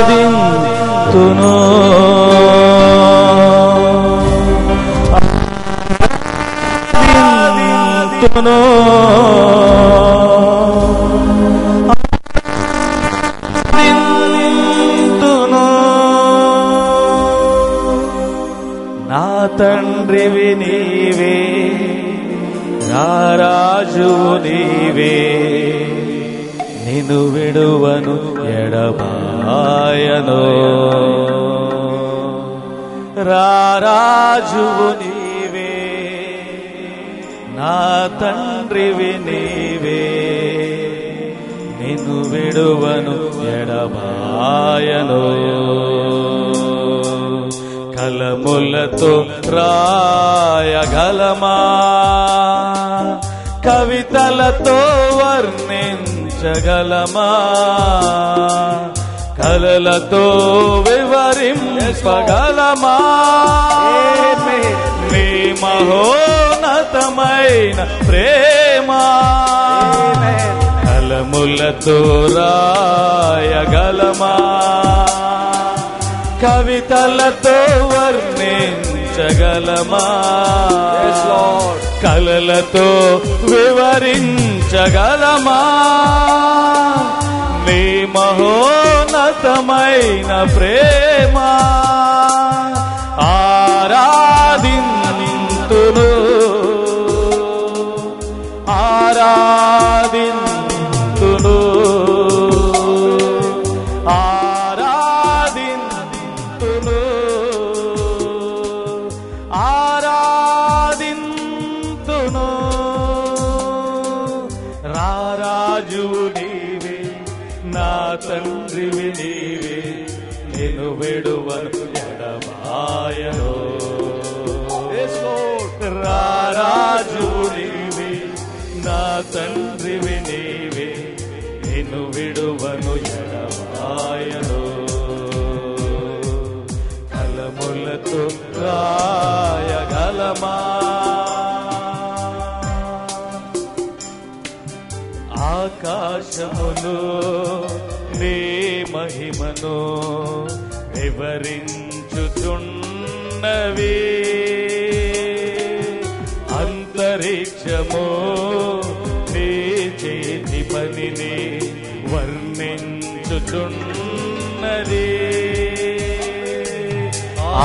ఆరాధింతును నా తండ్రివి నీవే, నా రాజు నీవే, నిన్ను విడువను ఎడబాయను. రాజువు నీవే, నా తండ్రివి నీవే, నిన్ను విడువను ఎడబాయను. కలములతో రాయగలమా, కవితలతో వర్ణించగలమా, కలలతో వివరింపగలమా నీ మహోన్నతమైన ప్రేమ. కలములతో రాయగలమా, కవితలతో వర్ణించగలమా, కలలతో వివరించగలమా నీ మహోన్నతమైన ప్రేమ. ఆరాధింతును ఆరాధింతును ఆరాధింతును ఆరాధింతును. రారాజువు నీవే, నా తండ్రివి నీవే, నిన్ను విడువను ఎడబాయను. రారాజువు నీవే, నా తండ్రివి నీవే, నిన్ను విడువను ఎడబాయను. కలములతో రాయగలమా, ఆకాశములో నీ మహిమను వివరించుచున్నవి, అంతరిక్షము నీ చేతి పనిని వర్ణించుచున్నది.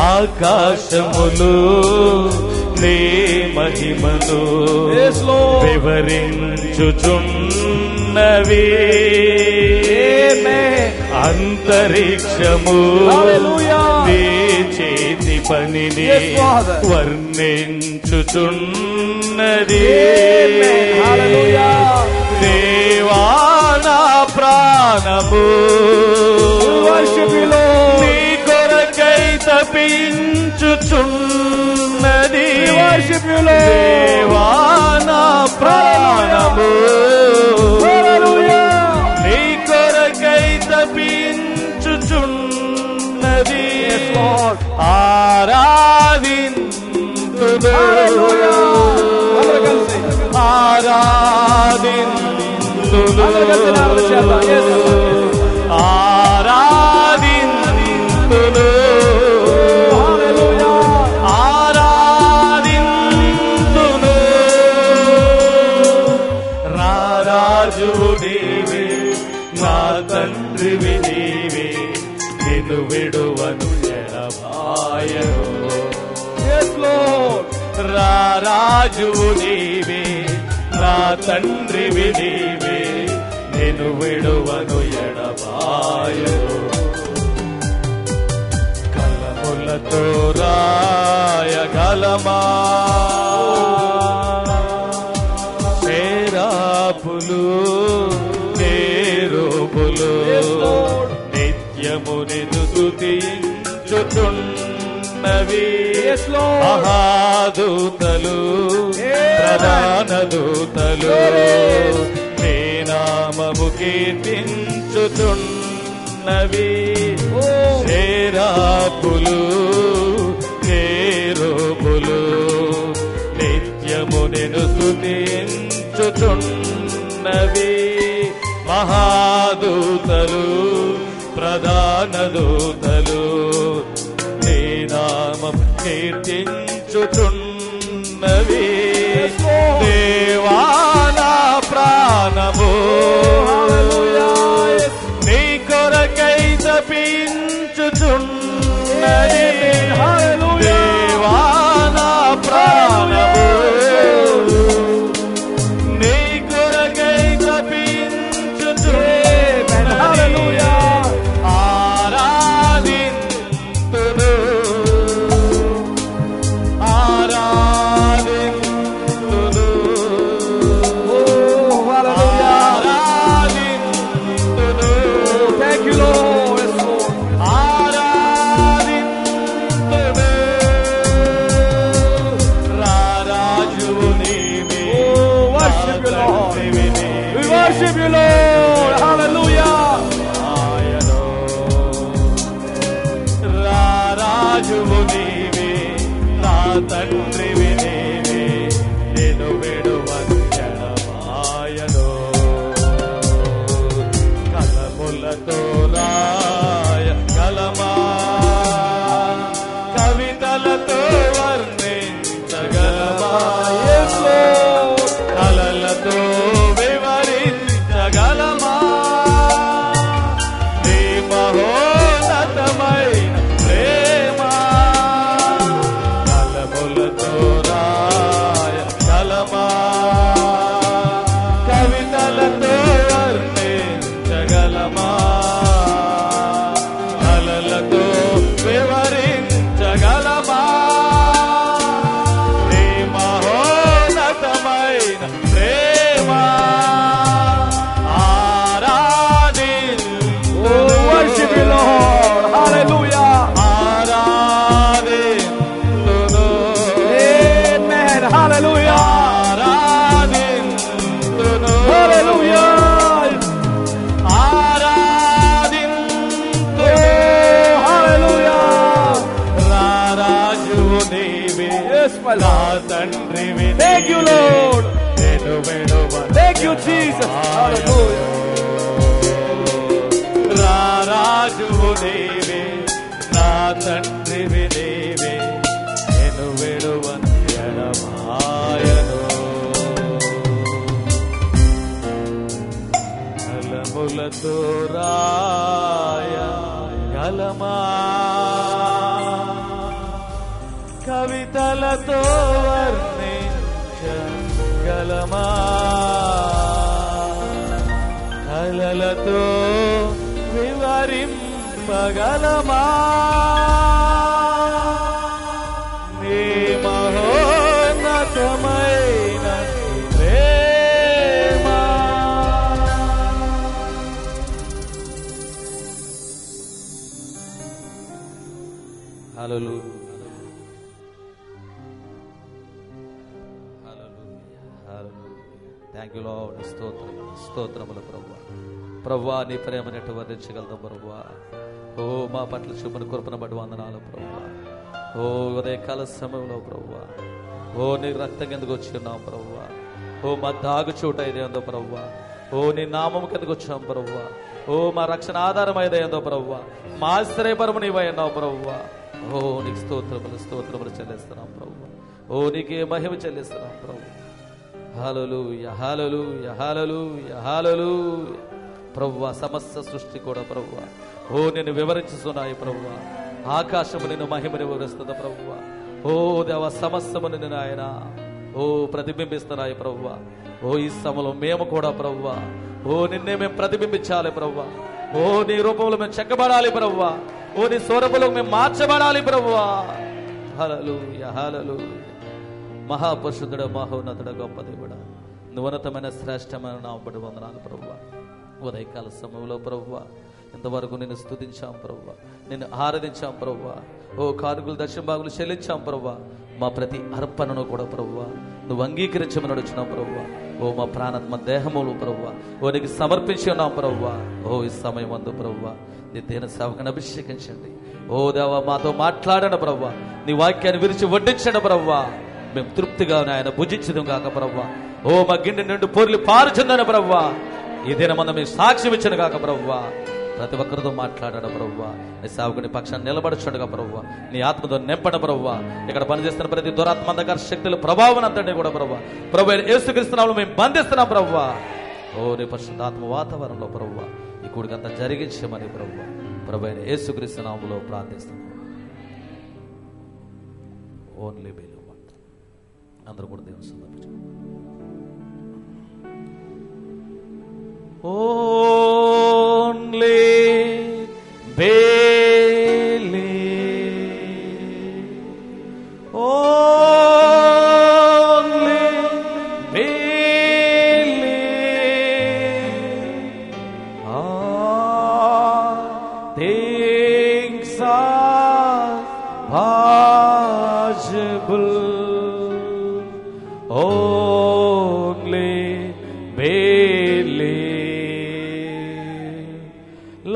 ఆకాశములు నీ మహిమను వివరించుచున్నవి, అంతరిక్షము నీ చేతి పనిని వర్ణించుచున్నది. దేవా నా ప్రాణము నీ కొరకై తపించుచున్నది. దేవా నా ప్రాణము నీ కొరకై తపించుచున్నది. ఆరాధింతును ఆరాధింతును ఆరాధింతును ఆరాధింతును. రారాజువు నీవే, నా తండ్రివి నీవే, నిన్ను విడువను ఎడబాయను. రారాజువు నీవే, నా తండ్రివి నీవే, నిన్ను విడువను ఎడబాయను. కలములతో రాయగలమా, సేరాపులు కేరూబులు నిత్యము నిన్ను స్తుతించుచున్నవి. మహాదూతలు ప్రధాన దూతలు నీ నామము కీర్తించుచున్నవి. సేరాపులు కేరూబులు నిత్యము నిన్ను స్తుతించుచున్నవి. మహాదూతలు ప్రధాన దూతలు నీ నామం కీర్తించుచున్నవి. దేవానా ప్రాణము నీ కొరకై తపించుచున్నది. దేవానా ప్రాణము నీ కొరకై తపించుచున్నది. ఆరాధింతును ఆరాధింతును ఆరాధింతును. Thank you, Lord. ఆరాధింతును. రారాజువు నీవే, worship you, Lord. తండ్రివి నీవే. We worship you, Lord. Hallelujah. ఆయనో రారాజువు నీవే, నా తండ్రివి నీవే, నేను విడువను కలములతో రాయ కలమా, కవితలతో వర్ణించగలమా, కలలతో వివరించగలమా నీ మహోన్నతమైన ప్రేమ. కలములతో రాయ కలమా, కవితలతో వర్ణించగలమా, కలలతో వివరించగలమా నీ మహోన్నతమైన ప్రేమ. ఆరాధింతును. Worship you, Lord. Hallelujah. ఆరాధింతును. Amen. Hallelujah. ఆరాధింతును. Hallelujah. ఆరాధింతును. Hallelujah. రారాజువు నీవే, Yes, my నా Lord. తండ్రివి Thank you, నీవే, Lord. నేను విడువను. Thank you, Jesus. Hallelujah. రారాజువు నీవే, నా తండ్రివి నీవే, నేను విడువను ఎడబాయను. కలములతో రాయ గలమా, కవితలతో వర్ణించగలమా, కలలతో వివరింపగలమా నీ మహోన్నతమైన ప్రేమ. హల్లెలూయా. Thank you Lord. స్తోత్రములు ప్రభువా. ప్రభువా నీ ప్రేమనట్టు వర్ణించగలదు ప్రభువా. ఓ మా పట్ల చూపుని కృపను బట్టి వందనాలు ప్రభువా. ఓ ఉదయకాల సమయంలో ప్రభువా, ఓ నీ రక్తం కిందకు వచ్చి ఉన్నాం ప్రభువా. ఓ మా దాగు చోట ఇదేందో ప్రభువా. ఓ నీ నామం కిందకు వచ్చాం ప్రభువా. ఓ మా రక్షణ ఆధారం ఏదేందో ప్రభువా. మా ఆశ్రయపరము నీవై ఉన్నావు ప్రభువా. ఓ నీకు స్తోత్రములు చెల్లిస్తున్నాం ప్రభువా. ఓ నీకే మహిమ చెల్లిస్తున్నాం ప్రభు. హల్లెలూయా హల్లెలూయా హల్లెలూయా హల్లెలూయా. ప్రభువా సమస్త సృష్టి కూడా ప్రభువా ఓ నిన్ను వివరించుతున్నాయి ప్రభువా. ఆకాశము నిన్ను మహిమని వివరిస్తుంది ప్రభువా. ఓ దేవ సమస్తము నిన్ను ఆయన ఓ ప్రతిబింబిస్తున్నాయి ప్రభువా. ఓ ఈ సమయంలో మేము కూడా ప్రభువా ఓ నిన్నే మేము ప్రతిబింబించాలి ప్రభువా. ఓ నీ రూపంలో మేము చెక్కబడాలి ప్రభువా. ఓ నీ స్వరూపంలో మేము మార్చబడాలి ప్రభువా. హల్లెలూయా హల్లెలూయా. మహాపరిశుద్ధుడ మహోన్నతుడ గొప్ప దేవుడ నువ్వు ఉన్నతమైన శ్రేష్టమైన నామపడి వందనాలు ప్రభువా. ఉదయకాల సమయంలో ప్రభువా ఇంతవరకు నిన్ను స్తుతించాం ప్రభువా, నిన్ను ఆరాధించాం ప్రభువా. ఓ కానుకలు దక్షిణ భాగులు చెల్లించాం ప్రభువా. మా ప్రతి అర్పణను కూడా ప్రభువా నువ్వు అంగీకరించమని నడుచున్నాం ప్రభువా. ఓ మా ప్రాణాత్మ దేహములు ప్రభువా ఓ నీకు సమర్పించి ఉన్నాం ప్రభువా. ఓ ఈ సమయం అందు ప్రభువా నీ దేన సేవకుని అభిషేకించండి. ఓ దేవా మాతో మాట్లాడండి ప్రభువా. నీ వాక్యాన్ని విరిచి వడ్డించండి ప్రభువా. మేము తృప్తిగా ఆయన భుజించడం కాక ప్రభువా. ఓ మా గిన్నె నిండు పొర్లి పారుచుందని ప్రభువా. ఓ ఈ దినమందు మీ సాక్ష్యం ఇచ్చిన కాక ప్రభువా, ప్రతి ఒక్కరితో మాట్లాడాడు ప్రభువా. నీ సేవకుని పక్షాన్ని నిలబడుచుండగా ప్రభువా, నీ ఆత్మతో నింపడ ప్రభువా. ఇక్కడ పనిచేస్తున్న ప్రతి దురాత్మ అంధకార శక్తుల ప్రభావం అంతటి కూడా ప్రభువా, ప్రభు యేసుక్రీస్తు నామములో మేము బంధిస్తున్నాం ప్రభువా. ఓ నీ పరిశుద్ధాత్మ వాతావరణంలో ప్రభువా ఈ కూడికంతా జరిగించమని ప్రభువా, ప్రభు యేసుక్రీస్తు నామములో ప్రార్థిస్తున్నాం. ఓన్లీ బెలు అందరూ కూడా దేవుని సందర్భించు. Only believe, only believe, things are possible. Only believe.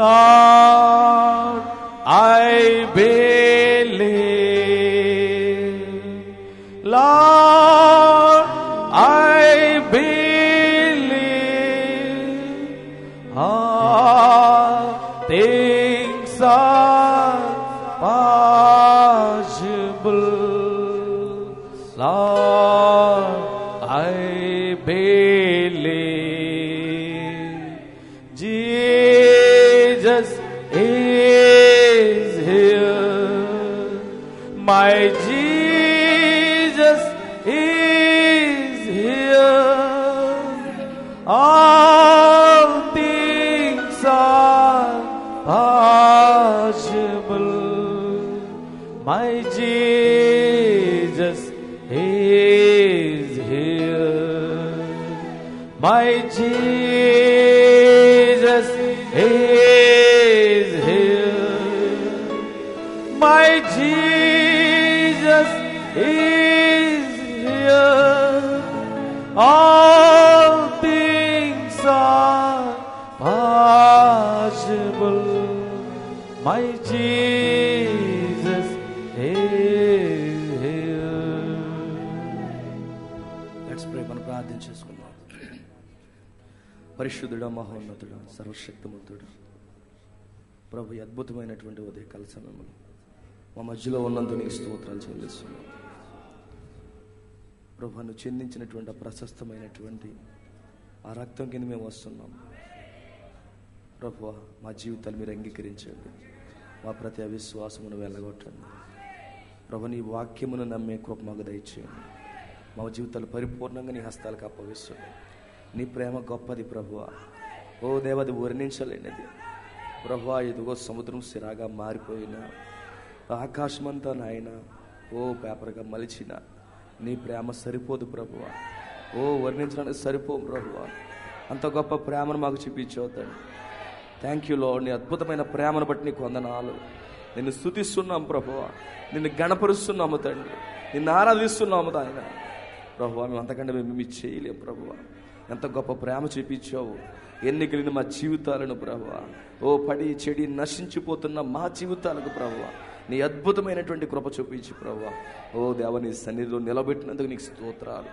Lord, I believe. Lord, I believe. All things are possible. Lord, I believe. Jesus is here. My Jesus is here. All things are possible. My Jesus is here. My Jesus is here. My Jesus is here. All things are possible. My Jesus is here. Let's pray. మనం ప్రార్థన చేసుకుందాం. పరిశుద్ధుడా, మహోన్నతుడా, సర్వశక్తిమంతుడా ప్రభు, అద్భుతమైనటువంటి ఉదయకాల సమయంలో మా మధ్యలో ఉన్నందుకు నీకు స్తోత్రాలు చెల్లిస్తున్నాం ప్రభు. నువ్వు చెందించినటువంటి ప్రశస్తమైనటువంటి ఆ రక్తం కింద మేము వస్తున్నాం ప్రభు. మా జీవితాలు మీరు అంగీకరించండి. మా ప్రతి అవిశ్వాసమును వెళ్ళగొట్టండి ప్రభు. నీ వాక్యమును నమ్మే కృప మాకు దయచేయండి. మా జీవితాలు పరిపూర్ణంగా నీ హస్తాలకు అప్పగిస్తున్నాం. నీ ప్రేమ గొప్పది ప్రభువా. ఓ దేవది వర్ణించలేనిది ప్రభువా. ఇదిగో సముద్రం సిరాగా మారిపోయిన ఆకాశమంతా నాయన ఓ పేపర్గా మలిచిన నీ ప్రేమ సరిపోదు ప్రభువా. ఓ వర్ణించడానికి సరిపో ప్రభువా. అంత గొప్ప ప్రేమను మాకు చూపించవద్దండి. Thank you lord. నీ అద్భుతమైన ప్రేమను బట్టి నీకు వందనాలు. నిన్ను స్తుతిస్తున్నాం ప్రభువా. నిన్ను గణపరుస్తున్నాము తండ్రి. నిన్ను ఆరాధిస్తున్నాము ఆయన ప్రభువా. మేము అంతకంటే మేము చేయలేము ప్రభువా. ఎంత గొప్ప ప్రేమ చూపించావు. ఎన్నికలిన మా జీవితాలను ప్రభువా, ఓ పడి చెడి నశించిపోతున్న మా జీవితాలకు ప్రభువా నీ అద్భుతమైనటువంటి కృప చూపించి ప్రభువా, ఓ దేవ నీ సన్నిధిలో నిలబెట్టినందుకు నీకు స్తోత్రాలు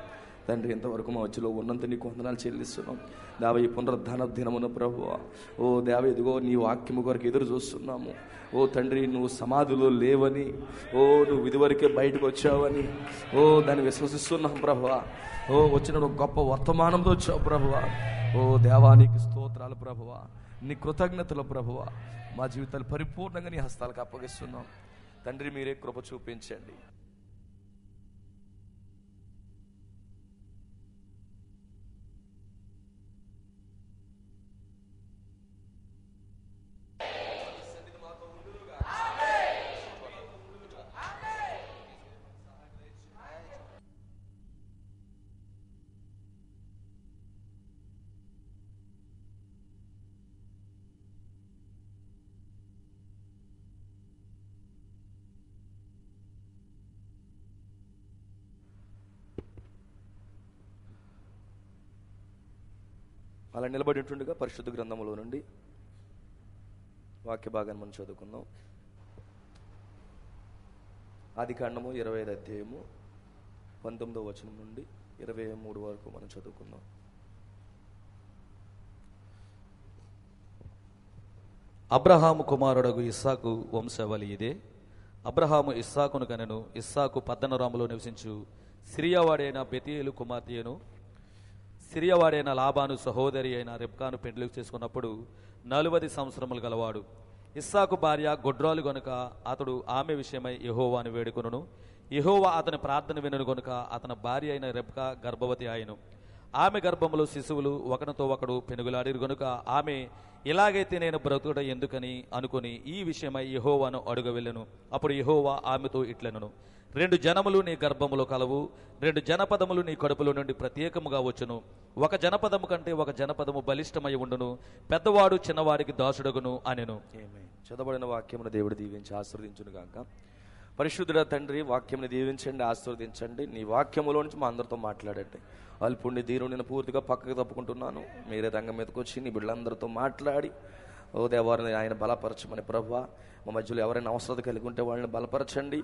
తండ్రి. ఎంతవరకు మా మధ్యలో ఉన్నంత నీకు వందనాలు చెల్లిస్తున్నాం దేవ. ఈ పునరుద్ధాన దినమున ప్రభువా, ఓ దేవ ఇదిగో నీ వాక్యము కొరకు ఎదురు చూస్తున్నాము. ఓ తండ్రి, నువ్వు సమాధిలో లేవని, ఓ నువ్వు ఇదివరకే బయటకు వచ్చావని ఓ దాన్ని విశ్వసిస్తున్నాం ప్రభువా. ఓ వచ్చిన గొప్ప వర్తమానంతో వచ్చావు ప్రభువా. ఓ దేవానికి స్తోత్రాలు ప్రభువా. నీ కృతజ్ఞతలు ప్రభువా. మా జీవితాలు పరిపూర్ణంగా నీ హస్తాలకు అప్పగిస్తున్నాం తండ్రి. మీరే కృప చూపించండి. అలా నిలబడి ఉంటుండగా పరిశుద్ధ గ్రంథములో నుండి వాక్య భాగాన్ని మనం చదువుకుందాం. ఆదికాండము 25వ అధ్యాయము 19వ వచనం నుండి 23 వరకు మనం చదువుకుందాం. అబ్రహాము కుమారుడగు ఇస్సాకు వంశావళి ఇదే. అబ్రహాము ఇస్సాకును కనెను. ఇస్సాకు పద్దనరాములో నివసించు సిరియావాడైన బెతీయేలు కుమార్తెను సిరియావాడైన లాబాను సహోదరి అయిన రెబ్కాను పెండ్లి చేసుకున్నప్పుడు 40 సంవత్సరములు గలవాడు. ఇస్సాకు భార్య గొడ్రాలు గనుక అతడు ఆమె విషయమై యెహోవాను వేడుకొనును. యెహోవా అతని ప్రార్థన వినును గనుక అతని భార్య అయిన రెబ్కా గర్భవతి ఆయను. ఆమె గర్భములో శిశువులు ఒకరితో ఒకడు పెనుగులాడిరు గనుక ఆమె ఇలాగైతే నేను బ్రతుకుట ఎందుకని అనుకుని ఈ విషయమై యెహోవాను అడుగవెళ్ళెను. అప్పుడు యెహోవా ఆమెతో ఇట్లెనను, 2 జనములు నీ గర్భములో కలవు, 2 జనపదములు నీ కడుపులో నుండి ప్రత్యేకముగా వచ్చును. ఒక జనపదము కంటే ఒక జనపదము బలిష్టమై ఉండును, పెద్దవాడు చిన్నవాడికి దాసుడగును అనెను. చదవబడిన వాక్యమును దేవుడు దీవించి ఆశీర్వదించును గాక. పరిశుద్ధుడ తండ్రి, వాక్యమును దీవించండి, ఆశీర్వదించండి. నీ వాక్యములో నుంచి మా అందరితో మాట్లాడండి. అల్పుణ్ణి దీరుని నేను పూర్తిగా పక్కకు తప్పుకుంటున్నాను. మీరే రంగం మీదకి వచ్చి నీ బిడ్డలందరితో మాట్లాడి ఓ దేవారిని ఆయన బలపరచమని ప్రభువా. మా మధ్యలో ఎవరైనా అవసరత కలిగి ఉంటే వాళ్ళని బలపరచండి,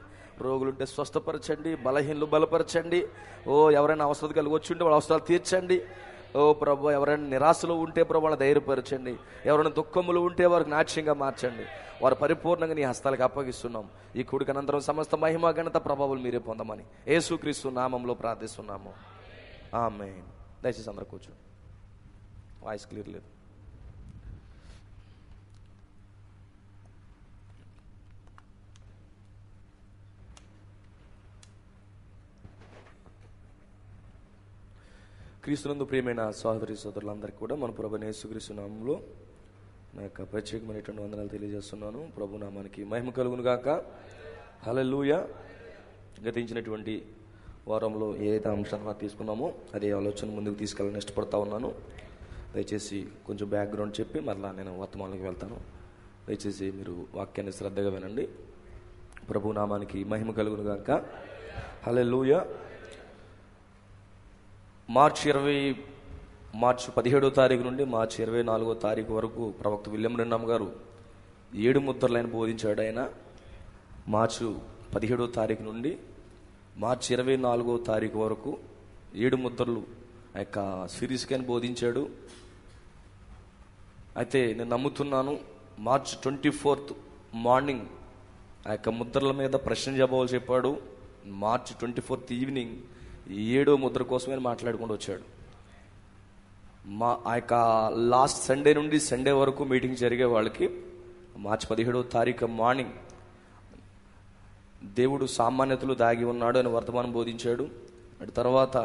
రోగులుంటే స్వస్థపరచండి, బలహీనలు బలపరచండి. ఓ ఎవరైనా అవసరత కలిగి వచ్చి ఉంటే వాళ్ళ అవసరాలు తీర్చండి. ఓ ప్రభు, ఎవరైనా నిరాశలో ఉంటే ప్రభు వాళ్ళని ధైర్యపరచండి. ఎవరైనా దుఃఖములు ఉంటే వారికి నాట్యంగా మార్చండి. వారు పరిపూర్ణంగా నీ హస్తాలకు అప్పగిస్తున్నాం. ఈ కూడిక అనంతరం సమస్త మహిమ ఘనత ప్రభావాలు మీరే పొందమని యేసుక్రీస్తు నామంలో ప్రార్థిస్తున్నాము. ఆమేన్. దయచేసి అందరూ కూర్చోండి. వాయిస్ క్లియర్ లేదు. క్రీస్తునందు ప్రియమైన సహోదరి సోదరులందరికీ కూడా మన ప్రభువైన యేసుక్రీస్తు నామములో నా యొక్క ప్రత్యేకమైనటువంటి వందనాలు తెలియజేస్తున్నాను. ప్రభు నామానికి మహిమ కలుగును గాక. హల్లెలూయా. గతించినటువంటి వారంలో ఏదైతే అంశాన్ని తీసుకున్నామో అదే ఆలోచన ముందుకు తీసుకెళ్ళాలని ఇష్టపడతా ఉన్నాను. దయచేసి కొంచెం బ్యాక్గ్రౌండ్ చెప్పి మరలా నేను వర్తమానంలోకి వెళ్తాను. దయచేసి మీరు వాక్యాన్ని శ్రద్ధగా వినండి. ప్రభు నామానికి మహిమ కలుగును గాక. హల్లెలూయా. మార్చి 17వ తారీఖు నుండి మార్చి 24వ తారీఖు వరకు ప్రవక్త విలియం బ్రన్హామ్ గారు 7 ముద్రలను బోధించాడు. ఆయన మార్చి 17వ తారీఖు నుండి మార్చి 24వ తారీఖు వరకు 7 ముద్రలు ఆ యొక్క సిరీస్కి అని బోధించాడు. అయితే నేను నమ్ముతున్నాను మార్చి 24th మార్నింగ్ ఆ యొక్క ముద్రల మీద ప్రశ్న జవాబులు చెప్పాడు. మార్చి 24th ఈవినింగ్ 7వ ముద్ర కోసమే మాట్లాడుకుంటూ వచ్చాడు. ఆ యొక్క లాస్ట్ సండే నుండి సండే వరకు మీటింగ్ జరిగే వాళ్ళకి మార్చి 17వ తారీఖు మార్నింగ్ దేవుడు సామాన్యతలు దాగి ఉన్నాడు అని వర్తమానం బోధించాడు. అటు తర్వాత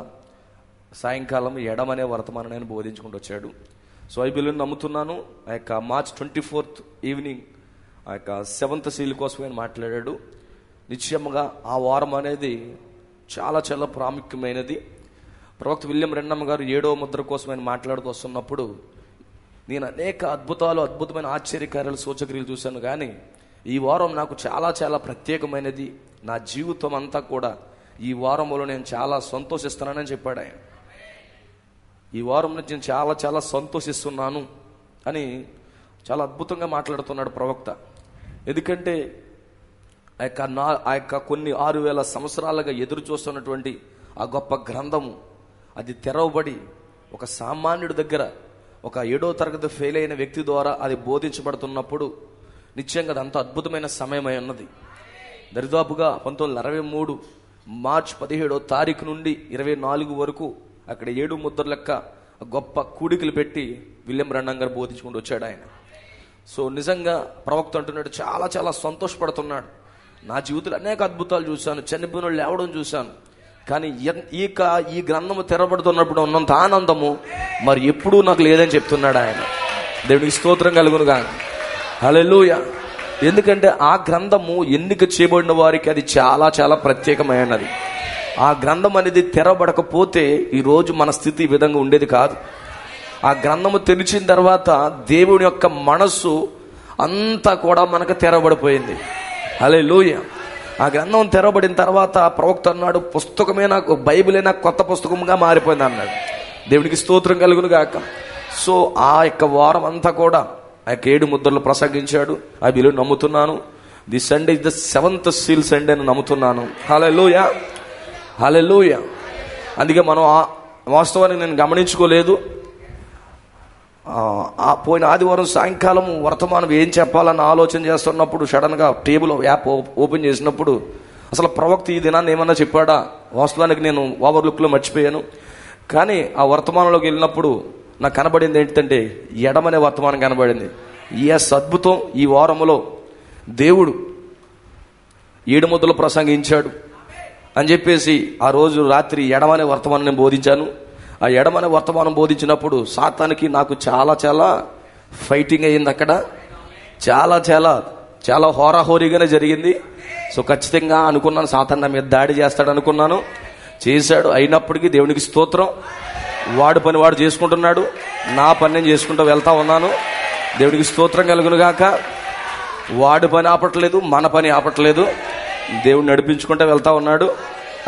సాయంకాలం ఎడమనే వర్తమానాన్ని బోధించుకుంటూ వచ్చాడు. సో ఐ బిలీవ్ నమ్ముతున్నాను ఆ యొక్క మార్చి 24th ఈవినింగ్ ఆ యొక్క 7th సీల్ కోసమే మాట్లాడాడు. నిశ్చయముగా ఆ వారం అనేది చాలా చాలా ప్రాముఖ్యమైనది. ప్రవక్త విలియం బ్రన్హామ్ గారు 7వ ముద్ర కోసం ఆయన మాట్లాడుతూ వస్తున్నప్పుడు నేను అనేక అద్భుతమైన ఆశ్చర్యకార్యాలు సూచక్రియలు చూశాను. కానీ ఈ వారం నాకు చాలా చాలా ప్రత్యేకమైనది. నా జీవితం అంతా కూడా ఈ వారంలో నేను చాలా సంతోషిస్తున్నానని చెప్పాడు ఆయన. ఈ వారం నుంచి నేను చాలా చాలా సంతోషిస్తున్నాను అని చాలా అద్భుతంగా మాట్లాడుతున్నాడు ప్రవక్త. ఎందుకంటే ఆ యొక్క కొన్ని 6000 సంవత్సరాలుగా ఎదురు చూస్తున్నటువంటి ఆ గొప్ప గ్రంథము అది తెరవబడి ఒక సామాన్యుడి దగ్గర ఒక 7వ తరగతి ఫెయిల్ అయిన వ్యక్తి ద్వారా అది బోధించబడుతున్నప్పుడు నిశ్చయంగా అది అంత అద్భుతమైన సమయమై ఉన్నది. దరిదాపుగా 1963 మార్చి 17వ తారీఖు నుండి 24 వరకు అక్కడ 7 ముద్ర లెక్క గొప్ప కూడికలు పెట్టి విలియం బ్రన్హామ్ గారు బోధించుకుంటూ వచ్చాడు ఆయన. సో నిజంగా ప్రవక్త అంటున్నాడు చాలా చాలా సంతోషపడుతున్నాడు. నా జీవితంలో అనేక అద్భుతాలు చూశాను, చనిపోయిన వాళ్ళు లేవడం చూశాను. కానీ ఈ గ్రంథము తెరబడుతున్నప్పుడు ఉన్నంత ఆనందము మరి ఎప్పుడూ నాకు లేదని చెప్తున్నాడు ఆయన. దేవునికి స్తోత్రం కలుగునుగా. హల్లెలూయా. ఎందుకంటే ఆ గ్రంథము ఎన్నిక చేయబడిన వారికి అది చాలా చాలా ప్రత్యేకమైనది. ఆ గ్రంథం అనేది తెరబడకపోతే ఈరోజు మన స్థితి ఈ విధంగా ఉండేది కాదు. ఆ గ్రంథము తెరిచిన తర్వాత దేవుని యొక్క మనస్సు అంతా కూడా మనకు తెరబడిపోయింది. హల్లెలూయా. ఆ గ్రంథం తెరవబడిన తర్వాత ప్రవక్త అన్నాడు, పుస్తకమే నాకు, బైబిలే నాకు కొత్త పుస్తకంగా మారిపోయింది అన్నాడు. దేవునికి స్తోత్రం కలుగును గాక. సో ఆ యొక్క వారం అంతా కూడా ఆ యొక్క 7 ముద్రలు ప్రసంగించాడు. ఆ బిలీవ్ నమ్ముతున్నాను the Sunday is the 7th seal Sunday అని నమ్ముతున్నాను. హల్లెలూయా. హల్లెలూయా. అందుకే మనం వాస్తవానికి నేను గమనించుకోలేదు. పోయిన ఆదివారం సాయంకాలం వర్తమానం ఏం చెప్పాలని ఆలోచన చేస్తున్నప్పుడు సడన్గా టేబుల్ యాప్ ఓపెన్ చేసినప్పుడు అసలు ప్రవక్త ఈ దినాన్ని ఏమన్నా చెప్పాడా? వాస్తవానికి నేను ఓవర్లుక్లో మర్చిపోయాను. కానీ ఆ వర్తమానంలోకి వెళ్ళినప్పుడు నాకు కనబడింది ఏంటంటే ఎడమనే వర్తమానం కనబడింది. ఎస్, అద్భుతం. ఈ వారములో దేవుడు 7 ముద్దలు ప్రసంగించాడు అని చెప్పేసి ఆ రోజు రాత్రి ఎడమనే వర్తమానం నేను బోధించాను. ఆ ఎడమనే వర్తమానం బోధించినప్పుడు సాతానికి నాకు చాలా చాలా ఫైటింగ్ అయ్యింది. అక్కడ చాలా చాలా చాలా హోరాహోరీగానే జరిగింది. సో ఖచ్చితంగా అనుకున్నాను సాతాను నా మీద దాడి చేస్తాడు అనుకున్నాను. చేశాడు. అయినప్పటికీ దేవునికి స్తోత్రం. వాడి పని వాడు చేసుకుంటున్నాడు, నా పని నేను చేసుకుంటూ వెళ్తా ఉన్నాను. దేవునికి స్తోత్రం కలుగును గాక. వాడి పని ఆపట్లేదు, మన పని ఆపట్లేదు. దేవుడు నడిపించుకుంటూ వెళ్తా ఉన్నాడు.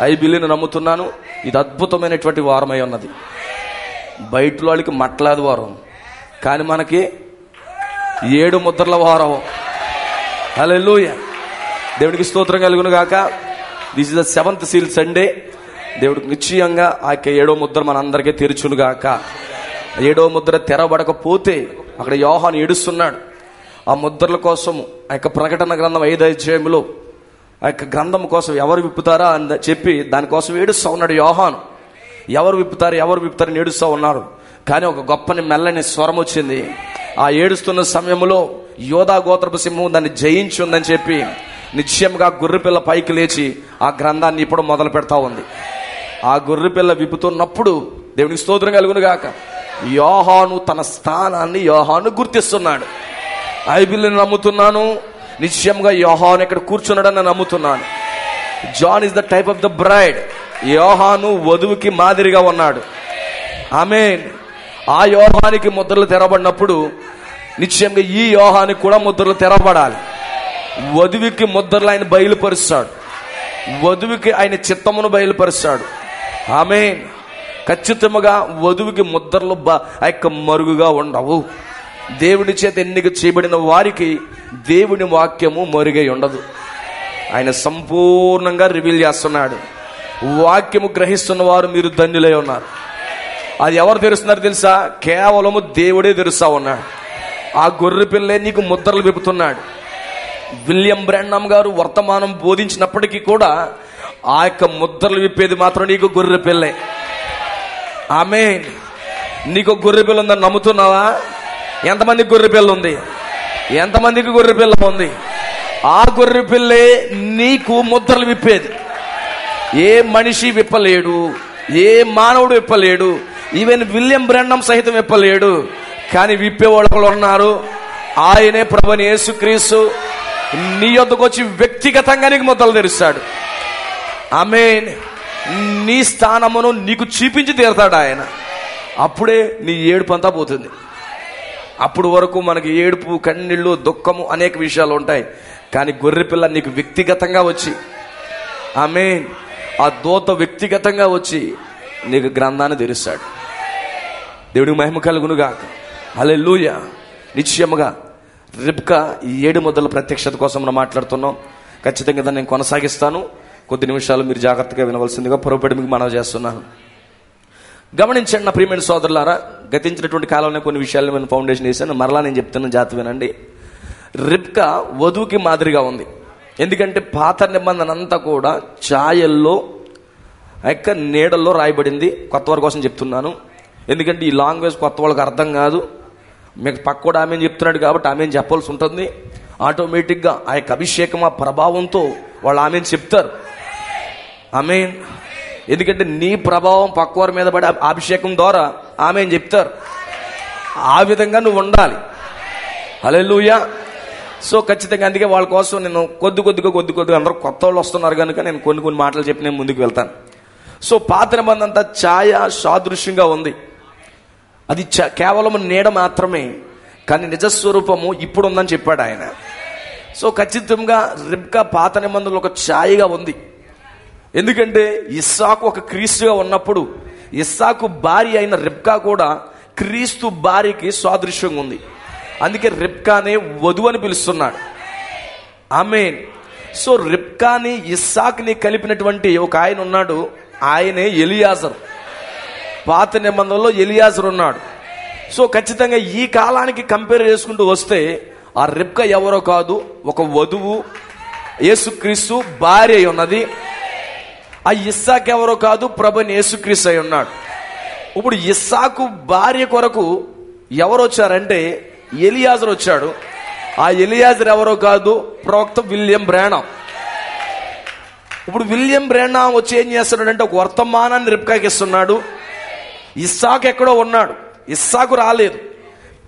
ఐబిల్లిని నమ్ముతున్నాను. ఇది అద్భుతమైనటువంటి వారమై ఉన్నది. బయట వాళ్ళకి మట్లాది వారం, కానీ మనకి 7 ముద్రల వారం. హల్లెలూయా, దేవునికి స్తోత్రం కలుగును గాక. This is the 7th seal Sunday. దేవుడికి నిశ్చయంగా ఆ 7వ ముద్ర మనందరికీ తెరుచును గాక. 7వ ముద్ర తెరబడకపోతే అక్కడ యోహాను ఏడుస్తున్నాడు. ఆ ముద్రల కోసం ఆ యొక్క ప్రకటన గ్రంథం 5వ అధ్యాయంలో ఆ యొక్క గ్రంథం కోసం ఎవరు విప్పుతారా అని చెప్పి దానికోసం ఏడుస్తూ ఉన్నాడు యోహాను. ఎవరు విప్పుతారని ఏడుస్తూ ఉన్నారు. కానీ ఒక గొప్పని మెల్లని స్వరం వచ్చింది. ఆ ఏడుస్తున్న సమయంలో యోధా గోత్రపు సింహం దాన్ని జయించుందని చెప్పి నిశ్చయంగా గొర్రెపిల్ల పైకి లేచి ఆ గ్రంథాన్ని ఇప్పుడు మొదలు పెడతా ఉంది. ఆ గొర్రెపిల్ల విప్పుతున్నప్పుడు దేవునికి స్తోత్రం కలుగును గాక. యోహాను తన స్థానాన్ని గుర్తిస్తున్నాడు. బైబిల్ని నమ్ముతున్నాను. నిశ్చయంగా యోహాను ఇక్కడ కూర్చున్నాడని నమ్ముతున్నాను. John is the type of the bride. Yohanu వధువుకి మాదిరిగా ఉన్నాడు. ఆమేన్. ఆ యోహానికి ముద్రలు తెరబడినప్పుడు నిశ్చయంగా ఈ యోహానికి కూడా ముద్రలు తెరబడాలి. వధువుకి ముద్రలు ఆయన బయలుపరుస్తాడు. వధువుకి ఆయన చిత్తమును బయలుపరుస్తాడు. ఆమేన్. ఖచ్చితంగా వధువుకి ముద్రలు మరుగుగా ఉండవు. దేవుడి చేత ఎన్నిక చేయబడిన వారికి దేవుని వాక్యము మరుగై ఉండదు. ఆయన సంపూర్ణంగా రివీల్ చేస్తున్నాడు. వాక్యము గ్రహిస్తున్న వారు మీరు ధన్యులై ఉన్నారు. అది ఎవరు తెరుస్తున్నారు తెలుసా? కేవలము దేవుడే తెరుస్తా ఉన్నాడు. ఆ గొర్రె పిల్లే నీకు ముద్రలు విప్పుతున్నాడు. విలియం బ్రాన్హామ్ గారు వర్తమానం బోధించినప్పటికీ కూడా ఆ యొక్క ముద్రలు విప్పేది మాత్రం నీకు గొర్రె పిల్లే. ఆమేన్. నీకు గొర్రె పిల్ల ఉందని నమ్ముతున్నావా? ఎంతమందికి గొర్రె పిల్ల ఉంది? ఎంతమందికి గొర్రె పిల్ల ఉంది? ఆ గొర్రె పిల్లే నీకు ముద్రలు విప్పేది. ఏ మనిషి విప్పలేడు, ఏ మానవుడు విప్పలేడు. ఈవెన్ విలియం బ్రాన్హామ్ సహితం విప్పలేడు. కానీ విప్పేవాళ్ళు ఉన్నారు. ఆయనే ప్రభువైన యేసుక్రీస్తు నీ యొద్దకు వచ్చి వ్యక్తిగతంగా నీకు ముద్రలు తెరుస్తాడు. ఆమేన్. నీ స్థానమును నీకు చూపించి తీరుతాడు ఆయన. అప్పుడే నీ ఏడుపు అంతా పోతుంది. అప్పుడు వరకు మనకి ఏడుపు, కన్నీళ్ళు, దుఃఖము అనేక విషయాలు ఉంటాయి. కానీ గొర్రెపిల్ల నీకు వ్యక్తిగతంగా వచ్చి, ఆమేన్, ఆ దూత వ్యక్తిగతంగా వచ్చి నీకు గ్రంథాన్ని తెరుస్తాడు. దేవుడికి మహిమ కలుగును గాక. హల్లెలూయా. నిశ్చయముగా రిబ్కా ఈ 7 ముద్రల ప్రత్యక్షత కోసం మనం మాట్లాడుతున్నాం. ఖచ్చితంగా దాన్ని నేను కొనసాగిస్తాను. కొద్ది నిమిషాలు మీరు జాగ్రత్తగా వినవలసిందిగా పొరపాటు మీకు మనవి చేస్తున్నాను. గమనించండి నా ప్రియమైన సోదరులారా, గతించినటువంటి కాలంలో కొన్ని విషయాలు నేను ఫౌండేషన్ వేసాను. మరలా నేను చెప్తున్న జాతి వినండి. రిబ్కా వధువుకి మాదిరిగా ఉంది. ఎందుకంటే పాత నిబంధన అంతా కూడా ఛాయల్లో యొక్క నీడల్లో రాయబడింది. కొత్త వారి కోసం చెప్తున్నాను. ఎందుకంటే ఈ లాంగ్వేజ్ కొత్త వాళ్ళకి అర్థం కాదు. మీకు పక్కోడు ఆమె చెప్తున్నాడు కాబట్టి ఆమె చెప్పాల్సి ఉంటుంది. ఆటోమేటిక్గా ఆ యొక్క అభిషేకం, ఆ ప్రభావంతో వాళ్ళు ఆమె చెప్తారు. ఆమేన్. ఎందుకంటే నీ ప్రభావం పక్కవారి మీద పడి అభిషేకం ద్వారా ఆమె చెప్తారు. ఆ విధంగా నువ్వు ఉండాలి. హల్లెలూయా. సో ఖచ్చితంగా అందుకే వాళ్ళ కోసం నేను కొద్ది కొద్దిగా అందరూ కొత్త వాళ్ళు వస్తున్నారు కనుక నేను కొన్ని మాటలు చెప్పి నేను ముందుకు వెళ్తాను. సో పాత నిబంధన అంతా ఛాయ సాదృశ్యంగా ఉంది. అది కేవలం నీడ మాత్రమే, కానీ నిజస్వరూపము ఇప్పుడు ఉందని చెప్పాడు ఆయన. సో ఖచ్చితంగా రిబ్కా పాత నిబంధనలో ఒక ఛాయగా ఉంది. ఎందుకంటే ఇస్సాకు ఒక క్రీస్తుగా ఉన్నప్పుడు ఇస్సాకు భార్య అయిన రిబ్కా కూడా క్రీస్తు భార్యకి సాదృశ్యంగా ఉంది. అందుకే రిబ్కానే వధువు అని పిలుస్తున్నాడు. ఆమేన్. సో రిబ్కాని ఇస్సాకుని కలిపినటువంటి ఒక ఆయన ఉన్నాడు. ఆయనే ఎలియాజరు. పాత నిబంధనలో ఎలియాజరు ఉన్నాడు. సో ఖచ్చితంగా ఈ కాలానికి కంపేర్ చేసుకుంటూ వస్తే ఆ రిబ్కా ఎవరో కాదు, ఒక వధువు, యేసుక్రీస్తు భార్య అయి ఉన్నది. ఆ ఇస్సాకు ఎవరో కాదు, ప్రభుని యేసుక్రీస్తు అయి ఉన్నాడు. ఇప్పుడు ఇస్సాకు భార్య కొరకు ఎవరు వచ్చారంటే ఎలియాజరు వచ్చాడు. ఆ ఎలియాజరు ఎవరో కాదు, ప్రవక్త విలియం బ్రానమ్. ఇప్పుడు విలియం బ్రానమ్ వచ్చి ఏం చేస్తున్నాడంటే ఒక వర్తమానాన్ని రిబ్కాకి ఇస్తున్నాడు. ఇస్సాకు ఎక్కడో ఉన్నాడు, ఇస్సాకు రాలేదు,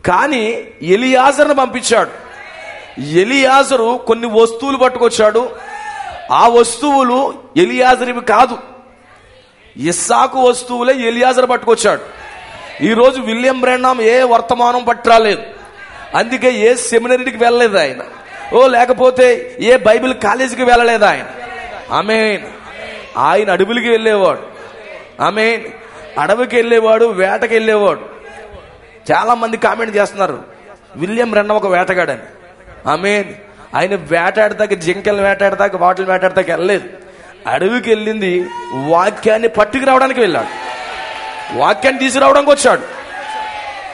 కానీ ఎలియాజరును పంపించాడు. ఎలియాజరు కొన్ని వస్తువులు పట్టుకొచ్చాడు. ఆ వస్తువులు ఎలియాజరువి కాదు, ఇస్సాకు వస్తువులే ఎలియాజరు పట్టుకొచ్చాడు. ఈరోజు విలియం బ్రానమ్ ఏ వర్తమానం పట్టరాలేదు, అందుకే ఏ సెమినరీకి వెళ్ళలేదు ఆయన, లేకపోతే ఏ బైబిల్ కాలేజీకి వెళ్ళలేదు ఆయన. ఆమేన్. ఆయన అడవులకి వెళ్ళేవాడు. ఆమేన్. అడవికి వెళ్ళేవాడు, వేటకి వెళ్ళేవాడు. చాలా మంది కామెంట్ చేస్తున్నారు విలియం బ్రానమ్ ఒక వేటగాడని. ఆమేన్. ఆయన వేటాడతాక, జింకలు వేటాడతాక, వాటిని వేటాడతాక వెళ్ళలేదు. అడవికి వెళ్ళింది వాక్యాన్ని పట్టుకు రావడానికి వెళ్ళాడు, వాక్యాన్ని తీసుకురావడానికి వచ్చాడు.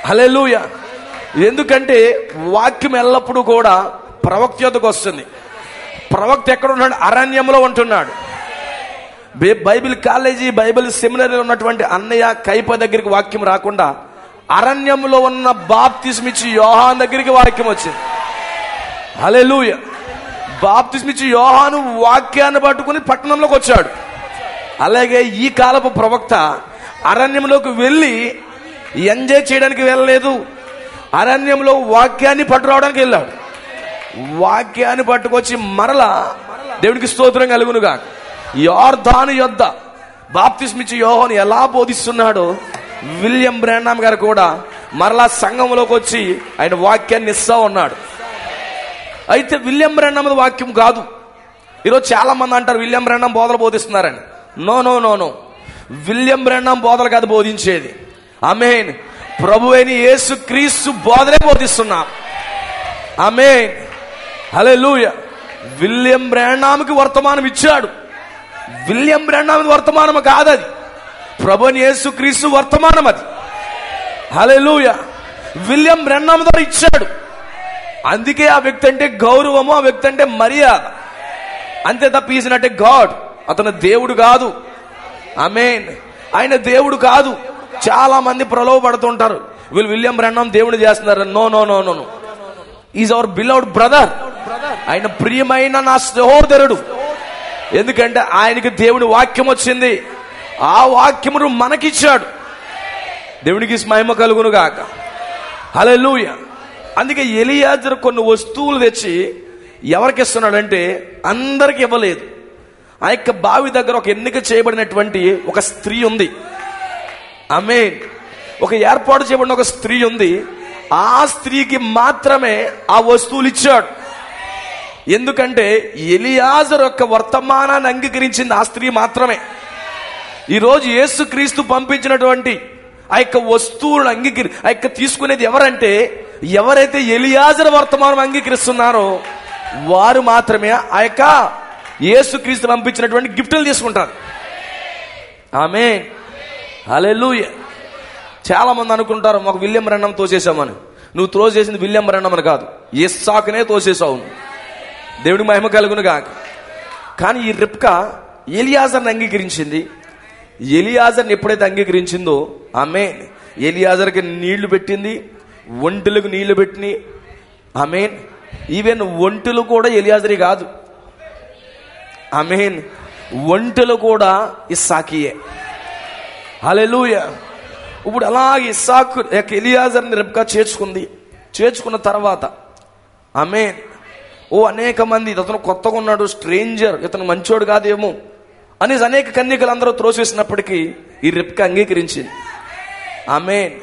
హల్లెలూయా. ఎందుకంటే వాక్యం ఎల్లప్పుడూ కూడా ప్రవక్త యొద్దకు వస్తుంది. ప్రవక్త ఎక్కడ ఉన్నాడు? అరణ్యంలో ఉంటున్నాడు. బైబిల్ కాలేజీ, బైబిల్ సెమినరీలో ఉన్నటువంటి అన్నయ్య కైప దగ్గరికి వాక్యం రాకుండా అరణ్యంలో ఉన్న బాప్తిస్మ ఇచ్చి యోహాను దగ్గరికి వాక్యం వచ్చింది. హల్లెలూయా. బాప్తిస్మ ఇచ్చి యోహాను వాక్యాన్ని పట్టుకుని పట్టణంలోకి వచ్చాడు. అలాగే ఈ కాలపు ప్రవక్త అరణ్యంలోకి వెళ్ళి ఎంజాయ్ చేయడానికి వెళ్ళలేదు, అరణ్యంలో వాక్యాన్ని పట్టురావడానికి వెళ్ళాడు. వాక్యాన్ని పట్టుకొచ్చి మరలా దేవునికి స్తోత్రం కలుగునుగా యోర్దాను యొద్ద బాప్తిస్మిచ్చి యోహాను ఎలా బోధిస్తున్నాడో విలియం బ్రానమ్ గారు కూడా మరలా సంఘంలోకి వచ్చి ఆయన వాక్యాన్ని ఇస్తా ఉన్నాడు. అయితే విలియం బ్రానమ్ వాక్యం కాదు. ఈరోజు చాలా మంది అంటారు విలియం బ్రానమ్ బోధలు బోధిస్తున్నారని. No no no no, William Branham బోధలు కాదు బోధించేది. ఆమేన్. ప్రభువైన యేసుక్రీస్తు బోధలే బోధిస్తున్నాం. ఆమేన్. హల్లెలూయా. విలియం బ్రానమ్కి వర్తమానం ఇచ్చాడు. విలియం బ్రానమ్ వర్తమానం కాదది, ప్రభువైన యేసుక్రీస్తు వర్తమానం అది. హల్లెలూయా. విలియం బ్రానమ్ ద్వారా ఇచ్చాడు. అందుకే ఆ వ్యక్తి అంటే గౌరవము, ఆ వ్యక్తి అంటే మర్యాద. అంతే తప్ప ఈజ్ నాట్ ఏ గాడ్. అతను దేవుడు కాదు. ఆమేన్. ఆయన దేవుడు కాదు. చాలా మంది ప్రలోభపడుతుంటారు, వీళ్ళు విలియం బ్రానమ్ దేవుడు చేస్తున్నారు. No no no no no, is our beloved brother. ఆయన ప్రియమైన నా సహోదరుడు. ఎందుకంటే ఆయనకి దేవుని వాక్యం వచ్చింది, ఆ వాక్యమును మనకిచ్చాడు. దేవునికి మహిమ కలుగును గాక. హల్లెలూయా. అందుకే ఎలియాజరు కొన్ని వస్తువులు తెచ్చి ఎవరికి ఇస్తున్నాడంటే అందరికి ఇవ్వలేదు. ఆ యొక్క బావి దగ్గర ఒక ఎన్నిక చేయబడినటువంటి ఒక స్త్రీ ఉంది. ఆమేన్. ఒక ఏర్పాటు చేయబడిన ఒక స్త్రీ ఉంది. ఆ స్త్రీకి మాత్రమే ఆ వస్తువులు ఇచ్చాడు. ఎందుకంటే ఎలియాజరు యొక్క వర్తమానాన్ని అంగీకరించింది ఆ స్త్రీ మాత్రమే. ఈరోజు యేసుక్రీస్తు పంపించినటువంటి ఆ యొక్క వస్తువులను ఆ యొక్క తీసుకునేది ఎవరంటే, ఎవరైతే ఎలియాజరు వర్తమానం అంగీకరిస్తున్నారో వారు మాత్రమే ఆ యొక్క యేసుక్రీస్తు పంపించినటువంటి గిఫ్టులు తీసుకుంటారు. ఆమేన్. హల్లెలూయా. చాలా మంది అనుకుంటారు మాకు విలియం బ్రానమ్ తోసేసామని. నువ్వు త్రోసేసింది విలియం బ్రానమ్ అని కాదు, ఇస్సాకునే తోసేసావు. దేవుడికి మహిమ కలుగును గాక. కానీ ఈ రిబ్కా ఎలియాజర్ని అంగీకరించింది. ఎలియాజర్ని ఎప్పుడైతే అంగీకరించిందో ఆమేన్, ఎలియాజర్కి నీళ్లు పెట్టింది, ఒంటెలకు నీళ్లు పెట్టింది. ఆమేన్. ఈవెన్ ఒంటెలు కూడా ఎలియాజరి కాదు. ఆమేన్. ఒంటెలు కూడా ఇస్సాకియే. హల్లెలూయా. ఇప్పుడు అలాగే ఇస్సాకు ఎలియాజర్ని రిబ్కా చేర్చుకుంది. చేర్చుకున్న తర్వాత ఆమేన్, అనేక మంది ఇతను కొత్తగా ఉన్నాడు, స్ట్రేంజర్, ఇతను మంచోడు కాదేమో అనేసి అనేక కన్యకలు అందరూ త్రోసేసినప్పటికీ ఈ రిబ్కా అంగీకరించింది. ఆమేన్.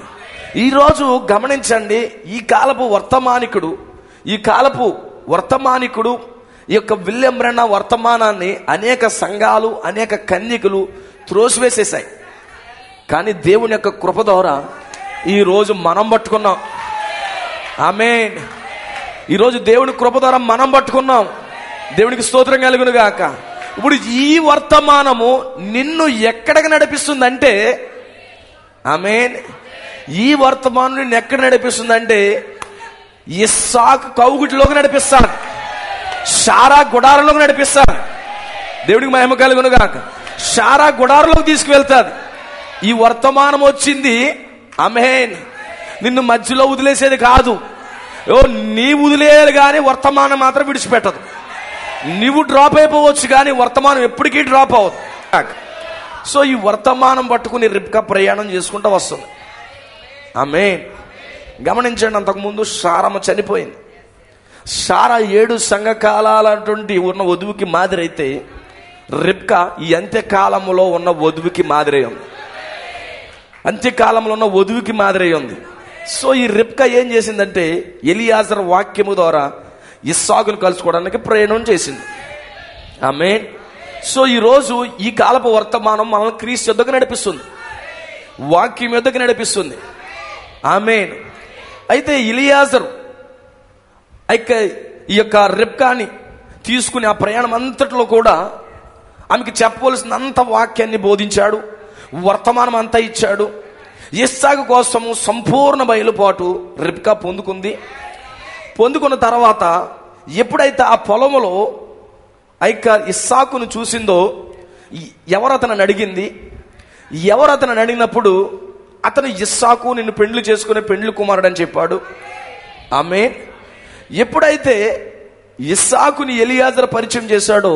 ఈరోజు గమనించండి, ఈ కాలపు వర్తమానికుడు ఈ యొక్క విలియం బ్రానమ్ వర్తమానాన్ని అనేక సంఘాలు, అనేక కన్యకలు త్రోసివేసేసాయి. కానీ దేవుని యొక్క కృప ద్వారా ఈరోజు మనం పట్టుకున్నాం. ఆమేన్. ఈరోజు దేవుని కృప ద్వారా మనం పట్టుకున్నాం. దేవునికి స్తోత్రం కలుగును గాక. ఇప్పుడు ఈ వర్తమానము నిన్ను ఎక్కడికి నడిపిస్తుందంటే ఆమేన్, ఈ వర్తమానం నిన్ను ఎక్కడ నడిపిస్తుందంటే ఇస్సాకు కౌగుటిలోకి నడిపిస్తాను, షారా గుడారంలోకి నడిపిస్తాను. దేవుడికి మహిమ కలుగును గాక. షారా గుడారంలోకి తీసుకువెళ్తాది. ఈ వర్తమానం వచ్చింది, ఆమేన్. నిన్ను మధ్యలో వదిలేసేది కాదు. నీ వదిలేయాలి కానీ వర్తమానం మాత్రం విడిచిపెట్టదు. నువ్వు డ్రాప్ అయిపోవచ్చు కానీ వర్తమానం ఎప్పటికీ డ్రాప్ అవ్వదు. సో ఈ వర్తమానం పట్టుకుని రిబ్కా ప్రయాణం చేసుకుంటూ వస్తుంది. ఆమేన్. గమనించండి, అంతకుముందు శారమ్మ చనిపోయింది. శారా 7 సంఘకాలాలటువంటి ఉన్న వధువుకి మాదిరి అయితే రిబ్కా ఈ అంత్యకాలంలో ఉన్న వధువుకి మాదిరి ఉంది. అంత్యకాలంలో ఉన్న వధువుకి మాదిరి ఉంది. సో ఈ రిబ్కా ఏం చేసిందంటే ఎలియాజరు వాక్యము ద్వారా ఇస్సాకును కలుసుకోవడానికి ప్రయాణం చేసింది. ఆమేన్. సో ఈరోజు ఈ కాలపు వర్తమానం మనల్ని క్రీస్తు యొద్దకు నడిపిస్తుంది, వాక్యం యొద్దకు నడిపిస్తుంది. ఆమేన్. అయితే ఎలియాజరు ఈ యొక్క రిబ్కాని తీసుకుని ఆ ప్రయాణం అంతట్లో కూడా ఆమెకి చెప్పవలసినంత వాక్యాన్ని బోధించాడు, వర్తమానం అంతా ఇచ్చాడు. ఇస్సాకు కోసము సంపూర్ణ బయలుపాటు రిబ్కా పొందుకుంది. పొందుకున్న తర్వాత ఎప్పుడైతే ఆ పొలములో ఇస్సాకును చూసిందో, ఎవరు అతను అడిగింది, ఎవరు అతను అడిగినప్పుడు అతను ఇస్సాకు నిన్ను పెండ్లి చేసుకునే పెండ్లి కుమారుడు అని చెప్పాడు. ఆమేన్. ఎప్పుడైతే ఇస్సాకుని ఎలియాజరు పరిచయం చేశాడో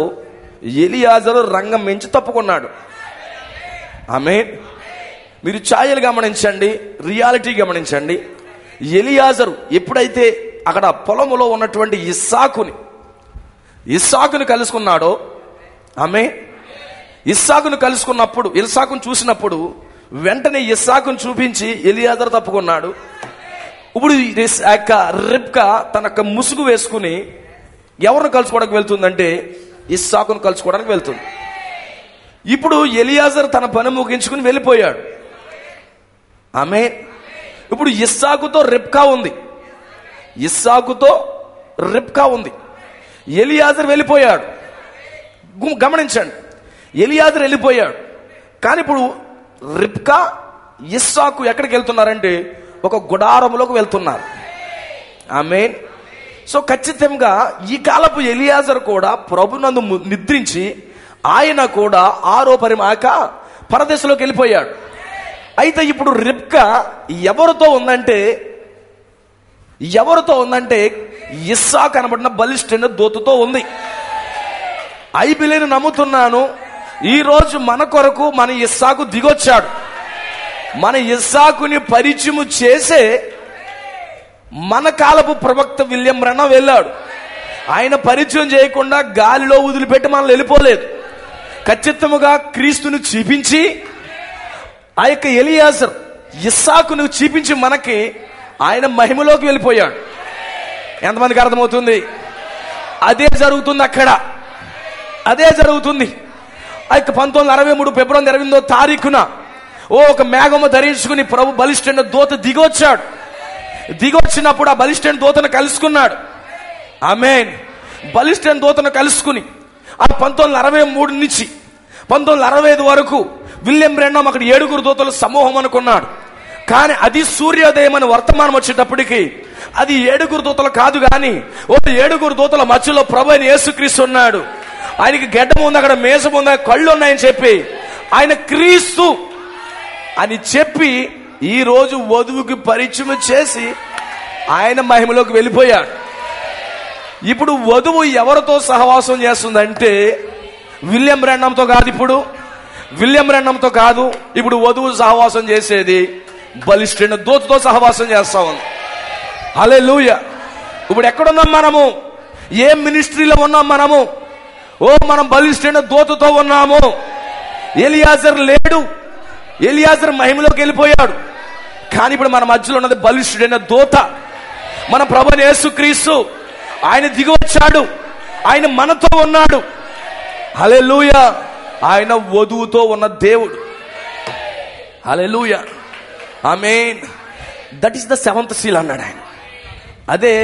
ఎలియాజరు రంగం మించి తప్పుకున్నాడు. ఆమేన్. మీరు ఛాయలు గమనించండి, రియాలిటీ గమనించండి. ఎలియాజరు ఎప్పుడైతే అక్కడ పొలములో ఉన్నటువంటి ఇస్సాకుని కలుసుకున్నాడో, ఆమేన్, ఇస్సాకును కలుసుకున్నప్పుడు, ఇస్సాకును చూసినప్పుడు వెంటనే ఇస్సాకును చూపించి ఎలియాజరు తప్పుకున్నాడు. ఇప్పుడు రిబ్కా తన ముసుగు వేసుకుని ఎవరిని కలుసుకోవడానికి వెళ్తుందంటే ఇస్సాకును కలుసుకోవడానికి వెళ్తుంది. ఇప్పుడు ఎలియాజరు తన పని ముగించుకుని వెళ్ళిపోయాడు. ఆమేన్. ఇప్పుడు ఇస్సాకుతో రిబ్కా ఉంది, ఇస్సాకుతో రిబ్కా ఉంది. ఎలియాజరు వెళ్ళిపోయాడు. గమనించండి, ఎలియాజరు వెళ్ళిపోయాడు. కానీ ఇప్పుడు రిబ్కా ఇస్సాకు ఎక్కడికి వెళ్తున్నారంటే ఒక గుడారములోకి వెళ్తున్నారు. ఆమేన్. సో ఖచ్చితంగా ఈ కాలపు ఎలియాజరు కూడా ప్రభునందు నిద్రించి ఆయన కూడా ఆరోపరిమాక పరదేశంలోకి వెళ్ళిపోయాడు. అయితే ఇప్పుడు రిబ్కా ఎవరితో ఉందంటే ఇస్సాకు అనబడిన బలిష్ఠుని దూతతో ఉంది. ఐబిలిని నమ్ముతున్నాను, ఈరోజు మన కొరకు మన ఇస్సాకు దిగొచ్చాడు. మన ఇస్సాకుని పరిచయం చేసే మన కాలపు ప్రవక్త విలియం బ్రన్హాం వెళ్ళాడు. ఆయన పరిచయం చేయకుండా గాలిలో వదిలిపెట్టి మనల్ని వెళ్ళిపోలేదు. ఖచ్చితంగా క్రీస్తుని చూపించి ఆ యొక్క ఎలియాజరు ఇస్సాకును చూపించి మనకి ఆయన మహిమలోకి వెళ్ళిపోయాడు. ఎంతమందికి అర్థమవుతుంది? అదే జరుగుతుంది అక్కడ, అదే జరుగుతుంది. ఆ యొక్క 1963 ఫిబ్రవరి 28వ తారీఖున ఒక మేఘము ధరించుకుని ప్రభు బలిష్ఠుని దూత దిగొచ్చాడు. దిగొచ్చినప్పుడు ఆ బలిష్ఠుని దూతను కలుసుకున్నాడు. ఆమేన్. బలిష్ఠుని దూతను కలుసుకుని ఆ 1963 నుంచి 1965 వరకు విలియం బ్రన్హాం అక్కడ 7 దూతల సమూహం అనుకున్నాడు. కానీ అది సూర్యోదయం అని వర్తమానం వచ్చేటప్పటికి అది 7 దూతలు కాదు, కానీ 7 దూతల మధ్యలో ప్రభు అయిన యేసుక్రీస్తు ఉన్నాడు. ఆయనకి గెడ్డం ఉంది, అక్కడ మేసం ఉంది, కళ్ళు ఉన్నాయని చెప్పి ఆయన క్రీస్తు అని చెప్పి ఈ రోజు వధువుకి పరిచయం చేసి ఆయన మహిమలోకి వెళ్ళిపోయాడు. ఇప్పుడు వధువు ఎవరితో సహవాసం చేస్తుందంటే విలియం బ్రన్హాంతో కాదు. ఇప్పుడు విలియం బ్రన్హాంతో కాదు, ఇప్పుడు వధువు సహవాసం చేసేది బలిష్ఠుని దూతతో సహవాసం చేస్తా ఉంది. హల్లెలూయా. ఇప్పుడు ఎక్కడున్నాం మనము? ఏ మినిస్ట్రీలో ఉన్నాం మనము? మనం బలిష్ఠుని దూతతో ఉన్నాము. ఎలియాజరు లేడు, ఎలియాజరు మహిమలోకి వెళ్ళిపోయాడు. కానీ ఇప్పుడు మన మధ్యలో ఉన్నది బలిష్ఠుడైన దూత, మన ప్రభువైన యేసుక్రీస్తు. ఆయన దిగి వచ్చాడు, ఆయన మనతో ఉన్నాడు. హల్లెలూయా. ఆయన వధువుతో ఉన్న దేవుడు. Hallelujah. Amen. That is the 7th seal అన్నాడు ఆయన. అదే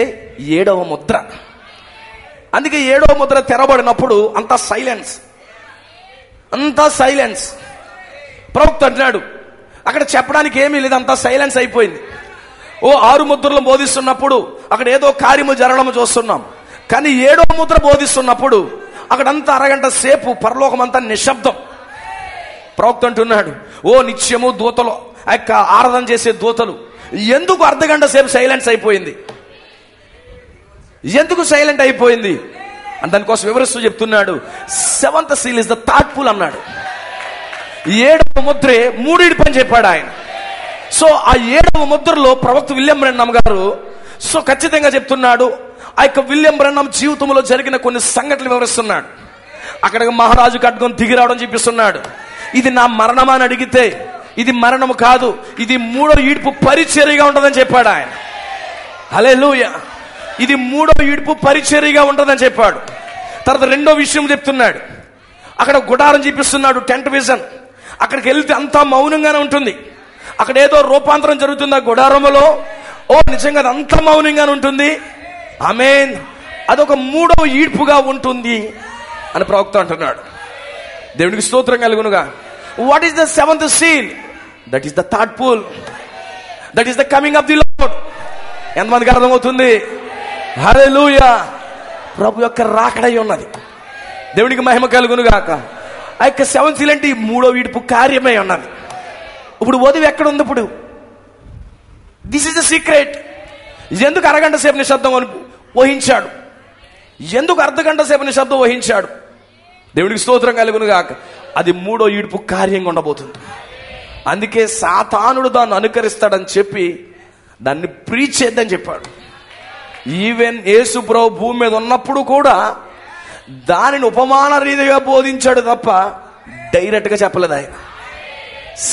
7వ ముద్ర. అందుకే 7వ ముద్ర తెరబడినప్పుడు అంతా సైలెన్స్, అంతా సైలెన్స్. ప్రవక్త అంటున్నాడు, అక్కడ చెప్పడానికి ఏమీ లేదు, అంతా సైలెన్స్ అయిపోయింది. ఓ 6 ముద్రలు బోధిస్తున్నప్పుడు అక్కడ ఏదో కార్యము జరగడం చూస్తున్నాం. కానీ 7వ ముద్ర బోధిస్తున్నప్పుడు అక్కడంతా అరగంట సేపు పరలోకం అంతా నిశ్శబ్దం. ప్రవక్త అంటున్నాడు, ఓ నిత్యము దూతలు, ఆ యొక్క ఆరాధన చేసే దూతలు ఎందుకు అర్ధగంట సేపు సైలెన్స్ అయిపోయింది, ఎందుకు సైలెంట్ అయిపోయింది అని దానికోసం వివరిస్తూ చెప్తున్నాడు. 7th seal is the thoughtful అన్నాడు. 7వ ముద్రే 3 పని చెప్పాడు ఆయన. సో ఆ 7వ ముద్రలో ప్రవక్త విలియం బ్రెన్హామ్ గారు సో ఖచ్చితంగా చెప్తున్నాడు. ఆ యొక్క విలియం బ్రెన్హామ్ జీవితంలో జరిగిన కొన్ని సంఘటనలు వివరిస్తున్నాడు. అక్కడ మహారాజు ఖడ్గం దిగి రావడం చూపిస్తున్నాడు. ఇది నా మరణమా అని అడిగితే ఇది మరణము కాదు, ఇది 3వ ఈడ్పు పరిచర్యగా ఉంటుందని చెప్పాడు ఆయన. హల్లెలూయా. ఇది 3వ ఈడ్పు పరిచర్యగా ఉంటుందని చెప్పాడు. తర్వాత 2వ విషయం చెప్తున్నాడు. అక్కడ గుడారం చూపిస్తున్నాడు, టెంట్ విజన్. అక్కడికి వెళ్తే అంతా మౌనంగానే ఉంటుంది. అక్కడ ఏదో రూపాంతరం జరుగుతుంది ఆ గుడారములో. ఓ నిజంగా అది అంతా మౌనంగానే ఉంటుంది. ఆమేన్. అదొక 3వ ఈడ్పుగా ఉంటుంది అని ప్రవక్త అంటున్నాడు. దేవునికి స్తోత్రం కలుగునుగా. What is the 7th seal? That is the thoughtful. That is the coming of the Lord. ఎంతమందికి అర్థమవుతుంది? హల్లెలూయా. ప్రభు యొక్క రాకడై ఉన్నది. దేవునికి మహిమ కలుగును గాక. ఆ యొక్క 7th seal అంటే 3వ ఈడ్పు కార్యమై ఉన్నది. ఇప్పుడు వధువు ఎక్కడ ఉంది? ఇప్పుడు దిస్ ఇస్ ద సీక్రెట్. ఎందుకు అరగంట సేపు నిశ్శబ్దం వహించాడు? ఎందుకు అర్ధగంట సేపు నిశ్శబ్దం వహించాడు? దేవుడికి స్తోత్రం కలుగును గాక. అది 3వ ఈడ్పు కార్యంగా ఉండబోతుంది. అందుకే సాతానుడు దాన్ని అనుకరిస్తాడని చెప్పి దాన్ని ప్రీచ్ చేద్దని చెప్పాడు. ఈవెన్ యేసు ప్రభు భూమి మీద ఉన్నప్పుడు కూడా దానిని ఉపమాన రీతిగా బోధించాడు తప్ప డైరెక్ట్గా చెప్పలేదు ఆయన.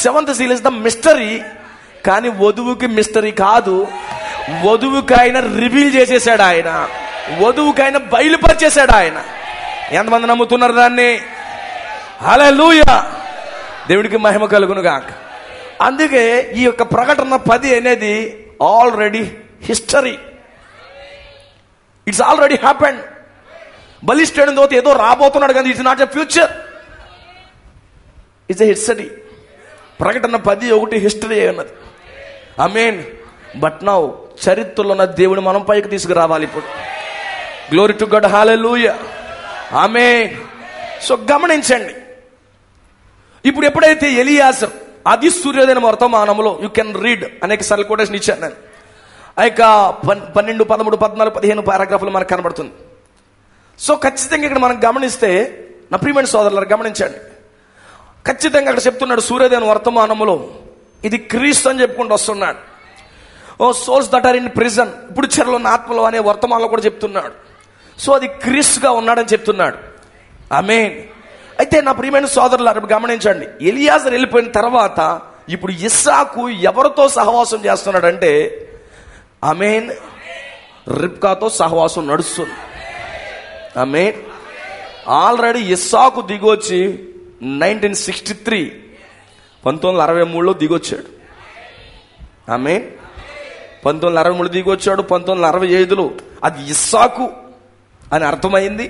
7th seal is the mystery. కానీ వధువుకి మిస్టరీ కాదు, వధువుకి ఆయన రివీల్ చేసేసాడు ఆయన, వధువుకి ఆయన బయలుపరిచేశాడు ఆయన. ఎంతమంది నమ్ముతున్నారు దాన్ని? హల్లెలూయా. దేవుడికి మహిమ కలుగును గాక. అందుకే ఈ యొక్క ప్రకటన 10 అనేది already history. It's already happened. బలిష్ఠుడైన దూత ఏదో రాబోతున్నాడు కానీ it's not a future, it's a history. ప్రకటన 10:1 హిస్టరీ అన్నది. ఆమేన్. బట్ నౌ చరిత్రలో ఉన్న దేవుని మనం పైకి తీసుకురావాలి ఇప్పుడు. Glory to God. Hallelujah. Amen. So గమనించండి. ఇప్పుడు ఎప్పుడైతే ఎలియాజరు అది సూర్యోదయం వర్తమానంలో యూ కెన్ రీడ్ అనేక సార్లు కొటేషన్ ఇచ్చాను నేను. ఆ యొక్క 12, 13, 14, 15 పారాగ్రాఫ్లు మనకు కనబడుతుంది. సో ఖచ్చితంగా ఇక్కడ మనం గమనిస్తే నా ప్రియమైన సోదరులారా గమనించండి. ఖచ్చితంగా అక్కడ చెప్తున్నాడు సూర్యోదయం వర్తమానంలో ఇది క్రీస్తు అని చెప్పుకుంటూ వస్తున్నాడు. Oh souls that are in prison, ఇప్పుడు చెరలో ఉన్న ఆత్మలో అనే వర్తమానంలో కూడా చెప్తున్నాడు. సో అది క్రీస్తుగా ఉన్నాడని చెప్తున్నాడు. ఆమేన్. అయితే నా ప్రియమైన సోదరులారా గమనించండి. ఎలియాజరు వెళ్ళిపోయిన తర్వాత ఇప్పుడు ఇస్సాకు ఎవరితో సహవాసం చేస్తున్నాడంటే ఆమేన్ రిబ్కాతో సహవాసం నడుస్తుంది. ఆమేన్. ఆల్రెడీ ఇస్సాకు దిగొచ్చి 1963 1963లో దిగొచ్చాడు. ఆమేన్. 1963 దిగొచ్చాడు. 1965లో అది ఇస్సాకు అని అర్థమైంది.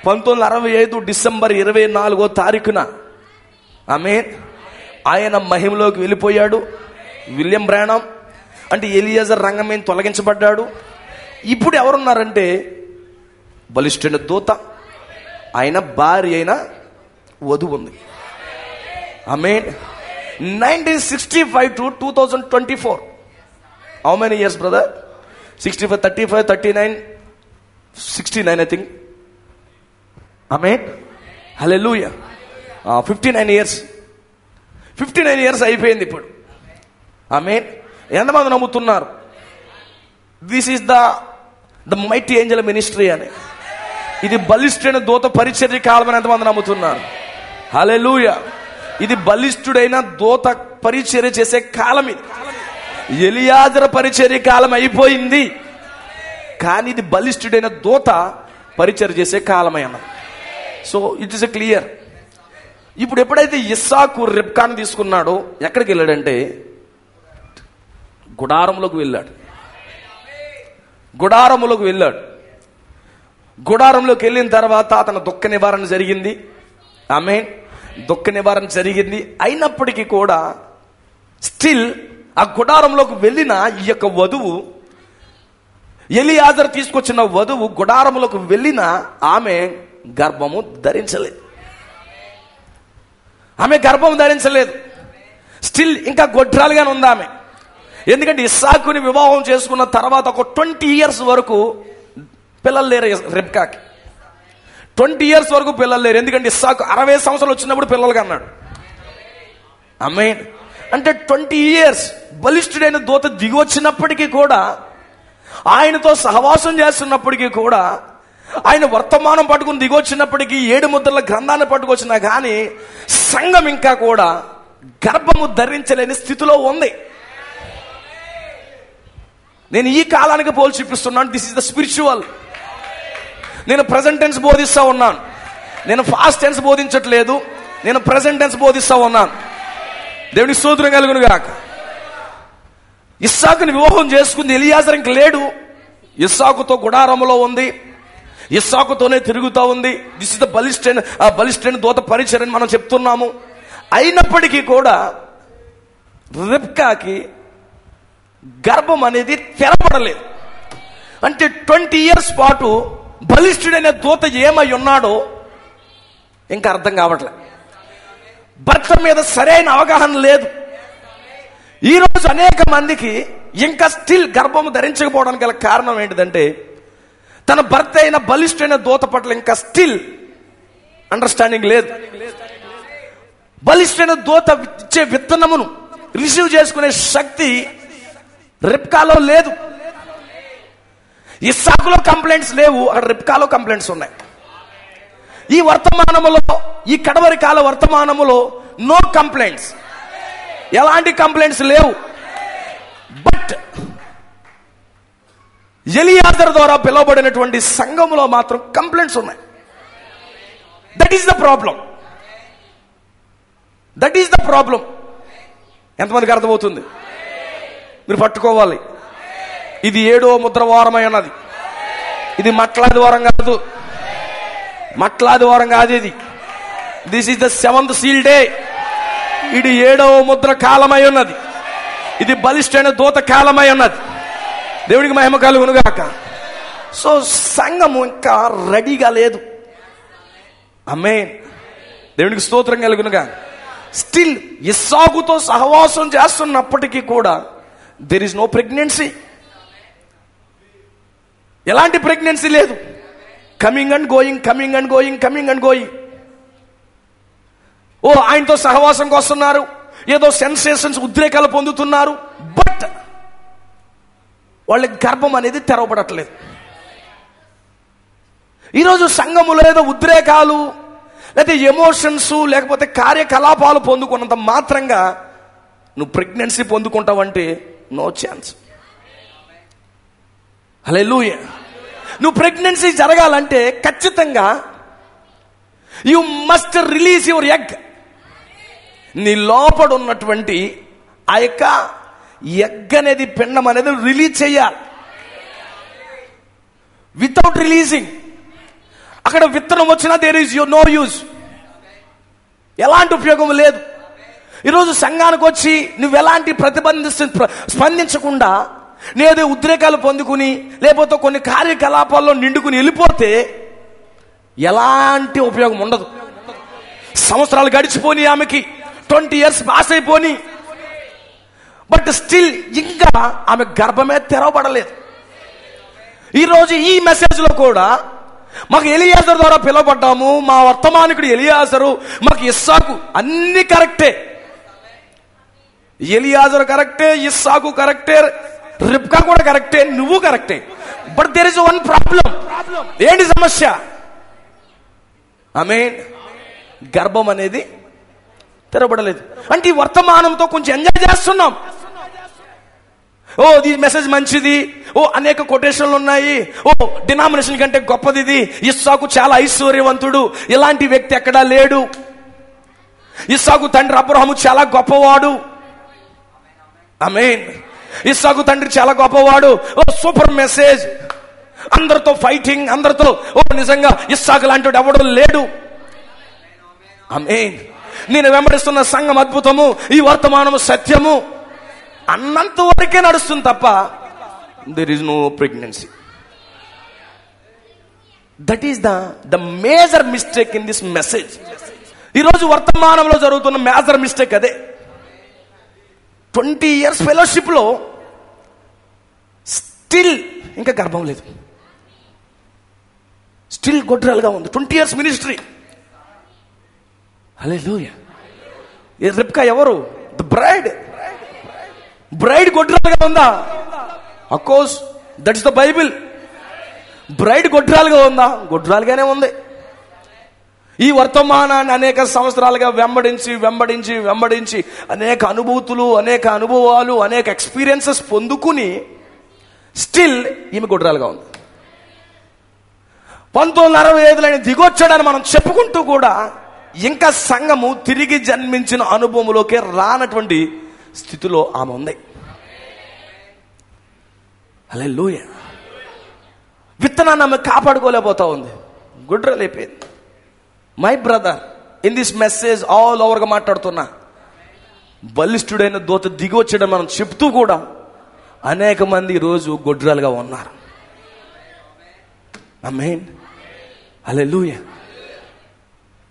1965 డిసెంబర్ 24వ తారీఖున ఆమేన్ ఆయన మహిమలోకి వెళ్ళిపోయాడు. విలియం బ్రానమ్ అంటే ఎలియాజర్ రంగం మీద తొలగించబడ్డాడు. ఇప్పుడు ఎవరున్నారంటే బలిష్ఠుడైన దూత, ఆయన భార్య అయిన వధువు ఉంది. ఆమేన్. 1965 to 2024 how many years brother? 65, 35, 39, 69 I think. Amen. Hallelujah. 59 years 59 years అయిపోయింది ఇప్పుడు. ఆమేన్. ఎంతమంది నమ్ముతున్నారు this is the mighty Angel ministry అని? ఇది బలిష్ఠుడైన దూత పరిచర్య కాలం అని ఎంతమంది నమ్ముతున్నారు? హల్లెలూయా. ఇది బలిష్ఠుడైన దూత పరిచర్య చేసే కాలం. ఇది ఎలియాజరు పరిచర్య కాలం అయిపోయింది, కానీ ఇది బలిష్ఠుడైన దూత పరిచర్య చేసే కాలమై అన్నది. So it is a clear. ఇప్పుడు ఎప్పుడైతే ఇస్సాకు రిబ్కాను తీసుకున్నాడో ఎక్కడికి వెళ్ళాడంటే గుడారంలోకి వెళ్ళాడు. గుడారంలోకి వెళ్ళాడు. గుడారంలోకి వెళ్ళిన తర్వాత అతను దుఃఖ నివారణ జరిగింది. ఆమేన్. దుఃఖ నివారణ జరిగింది. అయినప్పటికీ కూడా స్టిల్ ఆ గుడారంలోకి వెళ్ళిన ఈ యొక్క వధువు, ఎలియాజరు తీసుకొచ్చిన వధువు గుడారంలోకి వెళ్ళిన ఆమె గర్భము ధరించలేదు. ఆమె గర్భం ధరించలేదు. స్టిల్ ఇంకా గొడ్రాలుగానే ఉంది ఆమె. ఎందుకంటే ఇస్సాకుని వివాహం చేసుకున్న తర్వాత ఒక 20 years వరకు పిల్లలు లేరు రెబ్కాకి. 20 years వరకు పిల్లలు లేరు. ఎందుకంటే ఇస్సాకు 60 సంవత్సరాలు వచ్చినప్పుడు పిల్లలుగా అన్నాడు. ఆమేన్. అంటే 20 years బలిష్ఠుడైన దూత దిగి వచ్చినప్పటికీ కూడా, ఆయనతో సహవాసం చేస్తున్నప్పటికీ కూడా, ఆయన వర్తమానం పట్టుకుని దిగి వచ్చినప్పటికీ, 7 ముద్రల గ్రంథాన్ని పట్టుకొచ్చినా కానీ సంఘం ఇంకా కూడా గర్భము ధరించలేని స్థితిలో ఉంది. నేను ఈ కాలానికి పోల్చి చూపిస్తున్నాను. This is the spiritual. నేను ప్రెజెంట్ టెన్స్ బోధిస్తా ఉన్నాను. నేను ఫాస్ట్ టెన్స్ బోధించట్లేదు. నేను ప్రెజెంట్ టెన్స్ బోధిస్తా ఉన్నాను. దేవునికి స్తోత్రం కలుగును గాక. ఇస్సాకుని వివాహం చేసుకుంది. ఎలియాజరు ఇంక లేడు. ఇస్సాకుతో గుడారములో ఉంది. ఇస్సాకుతోనే తిరుగుతూ ఉంది. దిస్ ఇస్ ద బలిష్ఠైన దూత పరిచయం మనం చెప్తున్నాము. అయినప్పటికీ కూడా రెబ్కాకి గర్భం అనేది తెరపడలేదు. అంటే 20 years పాటు బలిష్ఠుడైన దూత ఏమై ఉన్నాడో ఇంకా అర్థం కావట్లే. భర్త మీద సరైన అవగాహన లేదు. ఈరోజు అనేక మందికి ఇంకా స్టిల్ గర్భం ధరించకపోవడానికి గల కారణం ఏంటిదంటే, తన భర్త అయిన బలిష్ఠైన దూత పట్ల ఇంకా స్టిల్ అండర్స్టాండింగ్ లేదు. బలిష్ఠైన దూత ఇచ్చే విత్తనమును రిసీవ్ చేసుకునే శక్తి రెబ్కాలో లేదు. ఇస్సాకులో కంప్లైంట్స్ లేవు, అక్కడ రెబ్కాలో కంప్లైంట్స్ ఉన్నాయి. ఈ వర్తమానములో, ఈ కడవరి కాల వర్తమానములో నో కంప్లైంట్స్, ఎలాంటి కంప్లైంట్స్ లేవు. బట్ ఎలియాజరు ద్వారా పిలువబడినటువంటి సంఘములో మాత్రం కంప్లైంట్స్ ఉన్నాయి. That is the problem. That is the problem. ఎంతమందికి అర్థమవుతుంది? మీరు పట్టుకోవాలి. ఇది 7వ ముద్ర వారమై ఉన్నది. ఇది మట్లాది వారం కాదు. మట్లాది వారం కాదు ఇది. This is the 7th seal day. ఇది 7వ ముద్ర కాలమై ఉన్నది. ఇది బలిష్ఠైన దూత కాలమై ఉన్నది. దేవునికి మహిమ కలుగును గాక. సో సంఘము ఇంకా రెడీగా లేదు. ఆమేన్. దేవునికి స్తోత్రం కలుగును గాక. స్టిల్ ఇస్సాకుతో సహవాసం చేస్తున్నప్పటికీ కూడా దెర్ ఇస్ నో ప్రెగ్నెన్సీ. ఎలాంటి ప్రెగ్నెన్సీ లేదు. Coming and going, coming and going, coming and going. Oh ఆయనతో సహవాసంకి వస్తున్నారు, ఏదో సెన్సేషన్స్, ఉద్రేకాలు పొందుతున్నారు. బట్ వాళ్ళ గర్భం అనేది తెరవబడట్లేదు. ఈరోజు సంఘములో ఏదో ఉద్రేకాలు, లేకపోతే ఎమోషన్స్, లేకపోతే కార్యకలాపాలు పొందుకున్నంత మాత్రంగా నువ్వు ప్రెగ్నెన్సీ పొందుకుంటావంటే నో ఛాన్స్. హల్లెలూయా. నువ్వు ప్రెగ్నెన్సీ జరగాలంటే ఖచ్చితంగా you must release your egg. నీ లోపల ఉన్నటువంటి ఆ యొక్క ఎగ్ అనేది, పిండం అనేది రిలీజ్ చేయాలి. వితౌట్ రిలీజింగ్ అక్కడ విత్తనం వచ్చినా దేర్ ఈజ్ నో యూజ్. ఎలాంటి ఉపయోగం లేదు. ఈరోజు సంఘానికి వచ్చి నువ్వు ఎలాంటి స్పందించకుండా నేదో ఉద్రేకాలు పొందుకుని, లేకపోతే కొన్ని కార్యకలాపాల్లో నిండుకుని వెళ్ళిపోతే ఎలాంటి ఉపయోగం ఉండదు. సంవత్సరాలు గడిచిపోని, ఆమెకి 20 years పాస్ అయిపోని, బట్ స్టిల్ ఇంకా ఆమె గర్భమే తెరవబడలేదు. ఈరోజు ఈ మెసేజ్లో కూడా మాకు ఎలియాజరు ద్వారా పిలువబడ్డాము, మా వర్తమానికుడు ఎలియాజరు, మాకు ఇస్సాకు, అన్ని కరెక్టే. ఎలియాజరు కరెక్టే, ఇస్సాకు కరెక్టే, రిబ్కా కూడా కరెక్టే, నువ్వు కరెక్టే. But there is one problem. ఏంటి సమస్య? ఆమేన్. గర్భం అనేది తెరవబడలేదు. అంటే ఈ వర్తమానంతో కొంచెం ఎంజాయ్ చేస్తున్నాం. ఓ ఈ మెసేజ్ మంచిది, ఓ అనేక కొటేషన్లు ఉన్నాయి, ఓ డినామినేషన్ కంటే గొప్పది ఇది, ఇస్సాకు చాలా ఐశ్వర్యవంతుడు, ఇలాంటి వ్యక్తి ఎక్కడా లేడు, ఇస్సాకు తండ్రి అబ్రహాము చాలా గొప్పవాడు. ఆమేన్. ఇస్సాకు తండ్రి చాలా గొప్పవాడు. ఓ సూపర్ మెసేజ్, అందరితో ఫైటింగ్, అందరితో, ఓ నిజంగా ఇస్సాకు లాంటి ఎవడో లేడు. ఆమేన్. నేను వెంబడిస్తున్న సంఘం అద్భుతము, ఈ వర్తమానము సత్యము అన్నంత వరకే నడుస్తుంది తప్ప there is no pregnancy. That is the major mistake in this message. ఈరోజు వర్తమానంలో జరుగుతున్న మేజర్ మిస్టేక్ అదే. 20 years ఫెలోషిప్ లో స్టిల్ ఇంకా గర్భం లేదు, స్టిల్ గొడ్రాలుగా ఉంది. 20 years మినిస్ట్రీ. హల్లెలూయా. రెబ్కా ఎవరు? ద బ్రైడ్ గొడ్రాలుగా ఉందా? Of course that is the Bible. Bride గొడ్రాలుగా ఉందా? గొడ్రాలుగానే ఉంది. ఈ వర్తమానాన్ని అనేక సంవత్సరాలుగా వెంబడించి అనేక అనుభవాలు అనేక ఎక్స్పీరియన్సెస్ పొందుకుని స్టిల్ ఈమె గొడ్రాలుగా ఉంది. 1965లో ఆయన దిగొచ్చాడని మనం చెప్పుకుంటూ కూడా ఇంకా సంఘము తిరిగి జన్మించిన అనుభవంలోకి రానటువంటి స్థితిలో ఆమె ఉంది. హల్లెలూయా. విత్తనాన్ని ఆమె కాపాడుకోలేకపోతా ఉంది, గొడ్రాలైపోయింది. My brother, in this message all ఓవర్గా మాట్లాడుతున్నా, బలిష్ఠుడైన దూత దిగి వచ్చాడని మనం చెప్తూ కూడా అనేక మంది ఈరోజు గొడ్రాలుగా ఉన్నారు. ఆమేన్. హల్లెలూయా.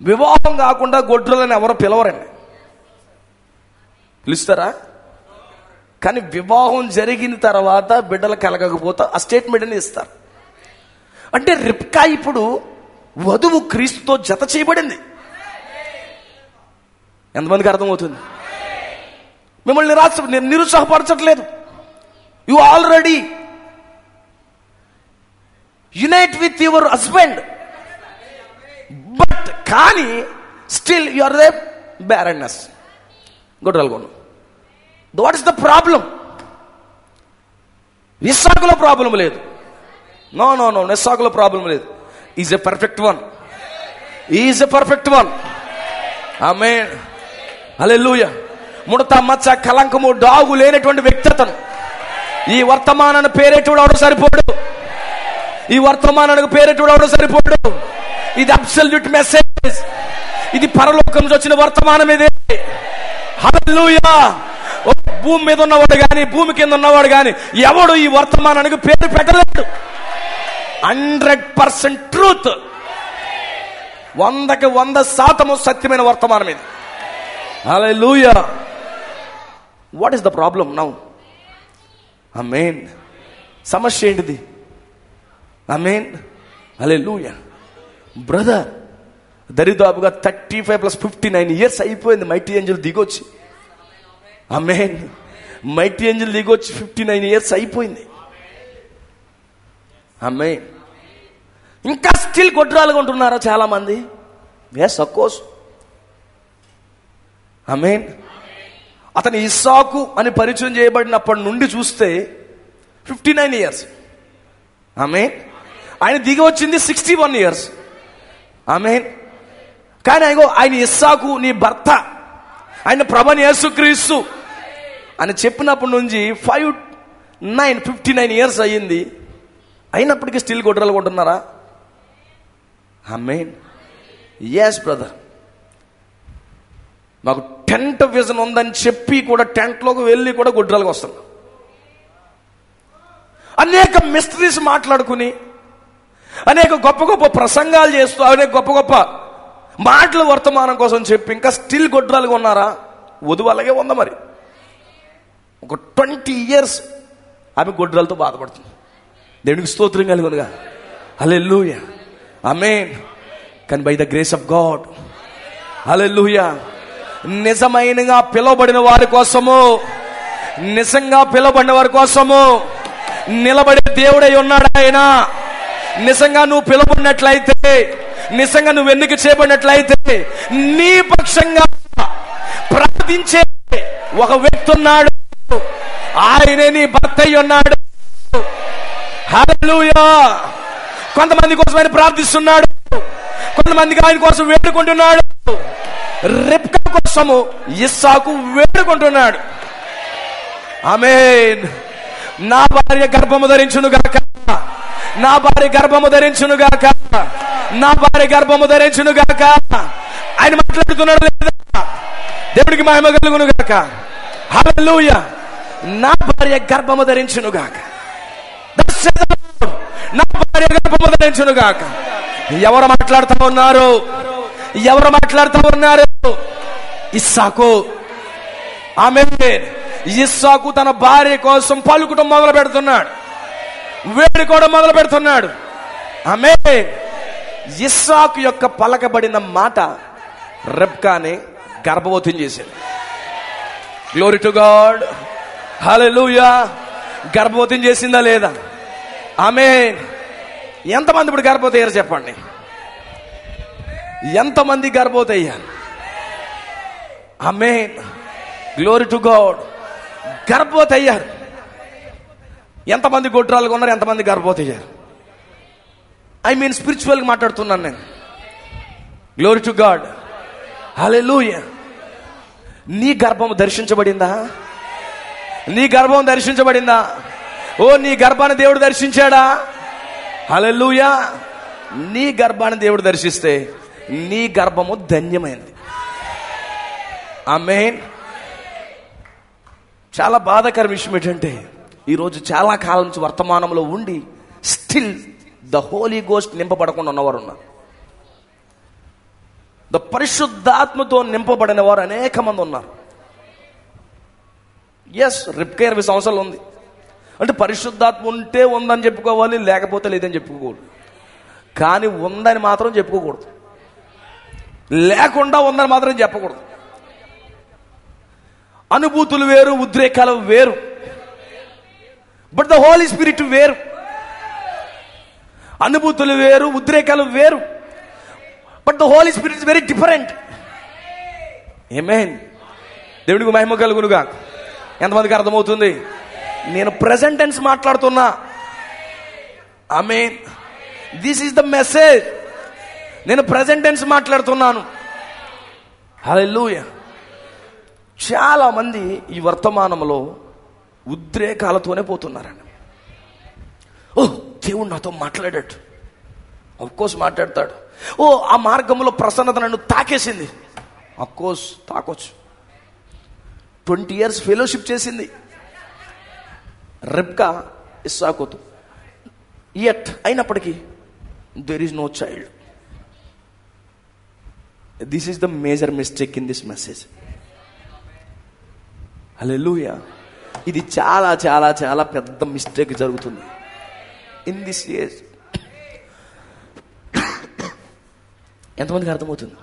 వివాహం కాకుండా గొడ్రాలని ఎవరో పిలవరండి. పిలుస్తారా? కానీ వివాహం జరిగిన తర్వాత బిడ్డలు కలగకపోతే ఆ స్టేట్మెంట్ అని ఇస్తారు. అంటే రిబ్కా ఇప్పుడు వధువు క్రీస్తుతో జత చేయబడింది. ఎంతమందికి అర్థమవుతుంది? మిమ్మల్ని నిరుత్సాహపరచట్లేదు. You already unite with your husband, but కానీ still you are the barrenness, గొడ్రాలుగొను. What is the problem? ఇస్సాకులో ప్రాబ్లం లేదు. నో, ఇస్సాకులో ప్రాబ్లం లేదు. Is a perfect one. Amen. Hallelujah. ముడత మచ్చ కలంకము డాగు లేనటువంటి వ్యక్తి అతను. ఈ వర్తమానాన్ని పేరెట్టుడు సరిపోడు. ఇది అబ్సల్యూట్ మెసేజ్. ఇది పరలోకం నుంచి వచ్చిన వర్తమానం. ఇదే. హల్లెలూయా. భూమి మీద ఉన్నవాడు కానీ భూమి కింద ఉన్నవాడు కానీ ఎవడు ఈ వర్తమానానికి పేరు పెట్టలేడు. 100% ట్రూత్. 100% సత్యమైన వర్తమానం ఇది. Hallelujah. What is the problem now? Amen. సమస్య ఏంటిది? ఆమేన్. హల్లెలూయా. బ్రదర్, దరిదాపుగా 35 + 59 years అయిపోయింది మైటీ ఏంజెల్ దిగొచ్చి. ఆమేన్. మైటీ ఏంజెల్ దిగొచ్చి 59 years అయిపోయింది. ఆమేన్. ఇంకా స్టిల్ గొడ్రాలుగా ఉంటున్నారా చాలా మంది? Yes, of course. ఆమేన్. అతను ఇస్సాకు అని పరిచయం చేయబడినప్పటి నుండి చూస్తే 59 years. ఆమేన్. ఆయన దిగి వచ్చింది 61 years. ఆమేన్. కానీ ఆయన ఇస్సాకు నీ భర్త, ఆయన ప్రభువైన యేసుక్రీస్తు అని చెప్పినప్పటి నుంచి 59 years అయ్యింది. అయినప్పటికీ స్టిల్ గొడ్రాలుగా ఉంటున్నారా? ఆమేన్. Yes brother. మాకు టెంట్ విజన్ ఉందని చెప్పి కూడా టెంట్లోకి వెళ్ళి కూడా గొడ్రాలుగా వస్తున్నాం. అనేక మిస్టరీస్ మాట్లాడుకుని, అనేక గొప్ప ప్రసంగాలు చేస్తూ, అనేక గొప్ప మాటలు వర్తమానం కోసం చెప్పి ఇంకా స్టిల్ గొడ్రాలుగా ఉన్నారా? వధువు అలాగే ఉందా మరి. ఒక 20 years ఆమె గొడ్రాలతో బాధపడుతుంది. దేవునికి స్తోత్రం కలుగునుగా. హల్లెలూయా. ఆమేన్. కానీ by the grace of God, hallelujah, నిజమైనగా పిలువబడిన వారి కోసము, నిజంగా పిలువబడిన వారి కోసము నిలబడే దేవుడై ఉన్నాడు ఆయన. నిజంగా నువ్వు పిలువబడినట్లయితే, నిజంగా నువ్వు ఎన్నిక చేయబడినట్లయితే నీ పక్షంగా ప్రార్థించే ఒక వ్యక్తి ఉన్నాడు. ఆయనే నీ భర్త అయి ఉన్నాడు. హల్లెలూయా. కొంతమంది కోసం ఆయన ప్రార్థిస్తున్నాడు, కొంతమందికి ఆయన కోసం వేడుకుంటున్నాడు. రిబ్కా కోసము ఇస్సాకు వేడుకుంటున్నాడు. ఆమేన్. నా భార్య గర్భము ధరించును గాక, నా భార్య గర్భము ధరించును గాక, నా భార్య గర్భము ధరించును గాక. ఆయన మాట్లాడుతున్నాడు లేదా? దేవుడికి మహిమ కలుగును గాక. హల్లెలూయా. నా భార్య గర్భము ధరించును గాక. నా భార్య గర్భము ధరించును గాక. ఎవరు మాట్లాడుతూ ఉన్నారు? ఎవరు మాట్లాడుతూ ఉన్నారు? ఇస్సాకు. ఆమేన్. ఇస్సాకు తన భార్య కోసం పలుకుటం మొదలు పెడుతున్నాడు, వేడుకోవడం మొదలు పెడుతున్నాడు. ఆమేన్. ఇస్సాకు యొక్క పలకబడిన మాట రెబ్కాని గర్భవతిని చేసింది. Glory to God. హల్లెలూయా. గర్భవతిని చేసిందా లేదా? ఆమేన్. ఎంతమంది ఇప్పుడు గర్భవతి అయ్యారు చెప్పండి? ఎంతమంది గర్భవతి అయ్యారు? ఆమేన్. Glory to God. గర్భవతి అయ్యారు. ఎంతమంది గొడ్రాలుగా ఉన్నారు? ఎంతమంది గర్భవతి అయ్యారు? ఐ మీన్ స్పిరిచువల్గా మాట్లాడుతున్నాను నేను. Glory to God. హల్లెలూయా. నీ గర్భం దర్శించబడిందా? నీ గర్భం దర్శించబడిందా? ఓ, నీ గర్భాన్ని దేవుడు దర్శించాడా? హల్లెలూయా. నీ గర్భాన్ని దేవుడు దర్శిస్తే నీ గర్భము ధన్యమైంది. ఆమేన్. చాలా బాధాకర విషయం ఏంటంటే ఈరోజు చాలా కాలం నుంచి వర్తమానంలో ఉండి స్టిల్ ద హోలీ గోస్ట్ నింపబడకుండా ఉన్నవారు ఉన్నారు. ద పరిశుద్ధాత్మతో నింపబడిన వారు అనేక మంది ఉన్నారు. ఎస్, రిబ్కా 20 సంవత్సరాలు ఉంది అంటే పరిశుద్ధాత్మ ఉంటే ఉందని చెప్పుకోవాలి, లేకపోతే లేదని చెప్పుకోకూడదు. కానీ ఉందని మాత్రం చెప్పుకోకూడదు, లేకుండా ఉందని మాత్రం చెప్పకూడదు. అనుభూతులు వేరు, ఉద్రేకాలు వేరు. బట్ ద హోలీ స్పిరిట్ వేరు. అనుభూతులు వేరు, ఉద్రేకాలు వేరు. But the Holy Spirit is very different. Amen. దేవుడికి మహిమ కలుగునుగా. ఎంతమందికి అర్థమవుతుంది? నేను ప్రెజెంట్ టెన్స్ మాట్లాడుతున్నా. Amen. This is the message. నేను ప్రెజెంట్ టెన్స్ మాట్లాడుతున్నాను. హల్లెలూయా. చాలా మంది ఈ వర్తమానంలో ఉద్రేకాలతోనే పోతున్నారండి. ఓ, దేవుడు నాతో మాట్లాడాడు. అఫ్కోర్స్ మాట్లాడతాడు. ఓ, ఆ మార్గంలో ప్రసన్నత నన్ను తాకేసింది. అఫ్కోర్స్ తాకొచ్చు. 20 years ఫెలోషిప్ చేసింది రెబ్కా ఇస్సాకుతో. యట్ అయినప్పటికీ there is no child. This is the major mistake in this message. Hallelujah. ఇది చాలా చాలా చాలా పెద్ద మిస్టేక్ జరుగుతుంది ఇన్ దిస్ ఏజ్. ఎంతమందికి అర్థమవుతుంది?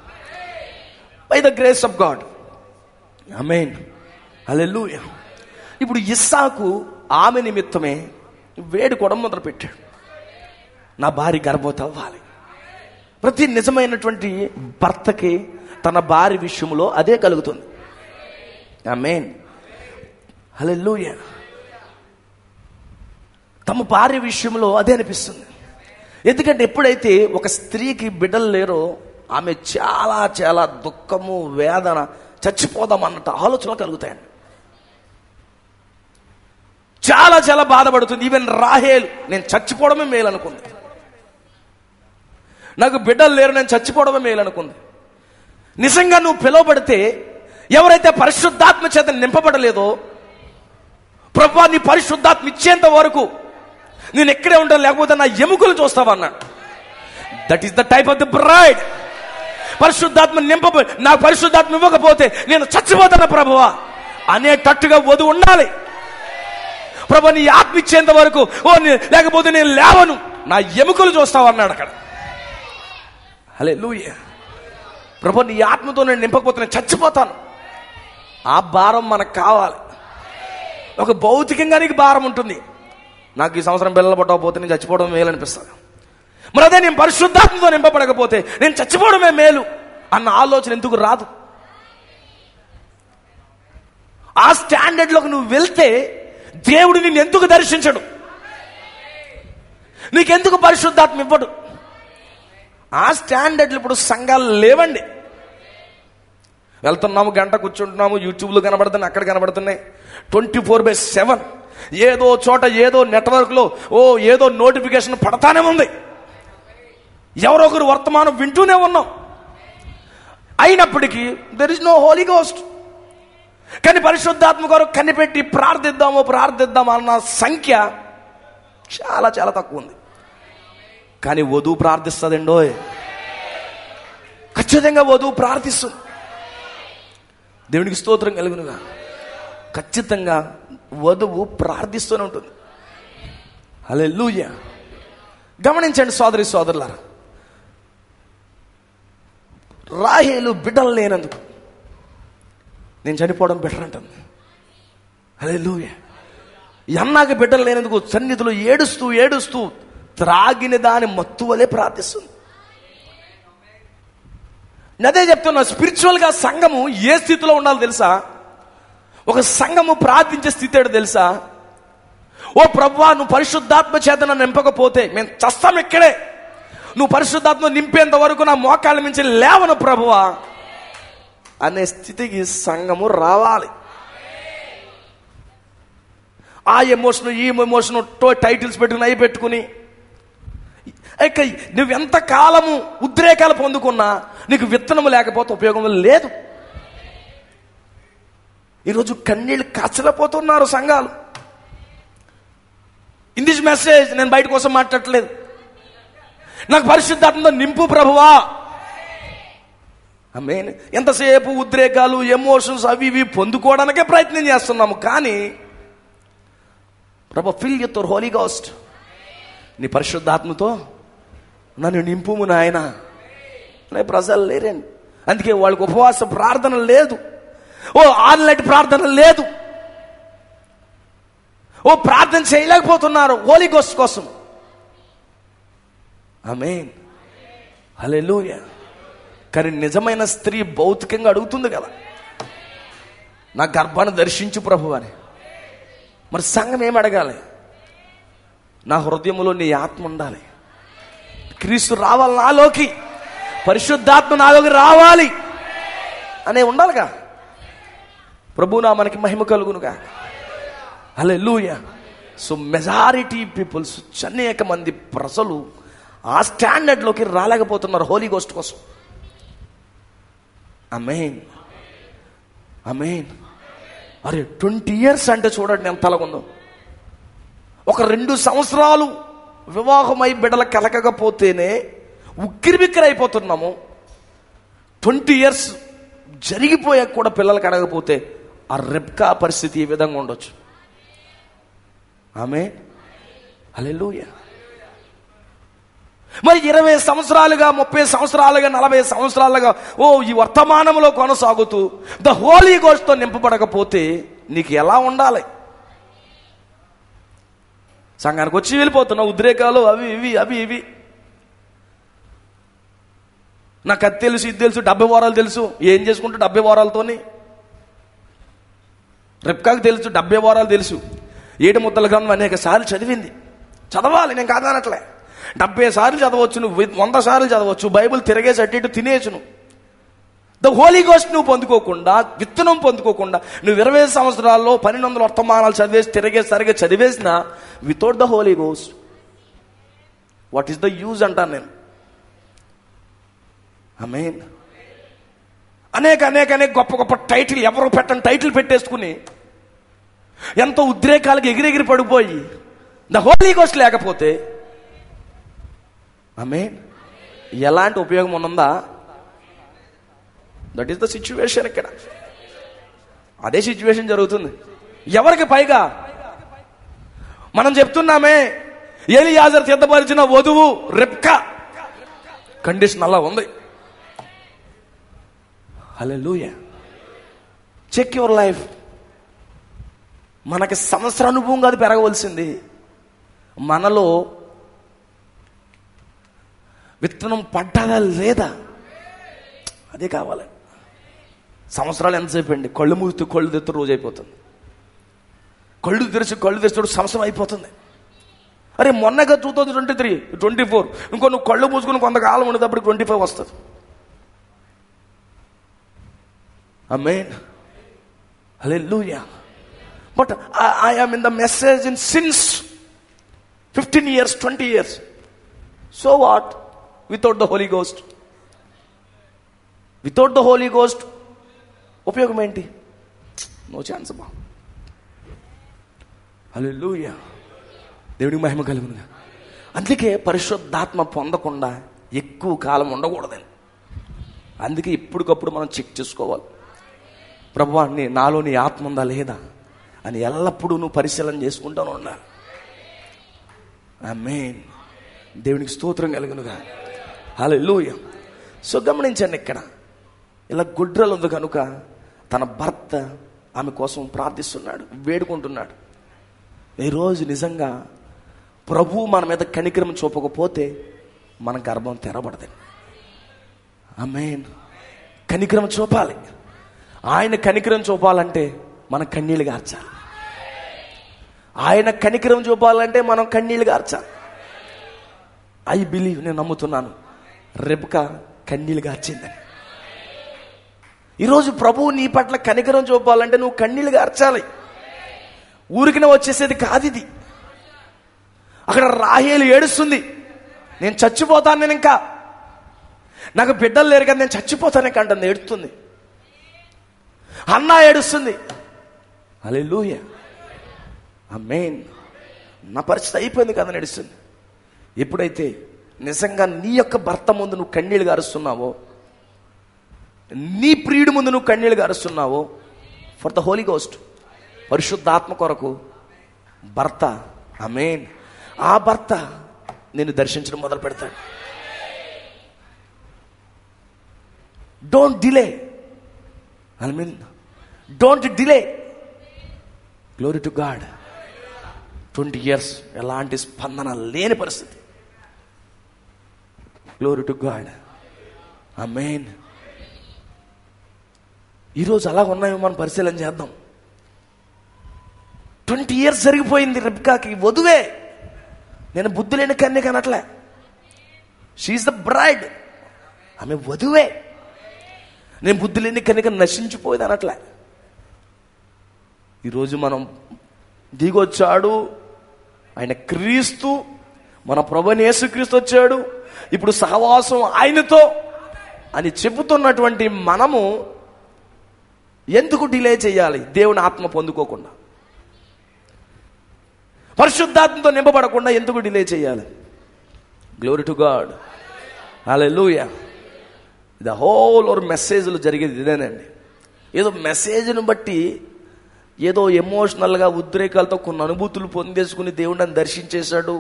By the grace of God. Amen. Hallelujah. ఇప్పుడు ఇస్సాకు ఆమె నిమిత్తమే వేడుకోవడం మొదలు పెట్టాడు. నా భార్య గర్భవతి అవ్వాలి. ప్రతి నిజమైనటువంటి భర్తకి తన భార్య విషయంలో అదే కలుగుతుంది. ఆమేన్. హల్లెలూయా. తమ భార్య విషయంలో అదే అనిపిస్తుంది. ఎందుకంటే ఎప్పుడైతే ఒక స్త్రీకి బిడ్డలు లేరో ఆమె చాలా చాలా దుఃఖము, వేదన, చచ్చిపోదాం అన్నట్టు ఆలోచనలు కలుగుతాయండి. చాలా చాలా బాధపడుతుంది. ఈవెన్ రాహేల్, నేను చచ్చిపోవడమే మేలు అనుకుంది. నాకు బిడ్డలు లేరు, నేను చచ్చిపోవడమే మేలు అనుకుంది. నిజంగా నువ్వు పిలువబడితే, ఎవరైతే పరిశుద్ధాత్మ చేత నింపబడలేదో, ప్రభువా నీ పరిశుద్ధాత్మ ఇచ్చేంత వరకు నేను ఎక్కడే ఉంటాను, లేకపోతే నా ఎముకలు చూస్తావన్నాడు. That is the type of the bride. పరిశుద్ధాత్మ నాకు పరిశుద్ధాత్మ ఇవ్వకపోతే నేను చచ్చిపోతాను ప్రభువా అనేటట్టుగా వధువు ఉండాలి. ప్రభు నీ ఆత్మ ఇచ్చేంత వరకు, లేకపోతే నేను లేవను, నా ఎముకలు చూస్తావన్నాడు అక్కడ. హల్లెలూయా. ప్రభు నీ ఆత్మతో నేను నింపకపోతే నేను చచ్చిపోతాను. ఆ భారం మనకు కావాలి. ఒక భౌతికంగా నీకు భారం ఉంటుంది. నాకు ఈ సంవత్సరం పిల్లలు పట్టకపోతే నేను చచ్చిపోవడం మేలు అనిపిస్తుంది. మరి అదే నేను పరిశుద్ధాత్మతో నింపబడకపోతే నేను చచ్చిపోవడమే మేలు అన్న ఆలోచన ఎందుకు రాదు? ఆ స్టాండర్డ్లోకి నువ్వు వెళ్తే దేవుడు నిన్ను ఎందుకు దర్శించడు? నీకెందుకు పరిశుద్ధాత్మ ఇవ్వడు? ఆ స్టాండర్డ్లు ఇప్పుడు సంఘాలు లేవండి. వెళ్తున్నాము, గంట కూర్చుంటున్నాము, యూట్యూబ్లో కనబడుతున్నాయి, అక్కడ కనబడుతున్నాయి. 24/7 ఏదో చోట ఏదో నెట్వర్క్లో ఏదో నోటిఫికేషన్ పడతానే ఉంది. ఎవరొకరు వర్తమానం వింటూనే ఉన్నాం. అయినప్పటికీ there is no holy ghost. కానీ పరిశుద్ధాత్మ కొరకు కనిపెట్టి ప్రార్థిద్దాము అన్న సంఖ్య చాలా చాలా తక్కువ ఉంది. కానీ వధువు ప్రార్థిస్తుందండో, ఖచ్చితంగా వధువు ప్రార్థిస్తుంది. దేవునికి స్తోత్రం కలుగునుగా. ఖచ్చితంగా వధువు ప్రార్థిస్తూనే ఉంటుంది. హల్లెలూయా. గమనించండి సోదరి సోదరులారా, రాహేలు బిడ్డలు లేనందుకు నేను చనిపోవడం బెటర్ అంటుంది. హల్లెలూయా. యన్నాకి బిడ్డలు లేనందుకు సన్నిధిలో ఏడుస్తూ ఏడుస్తూ త్రాగిన దాని మత్తు వలె ప్రార్థిస్తుంది. అదే చెప్తున్నా, స్పిరిచువల్గా సంఘము ఏ స్థితిలో ఉండాలో తెలుసా? ఒక సంఘము ప్రార్థించే స్థితి ఏంటో తెలుసా? ఓ ప్రభువా, నువ్వు పరిశుద్ధాత్మ చేత నన్ను నింపకపోతే మేము చస్తాం ఇక్కడే. నువ్వు పరిశుద్ధాత్మ నింపేంత వరకు నా మోకాళ్ళ మించి లేవను ప్రభువా అనే స్థితికి సంఘము రావాలి. ఆ ఎమోషన్ ఈ ఎమోషన్ టైటిల్స్ పెట్టుకుని అవి పెట్టుకుని ఇక నువ్వెంత కాలము ఉద్రేకాలు పొందుకున్నా నీకు విత్తనము లేకపోతే ఉపయోగం లేదు. ఈరోజు కన్నీళ్ళు కచ్చలేకపోతున్నారు సంఘాలు. ఇన్ దిస్ మెసేజ్ నేను బయట కోసం మాట్లాడట్లేదు. నాకు పరిశుద్ధాత్మతో నింపు ప్రభువా. ఆమేన్. ఎంతసేపు ఉద్రేకాలు ఎమోషన్స్ అవి ఇవి పొందుకోవడానికే ప్రయత్నం చేస్తున్నాము. కానీ ప్రభు, fill with your Holy Ghost, నీ పరిశుద్ధాత్మతో నన్ను నింపుము నాయన అనే ప్రజలు లేరండి. అందుకే వాళ్ళకి ఉపవాస ప్రార్థన లేదు, ఓ ఆన్లైన్ ప్రార్థన లేదు, ఓ ప్రార్థన చేయలేకపోతున్నారు హోలీ గోస్ట్ కోసం. ఆమేన్. హల్లెలూయా. కానీ నిజమైన స్త్రీ భౌతికంగా అడుగుతుంది కదా, నా గర్భాన్ని దర్శించు ప్రభు అని. మరి సంఘం ఏం అడగాలి? నా హృదయంలో నీ ఆత్మ ఉండాలి, క్రీస్తు రావాలి నాలోకి, పరిశుద్ధాత్మ నాలోకి రావాలి అనే ఉండాలిగా. ప్రభువునా మనకి మహిమ కలుగునుగా. హల్లెలూయా. సో మెజారిటీ పీపుల్స్, అనేక మంది ప్రజలు ఆ స్టాండర్డ్లోకి రాలేకపోతున్నారు హోలీ గోస్ట్ కోసం. ఆమేన్, ఆమేన్. అరే 20 years అంటే చూడండి ఎంత అలాగుందో. ఒక 2 సంవత్సరాలు వివాహమై బిడ్డలు కలగకపోతేనే ఉక్కిరిబిక్కిరి అయిపోతున్నాము. 20 years జరిగిపోయాక కూడా పిల్లలు కలగకపోతే ఆ రెబ్కా పరిస్థితి ఈ విధంగా ఉండొచ్చు. ఆమేన్. హల్లెలూయా. మరి 20 సంవత్సరాలుగా 30 సంవత్సరాలుగా 40 సంవత్సరాలుగా ఈ వర్తమానంలో కొనసాగుతూ ద హోలీ గోస్ట్తో నింపబడకపోతే నీకు ఎలా ఉండాలి? సంఘానికి వచ్చి వెళ్ళిపోతున్నావు, ఉద్రేకాలు అవి ఇవి. నాకు అది తెలుసు ఇది తెలుసు 70 వారాలు తెలుసు. ఏం చేసుకుంటూ 70 వారాలతోని? రెబ్కాకు తెలుసు 70 వారాలు తెలుసు. 7 ముద్దల గ్రంథం అనేక సార్లు చదివింది. చదవాలి, నేను కాదనట్లే. 70 సార్లు చదవచ్చు, నువ్వు 100 సార్లు చదవచ్చు, బైబిల్ తిరగేసి అటు ఇటు తినేయచ్చు. ద హోలీ గోస్ట్ నువ్వు పొందుకోకుండా, విత్తనం పొందుకోకుండా, నువ్వు 20 సంవత్సరాల్లో 1200 వర్తమానాలు చదివేసి తిరగేసి సరిగా చదివేసిన without the Holi Ghost what is the use అంటాను నేను. ఆమేన్. అనేక గొప్ప గొప్ప టైటిల్, ఎవరు పెట్టని టైటిల్ పెట్టేసుకుని ఎంతో ఉద్రేకాలకు ఎగిరెగిరి పడిపోయి ద హోలీ గోస్ట్ లేకపోతే ఆమేన్ ఎలాంటి ఉపయోగం ఉన్నదా? That is the situation. ఇక్కడ అదే సిచ్యువేషన్ జరుగుతుంది. ఎవరికి? పైగా మనం చెప్తున్నామే ఎలియాజరు సిద్ధపరిచిన వధువు రెబ్కా కండిషన్ అలా ఉంది. హల్లెలూయా. Check your life. మనకి సంవత్సర అనుభవం కాదు పెరగవలసింది, మనలో విత్తనం పడ్డాదా లేదా అదే కావాలి. సంవత్సరాలు ఎంతసేపు అండి? కళ్ళు మూస్తూ కళ్ళు తెత్తు రోజు అయిపోతుంది, కళ్ళు తెరిచి సంవత్సరం అయిపోతుంది. అరే మొన్నగా 2023, 24, ఇంకో నువ్వు కళ్ళు మూసుకుని కొంతకాలం ఉండేటప్పుడు 25 వస్తుంది. Amen. Hallelujah. But I am in the message in since 15 years, 20 years. So what? Without the Holy Ghost. Without the Holi ghost ఉపయోగం ఏంటి? నో ఛాన్స్ అమ్మా. హల్లెలూయా, దేవునికి మహిమ కలుగునుగా. అందుకే పరిశుద్ధాత్మ పొందకుండా ఎక్కువ కాలం ఉండకూడదని. అందుకే ఇప్పటికప్పుడు మనం చెక్ చేసుకోవాలి. ప్రభువా, నాలో నీ ఆత్మ ఉందా లేదా అని ఎల్లప్పుడూ నువ్వు పరిశీలన చేసుకుంటాను ఉండాలి. ఆమేన్. దేవునికి స్తోత్రం కలుగునుగా. హల్లెలూయా. సో గమనించండి, ఇక్కడ ఇలా గుడ్రలు ఉంది కనుక తన భర్త ఆమె కోసం ప్రార్థిస్తున్నాడు, వేడుకుంటున్నాడు. ఈరోజు నిజంగా ప్రభువు మన మీద కనికరం చూపకపోతే మన గర్భం తెరబడదు. ఆమేన్. కనికరం చూపాలి. ఆయన కనికరం చూపాలంటే మనం కన్నీళ్ళు గార్చాలి. ఆయన కనికరం చూపాలంటే మనం కన్నీళ్ళు గార్చాలి. ఐ బిలీవ్, నేను నమ్ముతున్నాను, రెబెకా కన్నీళ్ళు గార్చిందని. ఈరోజు ప్రభువు నీ పట్ల కనికరం చూపాలంటే నువ్వు కన్నీళ్ళు గార్చాలి. ఊరికిన వచ్చేసేది కాదు ఇది. అక్కడ రాహేలు ఏడుస్తుంది, నేను చచ్చిపోతాను, నేను ఇంకా నాకు బిడ్డలు లేరు కదా, నేను చచ్చిపోతానే కంటుంది, ఏడుస్తుంది. హన్నా ఏడుస్తుంది. హల్లెలూయా, ఆమేన్. నా పరిస్థితి అయిపోయింది కదా ఏడుస్తుంది. ఎప్పుడైతే నిజంగా నీ యొక్క భర్త ముందు నువ్వు కన్నీళ్ళు గారుస్తున్నావో, నీ ప్రియుడి ముందు నువ్వు కన్నీళ్ళు గారుస్తున్నావో, ఫర్ ద హోలీ గోస్ట్, పరిశుద్ధాత్మ కొరకు భర్త, ఆమేన్, ఆ భర్త నిన్ను దర్శించడం మొదలు పెడతాడు. Don't delay. Amen. Don't delay. Glory to God. 20 years ఎలాంటి స్పందన లేని పరిస్థితి. Glory to God. ఆమేన్. ఈరోజు అలా ఉన్నాయో మనం పరిశీలన చేద్దాం. 20 years జరిగిపోయింది రెబెకాకి, వధువే. నేను బుద్ధి లేని కన్యక అనట్లే. షీఈస్ ద బ్రైడ్, ఆమె వధువే. నేను బుద్ధి లేని కన్యక నశించిపోయేది అనట్లే. ఈరోజు మనం దిగొచ్చాడు ఆయన క్రీస్తు, మన ప్రభువైన యేసుక్రీస్తు వచ్చాడు, ఇప్పుడు సహవాసం ఆయనతో అని చెబుతున్నటువంటి మనము ఎందుకు డిలే చేయాలి? దేవుని ఆత్మ పొందుకోకుండా, పరిశుద్ధాత్మతో నింపబడకుండా ఎందుకు డిలే చేయాలి? Glory to God. Hallelujah. The whole or మెసేజ్లు జరిగేది ఇదేనండి. ఏదో మెసేజ్ను బట్టి ఏదో ఎమోషనల్గా ఉద్రేకాలతో కొన్ని అనుభూతులు పొందేసుకుని దేవుడిని దర్శించేశాడు,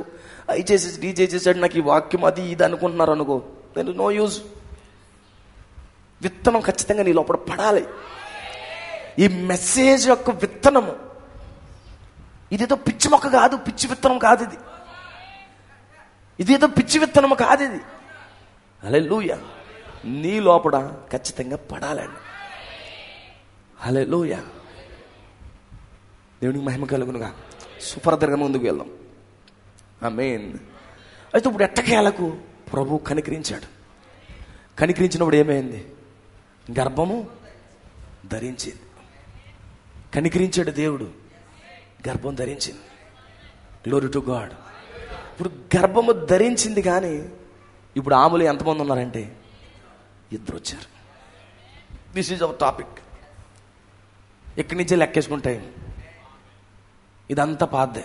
అవి చేసేసి డీ చేసేసాడు, నాకు ఈ వాక్యం అది ఇది అనుకుంటున్నారు అనుకో, దెన్ నో యూజ్. విత్తనం ఖచ్చితంగా నీ లోపల పడాలి. ఈ మెసేజ్ యొక్క విత్తనము ఇదేదో పిచ్చి మొక్క కాదు, పిచ్చి విత్తనం కాదు ఇది. ఇదేదో పిచ్చి విత్తనము కాదు ఇది. హల్లెలూయా. నీ లోపల ఖచ్చితంగా పడాలండి. హల్లెలూయా. దేవునికి మహిమ కలుగునుగా. సుపరదర్గా ముందుకు వెళ్దాం. ఆమేన్. అయితే ఇప్పుడు ఎట్టకేలకు ప్రభు కనికరించాడు. కనికరించినప్పుడు ఏమైంది? గర్భము ధరించింది. కనికరించాడు దేవుడు, గర్భం ధరించింది. Glory to God. ఇప్పుడు గర్భము ధరించింది, కానీ ఇప్పుడు ఆమెలు ఎంతమంది ఉన్నారంటే 2 వచ్చారు. This is our topic. ఇక్కడి నుంచే లెక్కేసుకుంటాయి. ఇదంతా పాద్దే.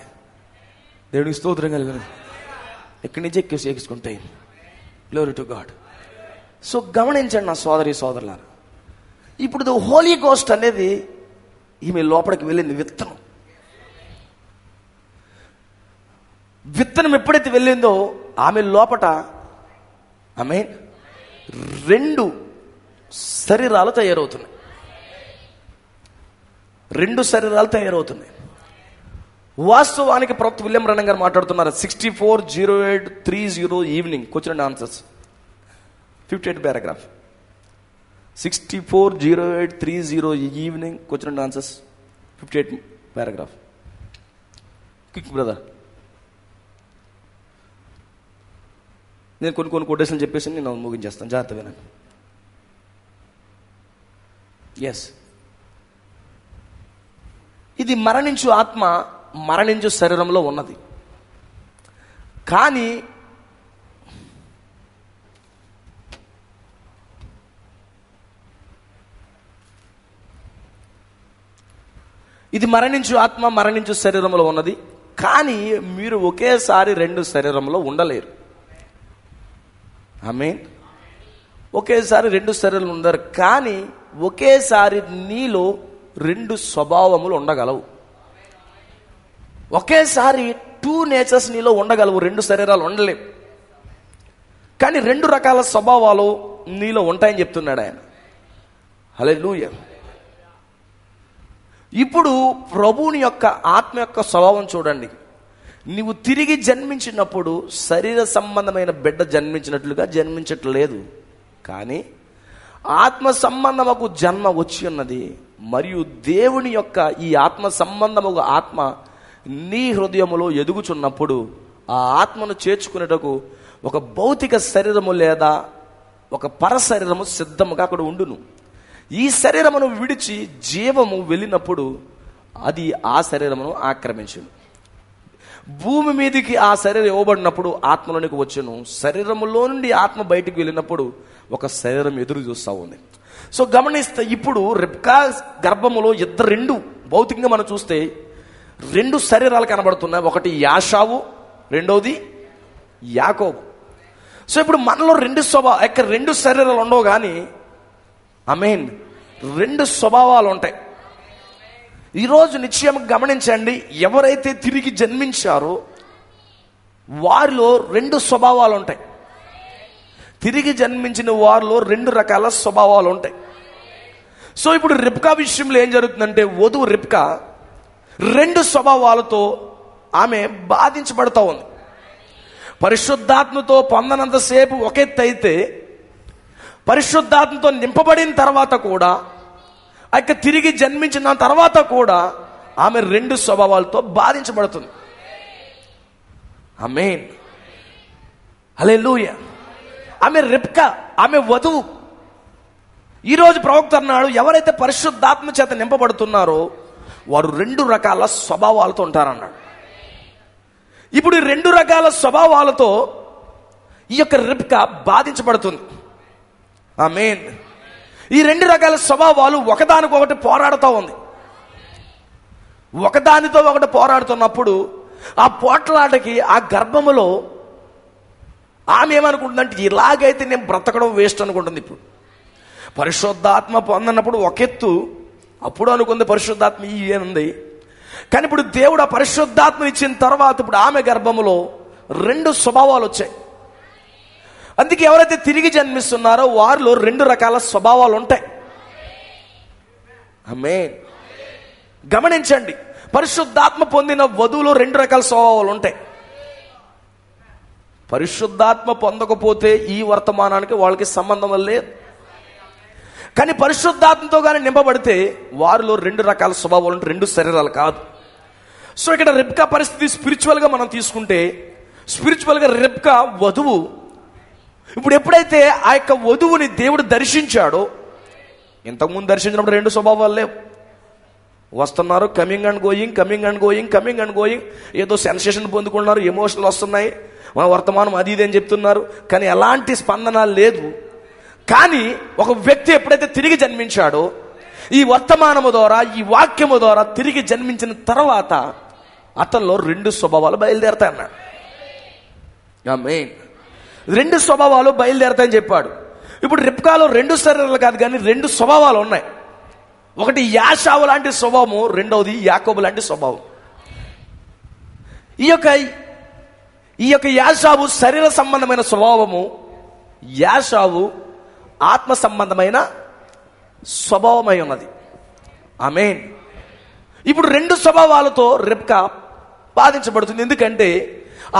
దేవునికి స్తోత్రం కలిగిన. ఇక్కడి నుంచే ఎక్కించుకుంటాయి. Glory to God. సో గమనించండి నా సోదరి సోదరులారా, ఇప్పుడు హోలీ గోస్ట్ అనేది ఈమె లోపలికి వెళ్ళింది. విత్తనం విత్తనం ఎప్పుడైతే వెళ్ళిందో ఆమె లోపట ఆమె 2 శరీరాలు తయారవుతున్నాయి. 2 శరీరాలు తయారవుతున్నాయి. వాస్తవానికి ప్రవక్త విలియం బ్రనహం గారు మాట్లాడుతున్నారు. 640830 evening question and answers 58 paragraph. 640830 evening question and answers 58 paragraph. Quick brother. నేను కొన్ని కొటేషన్లు చెప్పేసి నేను ముగించేస్తాను, జాగ్రత్త వినండి. ఎస్, ఇది మరణించు ఆత్మ మరణించు శరీరంలో ఉన్నది. కానీ ఇది మరణించు ఆత్మ మరణించు శరీరంలో ఉన్నది. కానీ మీరు ఒకేసారి రెండు శరీరంలో ఉండలేరు. ఆమేన్. ఒకేసారి రెండు శరీరాలు ఉండరు, కానీ ఒకేసారి నీలో రెండు స్వభావములు ఉండగలవు. ఒకేసారి 2 నేచర్స్ నీలో ఉండగలవు, రెండు శరీరాలు ఉండలేవు. కానీ 2 రకాల స్వభావాలు నీలో ఉంటాయని చెప్తున్నాడు ఆయన. హల్లెలూయా. ఇప్పుడు ప్రభువుని యొక్క ఆత్మ యొక్క స్వభావం చూడండి. నీవు తిరిగి జన్మించినప్పుడు శరీర సంబంధమైన బిడ్డ జన్మించినట్లుగా జన్మించట్లేదు, కానీ ఆత్మ సంబంధముకు జన్మ వచ్చి ఉన్నది. మరియు దేవుని యొక్క ఈ ఆత్మ సంబంధముకు ఆత్మ నీ హృదయములో ఎదుగుచున్నప్పుడు ఆ ఆత్మను చేర్చుకునేటకు ఒక భౌతిక శరీరము లేదా ఒక పరశరీరము సిద్ధముగా అక్కడ ఉండును. ఈ శరీరమును విడిచి జీవము వెళ్ళినప్పుడు అది ఆ శరీరమును ఆక్రమించును. భూమి మీదికి ఆ శరీరం ఇవ్వబడినప్పుడు ఆత్మలోనికి వచ్చును. శరీరములో నుండి ఆత్మ బయటికి వెళ్ళినప్పుడు ఒక శరీరం ఎదురు చూస్తూ ఉంది. సో గమనిస్తే ఇప్పుడు రిబ్కా గర్భములో రెండు భౌతికంగా మనం చూస్తే 2 శరీరాలు కనబడుతున్నాయి. ఒకటి యాషావు, రెండవది యాకోబు. సో ఇప్పుడు మనలో 2 శరీరాలు ఉండవు, కానీ ఆమేన్ 2 స్వభావాలు ఉంటాయి. ఈరోజు నిశ్చయం గమనించండి, ఎవరైతే తిరిగి జన్మించారో వారిలో 2 స్వభావాలు ఉంటాయి. తిరిగి జన్మించిన వారిలో 2 రకాల స్వభావాలు ఉంటాయి. సో ఇప్పుడు రిబ్కా విషయంలో ఏం జరుగుతుందంటే, వధువు రిబ్కా 2 స్వభావాలతో ఆమె బాధించబడతా ఉంది. పరిశుద్ధాత్మతో పొందనంతసేపు ఒక ఎత్తు అయితే, పరిశుద్ధాత్మతో నింపబడిన తర్వాత కూడా, అక్క తిరిగి జన్మించిన తర్వాత కూడా ఆమె 2 స్వభావాలతో బాధించబడుతుంది. ఆమేన్. హల్లెలూయా. ఆమె రిబ్కా, ఆమె వధువు. ఈరోజు ప్రవక్త అన్నాడు, ఎవరైతే పరిశుద్ధాత్మ చేత నింపబడుతున్నారో వారు 2 రకాల స్వభావాలతో ఉంటారన్నాడు. ఇప్పుడు ఈ 2 రకాల స్వభావాలతో ఈ యొక్క రిబ్కా బాధించబడుతుంది. ఆమేన్. ఈ 2 రకాల స్వభావాలు ఒకదానికొకటి పోరాడుతూ ఉంది. ఒకదానితో ఒకటి పోరాడుతున్నప్పుడు ఆ పోట్లాటకి ఆ గర్భములో ఆమె ఏమనుకుంటుందంటే, ఇలాగైతే నేను బ్రతకడం వేస్ట్ అనుకుంటుంది. ఇప్పుడు పరిశుద్ధాత్మ పొందనప్పుడు ఒక ఎత్తు, అప్పుడు అనుకుంది పరిశుద్ధాత్మ ఏనుంది. కానీ ఇప్పుడు దేవుడు ఆ పరిశుద్ధాత్మని ఇచ్చిన తర్వాత ఇప్పుడు ఆమె గర్భములో 2 స్వభావాలు వచ్చాయి. అందుకే ఎవరైతే తిరిగి జన్మిస్తున్నారో వారిలో 2 రకాల స్వభావాలు ఉంటాయి. ఆమేన్. గమనించండి, పరిశుద్ధాత్మ పొందిన వధువులో 2 రకాల స్వభావాలు ఉంటాయి. పరిశుద్ధాత్మ పొందకపోతే ఈ వర్తమానానికి వాళ్ళకి సంబంధం లేదు. కానీ పరిశుద్ధాత్మతో కానీ నింపబడితే వారిలో 2 రకాల స్వభావాలు ఉంటాయి, 2 శరీరాలు కాదు. సో ఇక్కడ రిబ్కా పరిస్థితి స్పిరిచువల్గా మనం తీసుకుంటే, స్పిరిచువల్గా రిబ్కా వధువు. ఇప్పుడు ఎప్పుడైతే ఆ యొక్క వధువుని దేవుడు దర్శించాడో, ఇంతకుముందు దర్శించినప్పుడు 2 స్వభావాలు లేవు. వస్తున్నారు, కమింగ్ అండ్ గోయింగ్, ఏదో సెన్సేషన్ పొందుకున్నారు, ఎమోషనల్ వస్తున్నాయి, మా వర్తమానం అది ఇది అని చెప్తున్నారు, కానీ ఎలాంటి స్పందన లేదు. కానీ ఒక వ్యక్తి ఎప్పుడైతే తిరిగి జన్మించాడో, ఈ వర్తమానము ద్వారా, ఈ వాక్యము ద్వారా తిరిగి జన్మించిన తర్వాత అతనిలో 2 స్వభావాలు బయలుదేరతాయి అన్నాడు. ఆమేన్. 2 స్వభావాలు బయలుదేరతాయని చెప్పాడు. ఇప్పుడు రిబ్కాలో 2 శరీరాలు కాదు, కానీ 2 స్వభావాలు ఉన్నాయి. ఒకటి యాషావు లాంటి స్వభావము, రెండవది యాకోబు లాంటి స్వభావం. ఈ యొక్క యాషావు శరీర సంబంధమైన స్వభావము, యాషావు ఆత్మ సంబంధమైన స్వభావమై ఉన్నది. ఆమేన్. ఇప్పుడు 2 స్వభావాలతో రిబ్కా బాధించబడుతుంది. ఎందుకంటే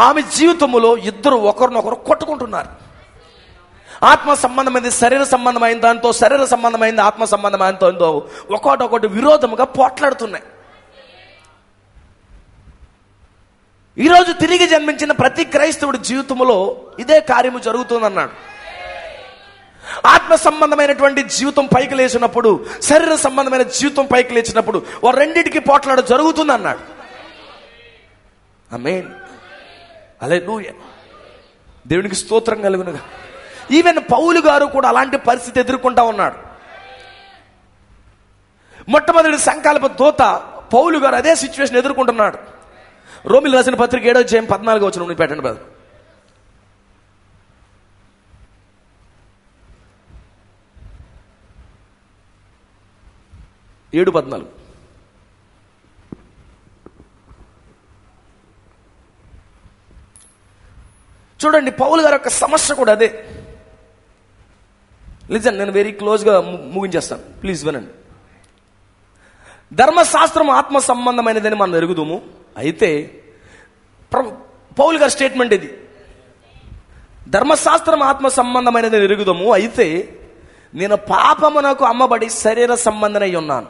ఆమె జీవితంలో ఇద్దరు ఒకరినొకరు కొట్టుకుంటున్నారు. ఆత్మ సంబంధమైనది శరీర సంబంధమైన దాంతో, శరీర సంబంధమైనది ఆత్మ సంబంధమైన దాంతో ఒకటొకటి విరోధముగా పోట్లాడుతున్నాయి. ఈరోజు తిరిగి జన్మించిన ప్రతి క్రైస్తవుడి జీవితంలో ఇదే కార్యము జరుగుతుందన్నాడు. ఆత్మ సంబంధమైనటువంటి జీవితం పైకి లేచినప్పుడు, శరీర సంబంధమైన జీవితం పైకి లేచినప్పుడు వారు రెండింటికి పోట్లాడ జరుగుతుంది అన్నాడు. ఆమేన్. హల్లెలూయా. దేవునికి స్తోత్రం కలుగునుగా. ఈవెన్ పౌలు గారు కూడా అలాంటి పరిస్థితి ఎదుర్కొంటా ఉన్నాడు. మొట్టమొదటి సంకల్ప దూత పౌలు గారు అదే సిచ్యువేషన్ ఎదుర్కొంటున్నాడు. రోమిలు రాసిన పత్రిక 7వ అధ్యాయం 14వ వచనం పెట్టండి బ్రదర్. 7:14. చూడండి, పౌలు గారి యొక్క సమస్య కూడా అదే. లిజన్, నేను వెరీ క్లోజ్గా ముగించేస్తాను, ప్లీజ్ వినండి. ధర్మశాస్త్రం ఆత్మ సంబంధమైనదని మనం ఎరుగుదుము. అయితే పౌలు గారి స్టేట్మెంట్ ఇది. ధర్మశాస్త్రం ఆత్మ సంబంధమైనదని ఎరుగుదము, అయితే నేను పాపమునకు అమ్మబడి శరీర సంబంధమై ఉన్నాను.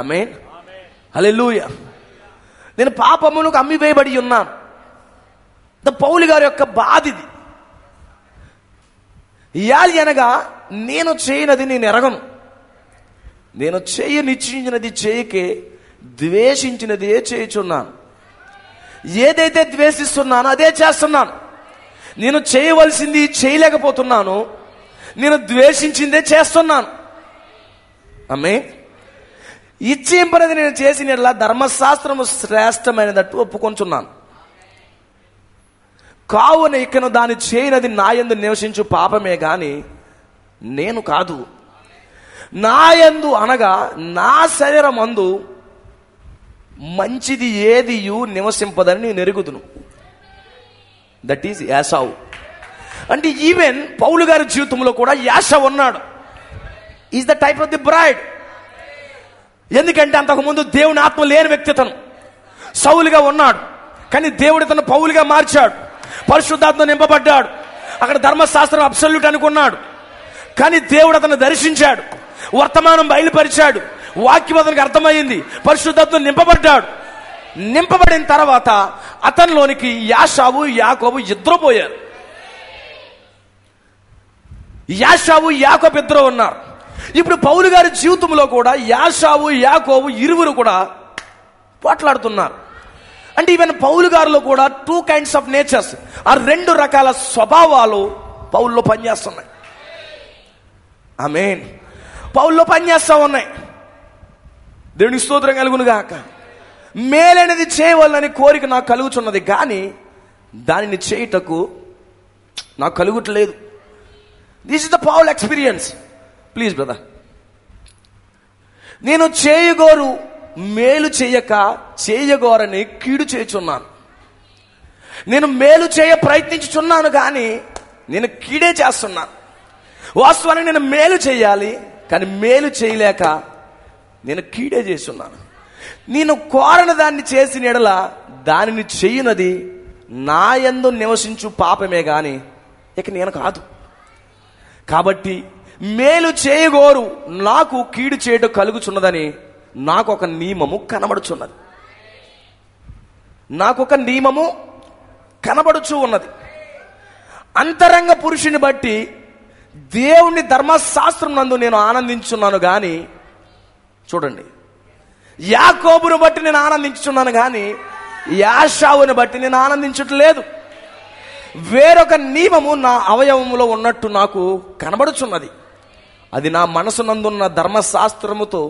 ఆమేన్, హల్లెలూయా. నేను పాపమునకు అమ్మివేయబడి ఉన్నాను. పౌలు గారి యొక్క బాధ ఇది. ఇయాలి అనగా, నేను చేయనది నేను ఎరగను, నేను నిశ్చయించినది చేయకే ద్వేషించినది చేయుచున్నాను. ఏదైతే ద్వేషిస్తున్నానో అదే చేస్తున్నాను. నేను చేయవలసింది చేయలేకపోతున్నాను, నేను ద్వేషించిందే చేస్తున్నాను. ఆమేన్. ఇచ్చింపనది నేను చేసిన ధర్మశాస్త్రము శ్రేష్టమైనదట్టు ఒప్పుకొంచున్నాను. కావున ఇకను దాన్ని చేయనది నాయందు నివసించు పాపమే గాని నేను కాదు. నాయందు అనగా నా శరీరం అందు మంచిది ఏదియు నివసింపదని నేను ఎరుగుదును. That is Esau. అంటే ఈవెన్ పౌలు గారి జీవితంలో కూడా యాసా ఉన్నాడు. Is the type of the bride. ఎందుకంటే అంతకుముందు దేవుని ఆత్మ లేని వ్యక్తి తను. సౌలుగా ఉన్నాడు, కానీ దేవుడు తను పౌలుగా మార్చాడు. పరిశుద్ధాత్మ నింపబడ్డాడు. అక్కడ ధర్మశాస్త్రం అబ్సల్యూట్ అనుకున్నాడు, కానీ దేవుడు అతను దర్శించాడు, వర్తమానం బయలుపరిచాడు, వాక్యం అతనికి అర్థమైంది, పరిశుద్ధాత్మ నింపబడ్డాడు. నింపబడిన తర్వాత అతనిలోనికి యాషావు యాకోబు ఇద్దరు పోయారు. యాషావు యాకోబు ఇద్దరు ఉన్నారు. ఇప్పుడు పౌలు గారి జీవితంలో కూడా యాషావు యాకోబు ఇరువురు కూడా పోట్లాడుతున్నారు. అంటే ఈవెన్ పౌలు గారిలో కూడా 2 kinds ఆఫ్ నేచర్స్, ఆ 2 రకాల స్వభావాలు పౌల్లో పనిచేస్తున్నాయి. ఆమేన్. పౌల్లో పనిచేస్తా ఉన్నాయి. దేవునికి స్తోత్రం కలుగును గాక. మేలనేది చేయవాలని కోరిక నాకు కలుగుతున్నది, కానీ దానిని చేయుటకు నాకు కలుగుట్లేదు. This is the Paul experience. Please brother. నేను చేయగోరు మేలు చేయక చేయగోరని కీడు చేయుచున్నాను. నేను మేలు చేయ ప్రయత్నించుచున్నాను, కానీ నేను కీడే చేస్తున్నాను. వాస్తవానికి నేను మేలు చేయాలి, కానీ మేలు చేయలేక నేను కీడే చేస్తున్నాను. నేను కోరని దాన్ని చేసిన ఎడల దానిని చేయునది నా యందు నివసించు పాపమే గాని ఇక నేను కాదు. కాబట్టి మేలు చేయగోరు నాకు కీడు చేయడం కలుగుచున్నదని నాకు ఒక నియమము కనబడుచున్నది. నాకొక నియమము కనబడుచు ఉన్నది. అంతరంగ పురుషుని బట్టి దేవుని ధర్మశాస్త్రం నందు నేను ఆనందించున్నాను, కానీ చూడండి, యాకోబును బట్టి నేను ఆనందించున్నాను, కానీ యాషావుని బట్టి నేను ఆనందించట్లేదు. వేరొక నియమము నా అవయవములో ఉన్నట్టు నాకు కనబడుచున్నది. అది నా మనసునందున్న ధర్మశాస్త్రముతో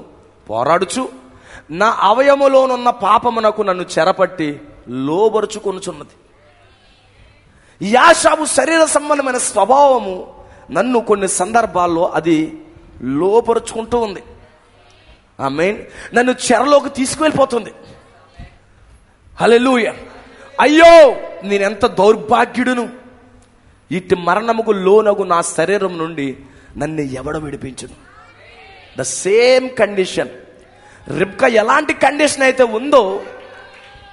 పోరాడుచు నా అవయములోనున్న పాపమునకు నన్ను చెరపట్టి లోబరుచుకొనుచున్నది. యాషావు శరీర సంబంధమైన స్వభావము నన్ను కొన్ని సందర్భాల్లో అది లోపరుచుకుంటూ ఉంది. ఆమేన్. నన్ను చెరలోకి తీసుకువెళ్ళిపోతుంది. హల్లెలూయా. అయ్యో, నేనెంత దౌర్భాగ్యుడును, ఇట్టి మరణముకు లోనగు నా శరీరం నుండి నన్ను ఎవడ విడిపించును. The same condition. రిబ్కా ఎలాంటి కండిషన్ అయితే ఉందో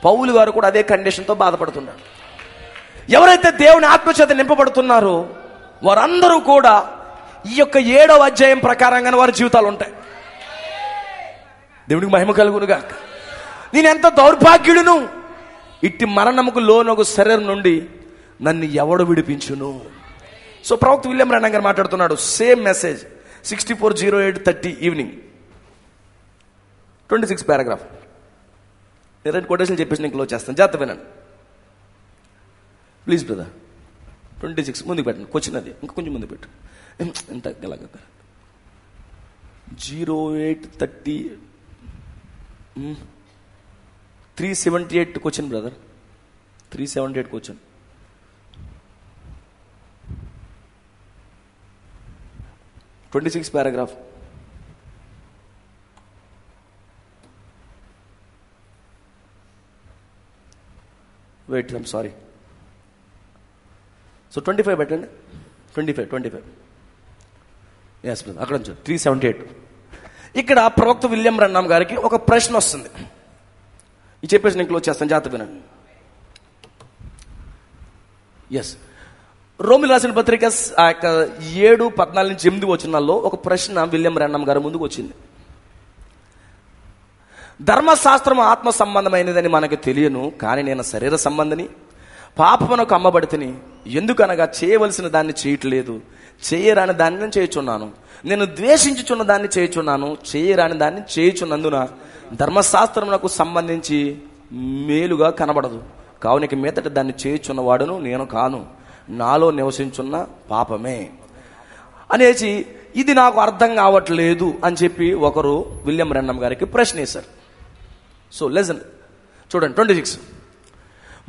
పౌలు గారు కూడా అదే కండిషన్తో బాధపడుతున్నాడు. ఎవరైతే దేవుని ఆత్మచేత నింపబడుతున్నారో వారందరూ కూడా ఈ యొక్క 7వ అధ్యాయం ప్రకారంగానే వారి జీవితాలు ఉంటాయి. దేవునికి మహిమ కలుగునుగా. నేను ఎంత దౌర్భాగ్యుడును, ఇట్టి మరణముకు లోనొక శరీరం నుండి నన్ను ఎవడు విడిపించును. సో ప్రవక్త విలియం బ్రానమ్ గారు మాట్లాడుతున్నాడు. Same message 64:08:30 evening 26 paragraph. నేను 2 కొటేషన్లు చెప్పేసి నేను క్లోజ్ చేస్తాను, జాగ్రత్త వినండి ప్లీజ్ బ్రదర్. 26 ముందుకు పెట్టండి, వచ్చినది ఇంకా కొంచెం ముందు పెట్టు. ఎంత గలగ 08:30 378 question brother, 378 question. (26) paragraph. Wait, I'm sorry. So 25 పెట్టండి. 25 ఎస్ బ్రదర్, అక్కడ నుంచి 378. ఇక్కడ ప్రవక్త విలియం బ్రన్హామ్ గారికి ఒక ప్రశ్న వస్తుంది. ఇది చెప్పేసి నేను క్లోజ్ చేస్తాను, జాగ్రత్త వినండి. ఎస్, రోమిలు రాసిన పత్రిక 7:14 నుంచి 8 వచనాల్లో ఒక ప్రశ్న విలియం బ్రన్హామ్ గారి ముందుకు వచ్చింది. ధర్మశాస్త్రం ఆత్మ సంబంధమైనదని మనకు తెలియను, కానీ నేను శరీర సంబంధిని, పాపమునకు అమ్మబడితిని. ఎందుకనగా చేయవలసిన దాన్ని చేయట్లేదు, చేయరాని దాన్ని నేను చేయుచున్నాను. నేను ద్వేషించుచున్న దాన్ని చేయుచున్నాను, చేయరాని దాన్ని చేయుచున్నందున ధర్మశాస్త్రమునకు సంబంధించి మేలుగా కనబడదు. కావునికి మీదట దాన్ని చేయుచున్నవాడును నేను కాను, నాలో నివసించున్న పాపమే అనేసి ఇది నాకు అర్థం కావట్లేదు అని చెప్పి ఒకరు విలియం బ్రన్హామ్ గారికి ప్రశ్న వేశారు. సో లెసన్ చూడండి, 26.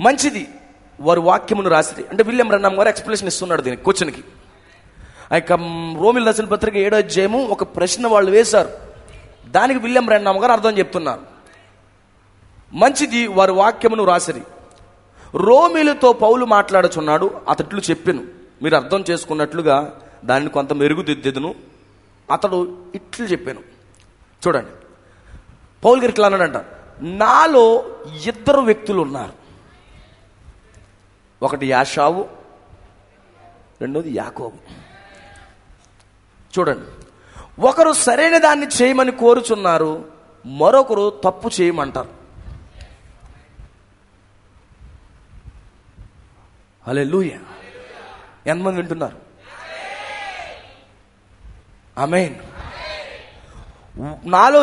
మంచిది, వారు వాక్యమును రాసి, అంటే విలియం బ్రన్హామ్ గారు ఎక్స్ప్లెనేషన్ ఇస్తున్నాడు దీనికి క్వశ్చన్కి. రోమిలు రాసిన పత్రిక 7వ అధ్యాయము ఒక ప్రశ్న వాళ్ళు వేశారు, దానికి విలియం బ్రన్హామ్ గారు అర్థం చెప్తున్నారు. మంచిది, వారు వాక్యమును రాసిరి. రోమిలతో పౌలు మాట్లాడుచున్నాడు, అతట్లు చెప్పెను, మీరు అర్థం చేసుకున్నట్లుగా దాన్ని కొంత మెరుగుదిద్దెదును. అతడు ఇట్లు చెప్పాను. చూడండి, పౌలు గారు ఇట్లా అన్నాడంట, నాలో 2 వ్యక్తులు ఉన్నారు. ఒకటి యాషావు, రెండోది యాకోబు. చూడండి, ఒకరు సరైన దాన్ని చేయమని కోరుచున్నారు, మరొకరు తప్పు చేయమంటారు. హల్లెలూయా. ఎంతమంది వింటున్నారు? ఆమేన్. నాలో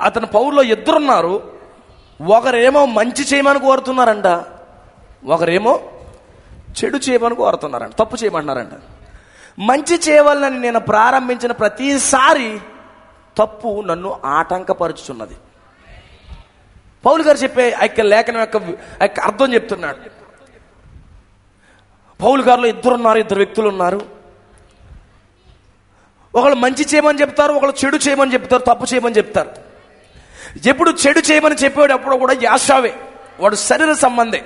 అతని పౌరులో 2 ఉన్నారు. ఒకరేమో మంచి చేయమని కోరుతున్నారంట, ఒకరేమో చెడు చేయమని కోరుతున్నారంట, తప్పు చేయమంటున్నారంట. మంచి చేయవాలని నేను ప్రారంభించిన ప్రతిసారి తప్పు నన్ను ఆటంకపరుచుచున్నది. పౌలు గారు చెప్పే లేఖనం యొక్క అర్థం చెప్తున్నాడు. పౌలు గారిలో 2 ఉన్నారు, 2 వ్యక్తులు ఉన్నారు. ఒకళ్ళు మంచి చేయమని చెప్తారు, ఒకళ్ళు చెడు చేయమని చెప్తారు, తప్పు చేయమని చెప్తారు. ఎప్పుడు చెడు చేయమని చెప్పేటప్పుడు కూడా యాషావే, వాడు శరీర సంబంధే.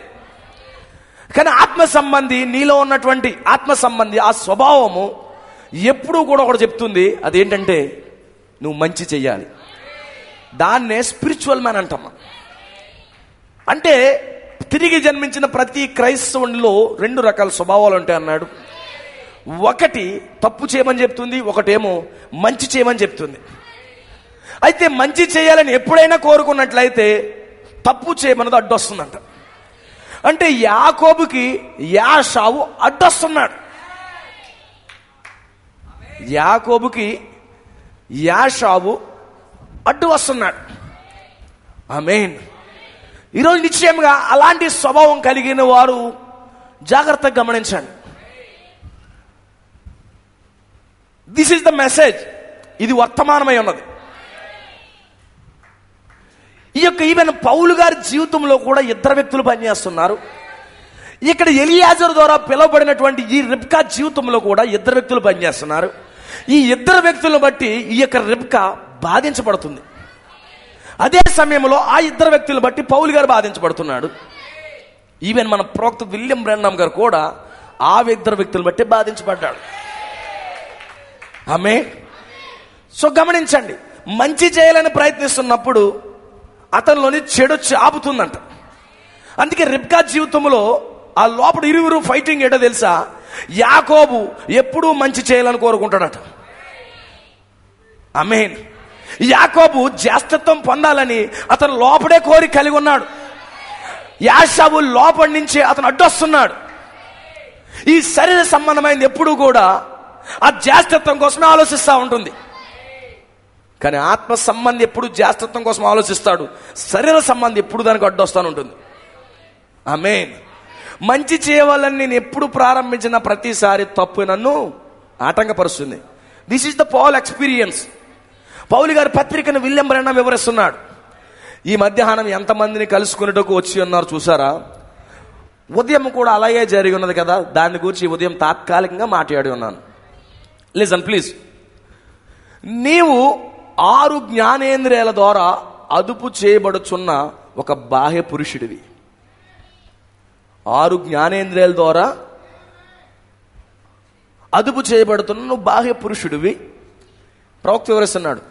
కానీ ఆత్మ సంబంధి, నీలో ఉన్నటువంటి ఆత్మ సంబంధి ఆ స్వభావము ఎప్పుడూ కూడా ఒకటి చెప్తుంది, అదేంటంటే నువ్వు మంచి చెయ్యాలి. దాన్నే స్పిరిచువల్ మ్యాన్ అంటాం. అంటే తిరిగి జన్మించిన ప్రతి క్రైస్తవునిలో 2 రకాల స్వభావాలు ఉంటాయి అన్నాడు. ఒకటి తప్పు చేయమని చెప్తుంది, ఒకటేమో మంచి చేయమని చెప్తుంది. అయితే మంచి చేయాలని ఎప్పుడైనా కోరుకున్నట్లయితే తప్పు చేయమన్నది అడ్డొస్తుందంట. అంటే యాకోబుకి యాషావు అడ్డొస్తున్నాడు, యాకోబుకి యాషావు అడ్డు వస్తున్నాడు. ఆమేన్. ఈరోజు నిశ్చయంగా అలాంటి స్వభావం కలిగిన వారు జాగ్రత్తగా గమనించండి. This is the message. ఇది వర్తమానమై ఉన్నది. ఈ యొక్క ఈవెన్ పౌలు గారి జీవితంలో కూడా 2 వ్యక్తులు పనిచేస్తున్నారు. ఇక్కడ ఎలియాజరు ద్వారా పిలువబడినటువంటి ఈ రిబ్కా జీవితంలో కూడా 2 వ్యక్తులు పనిచేస్తున్నారు. ఈ 2 వ్యక్తులను బట్టి ఈ యొక్క రిబ్కా బాధించబడుతుంది. అదే సమయంలో ఆ 2 వ్యక్తులను బట్టి పౌలు గారు బాధించబడుతున్నాడు. ఈవెన్ మన ప్రవక్త విలియం బ్రన్హామ్ గారు కూడా ఆ 2 వ్యక్తులను బట్టి బాధించబడ్డాడు. ఆమేన్. సో గమనించండి, మంచి చేయాలని ప్రయత్నిస్తున్నప్పుడు అతనిలోని చెడు చాపుతుందంట. అందుకే రిబ్కా జీవితంలో ఆ లోపల 2 ఫైటింగ్ ఏంటో తెలుసా? యాకోబు ఎప్పుడూ మంచి చేయాలని కోరుకుంటాడట. ఆమేన్. యాకోబు జ్యేష్ఠత్వం పొందాలని అతను లోపడే కోరి కలిగి ఉన్నాడు. యాషావు లోపటి నుంచే అతను అడ్డొస్తున్నాడు. ఈ శరీర సంబంధమైనది ఎప్పుడూ కూడా ఆ జ్యేష్ఠత్వం కోసమే ఆలోచిస్తూ ఉంటుంది. కానీ ఆత్మ సంబంధి ఎప్పుడు జ్యేష్ఠత్వం కోసం ఆలోచిస్తాడు, శరీర సంబంధి ఎప్పుడు దానికి అడ్డొస్తాను ఉంటుంది. ఆమేన్. మంచి చేయవాలని నేను ఎప్పుడు ప్రారంభించిన ప్రతిసారి తప్పు నన్ను ఆటంకపరుస్తుంది. This is the Paul experience. పౌలు గారి పత్రికను విలియం బ్రన్హామ్ వివరిస్తున్నాడు. ఈ మధ్యాహ్నం ఎంతమందిని కలుసుకునేటకు వచ్చి ఉన్నారు చూసారా? ఉదయం కూడా అలాగే జరిగి ఉన్నది కదా. దాని గురించి ఉదయం తాత్కాలికంగా మాట్లాడి ఉన్నాను. Listen please. నీవు 6 జ్ఞానేంద్రియాల ద్వారా అదుపు చేయబడుచున్న ఒక బాహ్య పురుషుడివి. 6 జ్ఞానేంద్రియాల ద్వారా అదుపు చేయబడుతున్న నువ్వు బాహ్య పురుషుడివి. ప్రవక్త వివరిస్తున్నాడు,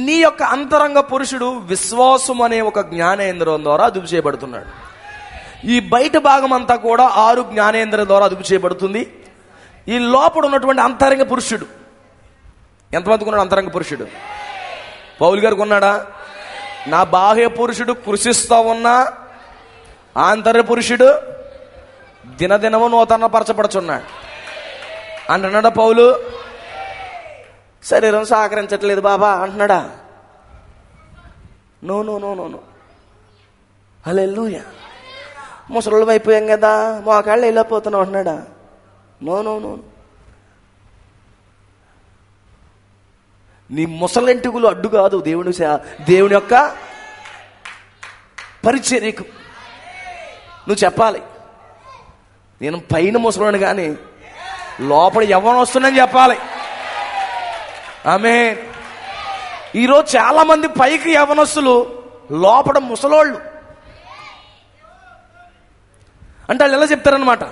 నీ యొక్క అంతరంగ పురుషుడు విశ్వాసం అనే ఒక జ్ఞానేంద్రియం ద్వారా అదుపు చేయబడుతున్నాడు. ఈ బయట భాగం అంతా కూడా 6 జ్ఞానేంద్రియాల ద్వారా అదుపు చేయబడుతుంది. ఈ లోపల ఉన్నటువంటి అంతరంగ పురుషుడు, ఎంతమందికి ఉన్నాడు అంతరంగ పురుషుడు? పౌలు గారికి ఉన్నాడా? నా బాహ్య పురుషుడు కృషిస్తా ఉన్నా ఆంతర్య పురుషుడు దినదినము నూతన పరచబడుచున్నాడు అంటున్నాడా పౌలు? శరీరం సహకరించట్లేదు బాబా అంటున్నాడా? No no no no no. హల్లెలూయా. ముసలు అయిపోయాం కదా, మోకాళ్ళు వెళ్ళిపోతున్నాం అంటున్నాడా? No no no. నీ ముసలెంటుకులు అడ్డు కాదు దేవుని యొక్క పరిచర్యకు. నువ్వు చెప్పాలి, నేను పైన ముసలోని కానీ లోపల యవ్వనం వస్తుందని చెప్పాలి. ఆమేన్. ఈరోజు చాలా మంది పైకి యవ్వనస్తులు, లోపల ముసలోళ్ళు. అంటే వాళ్ళు ఎలా చెప్తారనమాట,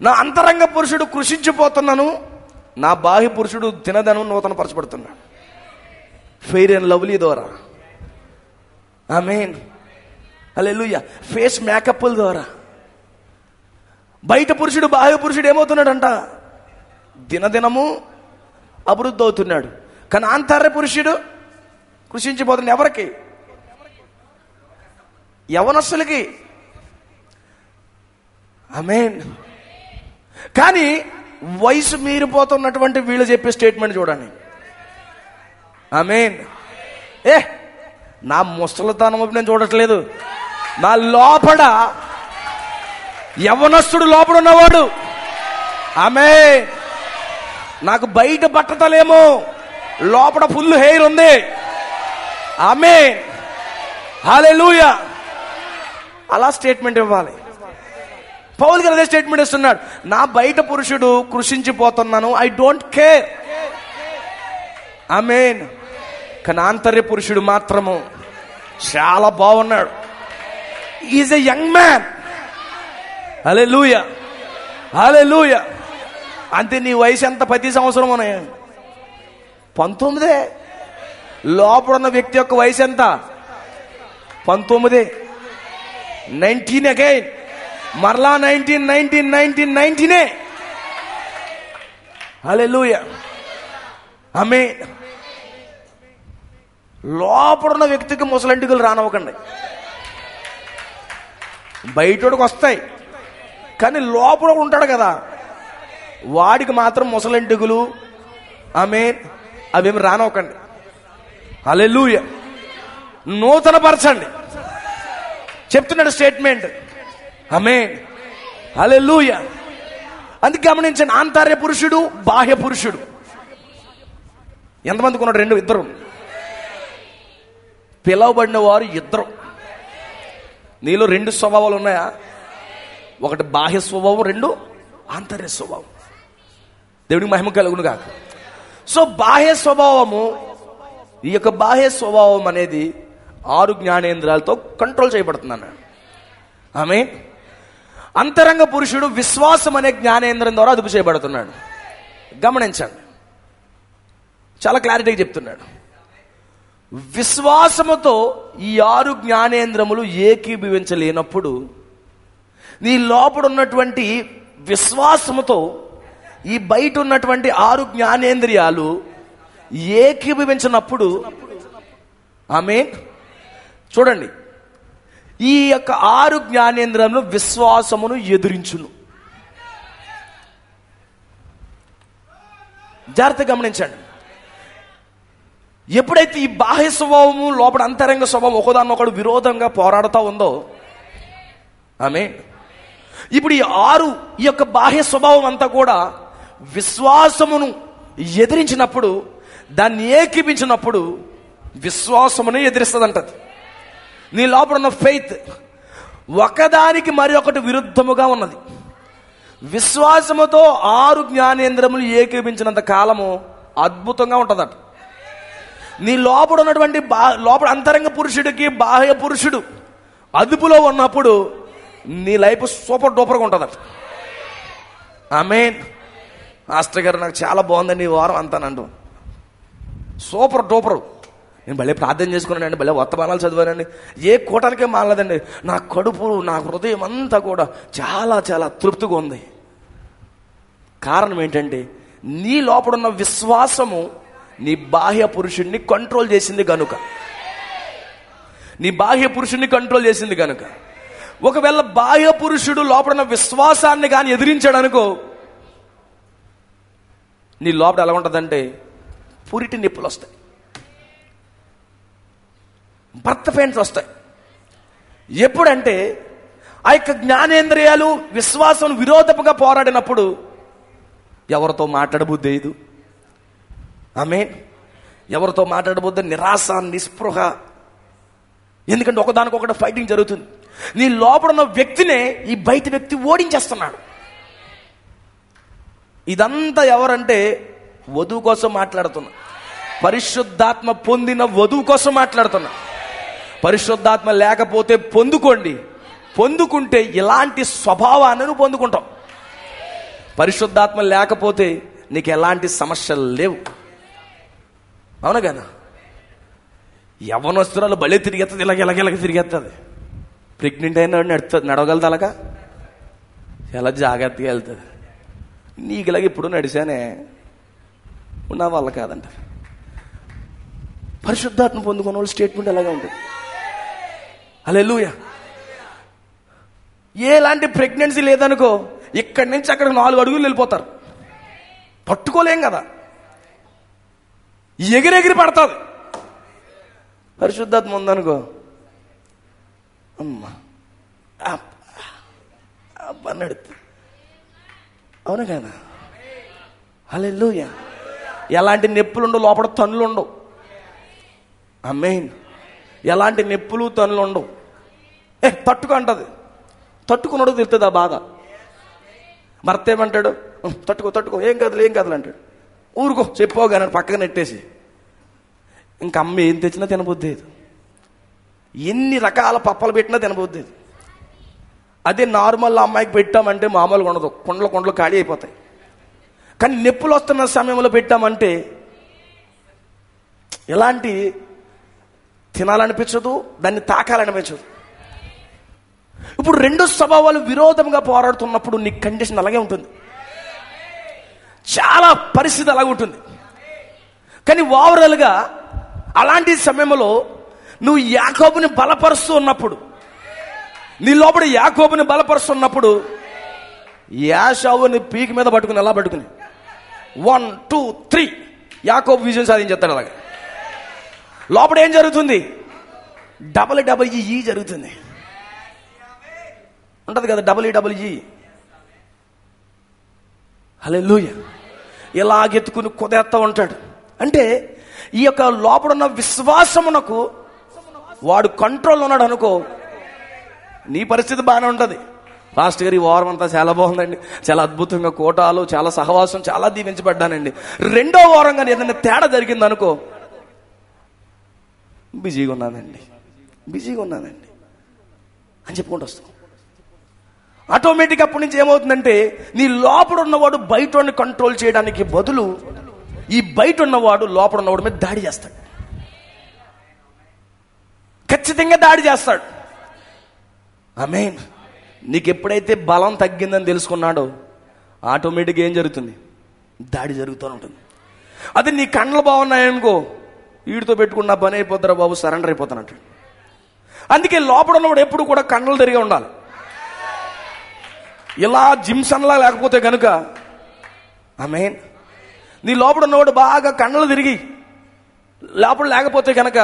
నా అంతరంగ పురుషుడు కృషించిపోతున్నాను, నా బాహ్య పురుషుడు దినదనం నూతన పరచబడుతున్నాడు. ఫెయిర్ అండ్ లవ్లీ ద్వారా. ఆమేన్. హల్లెలూయా. ఫేస్ మేకప్ల ద్వారా బయట పురుషుడు బాహ్య పురుషుడు ఏమవుతున్నాడంట? దినదినము అభివృద్ధి అవుతున్నాడు. కానీ అంతర్య పురుషుడు కృషించిపోతున్నాడు. ఎవరికి? యవనస్తులకి. ఆమేన్. కానీ వయసు మీరిపోతున్నటువంటి వీళ్ళు చెప్పే స్టేట్మెంట్ చూడండి. ఆమేన్. నా ముసలితనం నేను చూడట్లేదు, నా లోపల యవనస్తుడు లోపల ఉన్నవాడు. ఆమేన్. నాకు బయట బట్టతలేమో, లోపల ఫుల్ హెయిర్ ఉంది. ఆమేన్. హల్లెలూయా. అలా స్టేట్మెంట్ ఇవ్వాలి. పౌలు గారు అదే స్టేట్మెంట్ ఇస్తున్నాడు. నా బయట పురుషుడు కృషించిపోతున్నాను, ఐ డోంట్ కేర్. ఆమేన్. కానీ ఆంతర్య పురుషుడు మాత్రము చాలా బాగున్నాడు. Is a young man. హల్లెలూయా. హల్లెలూయా. అంతే. నీ వయసు ఎంత? 10 సంవత్సరం ఉన్నాయి. 19. లోపల ఉన్న వ్యక్తి యొక్క వయసు ఎంత? 19. 19 అగైన్. మరలా 19. హల్లెలూయా. ఆమేన్. లోపల ఉన్న వ్యక్తికి ముసలంటికలు రానవ్వకండి. బయటోడికి వస్తాయి, కానీ లోపల ఉంటాడు కదా, వాడికి మాత్రం ముసలంటికలు ఆమేన్ అవేమి రానవ్వకండి. హల్లెలూయా. నూతన పరచండి చెప్తున్నాడు స్టేట్మెంట్. ఆమేన్. హల్లెలూయా. అందుకే గమనించండి, ఆంతర్య పురుషుడు బాహ్య పురుషుడు ఎంతమందికి ఉన్నాడు? 2 పిలవబడిన వారు 2. నీలో 2 స్వభావాలు ఉన్నాయా? ఒకటి బాహ్య స్వభావం, 2 ఆంతర్య స్వభావం. దేవుడికి మహిమ కలుగును గాక. సో బాహ్య స్వభావము, ఈ యొక్క బాహ్య స్వభావం అనేది 6 జ్ఞానేంద్రియాలతో కంట్రోల్ చేయబడుతుంది. ఆమేన్. అంతరంగ పురుషుడు విశ్వాసం అనే జ్ఞానేంద్రియం ద్వారా అదుపు చేయబడుతున్నాడు. గమనించండి, చాలా క్లారిటీగా చెప్తున్నాడు. విశ్వాసముతో ఈ 6 జ్ఞానేంద్రములు ఏకీభవించలేనప్పుడు, నీ లోపల ఉన్నటువంటి విశ్వాసముతో ఈ బయట ఉన్నటువంటి 6 జ్ఞానేంద్రియాలు ఏకీభవించినప్పుడు, ఆమేన్. చూడండి, ఈ యొక్క 6 జ్ఞానేంద్రియములు విశ్వాసమును ఎదురించును. జాగ్రత్తగా గమనించండి. ఎప్పుడైతే ఈ బాహ్య స్వభావము లోపల అంతరంగ స్వభావం ఒకదాన్నొకడు విరోధంగా పోరాడుతూ ఉందో, ఆమేన్, ఇప్పుడు ఈ యొక్క బాహ్య స్వభావం అంతా కూడా విశ్వాసమును ఎదిరించినప్పుడు దాన్ని ఏకీపించినప్పుడు విశ్వాసముని ఎదిరిస్తుందంటది. నీ లోపల ఉన్న ఫెయిత్ ఒకదానికి మరి ఒకటి విరుద్ధముగా ఉన్నది. విశ్వాసముతో 6 జ్ఞానేంద్రములు ఏకీపించినంత కాలము అద్భుతంగా ఉంటుందట. నీ లోపల ఉన్నటువంటి లోపల అంతరంగ పురుషుడికి బాహ్య పురుషుడు అదుపులో ఉన్నప్పుడు నీ లైఫ్ సూపర్ డూపర్గా ఉంటుందట. ఆమేన్. మాస్టర్ గారు నాకు చాలా బాగుందండి ఈ వారం అంతానంటూ సూపర్ డూపరు. నేను భలే ప్రార్థన చేసుకున్నానండి, భలే వర్తమానాలు చదివానండి, ఏ కూటానికే మానలేదండి, నా కడుపు నా హృదయం అంతా కూడా చాలా చాలా తృప్తిగా ఉంది. కారణం ఏంటంటే నీ లోపల ఉన్న విశ్వాసము నీ బాహ్య పురుషుడిని కంట్రోల్ చేసింది కనుక. నీ బాహ్య పురుషుడిని కంట్రోల్ చేసింది కనుక. ఒకవేళ బాహ్య పురుషుడు లోపల ఉన్న విశ్వాసాన్ని కానీ ఎదిరించాడు అనుకో, నీ లోపల ఎలా ఉంటుందంటే పురిటి నిప్పులు వస్తాయి, బర్త్ పెయిన్స్ వస్తాయి. ఎప్పుడంటే ఆ యొక్క జ్ఞానేంద్రియాలు విశ్వాసం విరోధముగా పోరాడినప్పుడు ఎవరితో మాట్లాడబుద్ధి లేదు. ఆమేన్. ఎవరితో మాట్లాడబుద్ధి, నిరాశ, నిస్పృహ. ఎందుకంటే ఒకదానికొకటి ఫైటింగ్ జరుగుతుంది. నీ లోపల ఉన్న వ్యక్తినే ఈ బయట వ్యక్తి ఓడించేస్తున్నాడు. ఇదంతా ఎవరంటే వధువు కోసం మాట్లాడుతున్నా, పరిశుద్ధాత్మ పొందిన వధువు కోసం మాట్లాడుతున్నా. పరిశుద్ధాత్మ లేకపోతే పొందుకోండి, పొందుకుంటే ఇలాంటి స్వభావాన్ని నువ్వు పొందుకుంటావు. పరిశుద్ధాత్మ లేకపోతే నీకు ఎలాంటి సమస్యలు లేవు. అవునా కదా? యవ్వనస్తురాలు బలే తిరిగేస్తుంది, ఇలాగ తిరిగేస్తుంది. ప్రెగ్నెంట్ అయిన నడవగలదు, అలాగా చాలా జాగ్రత్తగా వెళ్తుంది. నీకు ఇలాగ ఇప్పుడు నడిచానే, నా వల్ల కాదంట. పరిశుద్ధాత్మ పొందుకున్న వాళ్ళు స్టేట్మెంట్ అలాగే ఉంటుంది. హల్లెలూయా. ఎలాంటి ప్రెగ్నెన్సీ లేదనుకో, ఇక్కడి నుంచి అక్కడికి 4 అడుగులు వెళ్ళిపోతారు. పట్టుకోలేం కదా, ఎగిరెగిరి పడుతుంది. పరిశుద్ధాత్మ ఉందనుకో, అమ్మా అబ్బా నడుతుంది. అవునా కదా? హల్లెలూయా. ఎలాంటి నొప్పులు ఉండవు, లోపల తన్నులు ఉండవు. ఆమేన్. ఎలాంటి నొప్పులు తన్నులు ఉండవు. తట్టుకో అంటది. తట్టుకున్నాడు తెలుస్తుంది ఆ బాధ. భర్త ఏమంటాడు, తట్టుకో ఏం కదలు అంటాడు. ఊరుకో చెప్పోగానే పక్కన నెట్టేసి. ఇంక అమ్మ ఏం తెచ్చినా తినబుద్దేది, ఎన్ని రకాల పప్పలు పెట్టినా తినబుద్దేది. అదే నార్మల్ అమ్మాయికి పెట్టామంటే మామూలుగా ఉండదు, కొండలు ఖాళీ అయిపోతాయి. కానీ నొప్పులు వస్తున్న సమయంలో పెట్టామంటే ఎలాంటి తినాలనిపించదు, దాన్ని తాకాలనిపించదు. ఇప్పుడు 2 స్వభావాలు విరోధంగా పోరాడుతున్నప్పుడు నీ కండిషన్ అలాగే ఉంటుంది, చాలా పరిస్థితి అలాగే ఉంటుంది. కానీ ఓవరాల్గా అలాంటి సమయంలో నువ్వు యాకోబుని బలపరుస్తూ ఉన్నప్పుడు, నీ లోపల యాకోబుని బలపరుస్తున్నప్పుడు యాషావుని పీకి మీద పట్టుకుని ఎలా పట్టుకుని 1 2 3 యాకోబు విజయం సాధించేస్తాడు. అలాగే లోపల ఏం జరుగుతుంది? WWE జరుగుతుంది. ఉంటుంది కదా WWE. హల్లెలూయా. ఇలాగెత్తుకుని కుదేస్తా ఉంటాడు. అంటే ఈ యొక్క లోపల ఉన్న విశ్వాసమునకు వాడు కంట్రోల్ ఉన్నాడు అనుకో, నీ పరిస్థితి బాగానే ఉంటుంది. పాస్టర్ గారు ఈ వారం అంతా చాలా బాగుందండి, చాలా అద్భుతంగా కోటాలు, చాలా సహవాసం, చాలా దీవించబడ్డానండి. 2వ వారం కానీ ఏదైనా తేడా జరిగింది అనుకో, బిజీగా ఉన్నానండి అని చెప్పుకుంటూ వస్తాం. ఆటోమేటిక్ అప్పటి నుంచి ఏమవుతుందంటే నీ లోపల ఉన్నవాడు బయట కంట్రోల్ చేయడానికి బదులు ఈ బయట ఉన్నవాడు లోపల ఉన్నవాడు మీద దాడి చేస్తాడు. ఖచ్చితంగా దాడి చేస్తాడు. ఆమేన్. నీకు ఎప్పుడైతే బలం తగ్గిందని తెలుసుకున్నాడో ఆటోమేటిక్గా ఏం జరుగుతుంది? దాడి జరుగుతూ ఉంటుంది. అది నీ కండ్లు బాగున్నాయనుకో, వీడితో పెట్టుకున్న పని అయిపోతారా బాబు, సరెండర్ అయిపోతానంటాడు. అందుకే లోపల ఉన్నవాడు ఎప్పుడు కూడా కండ్లు తిరిగి ఉండాలి. ఇలా జిమ్సన్లా లేకపోతే కనుక, ఆమేన్, నీ లోపల ఉన్నవాడు బాగా కండ్లు తిరిగి లోపల లేకపోతే కనుక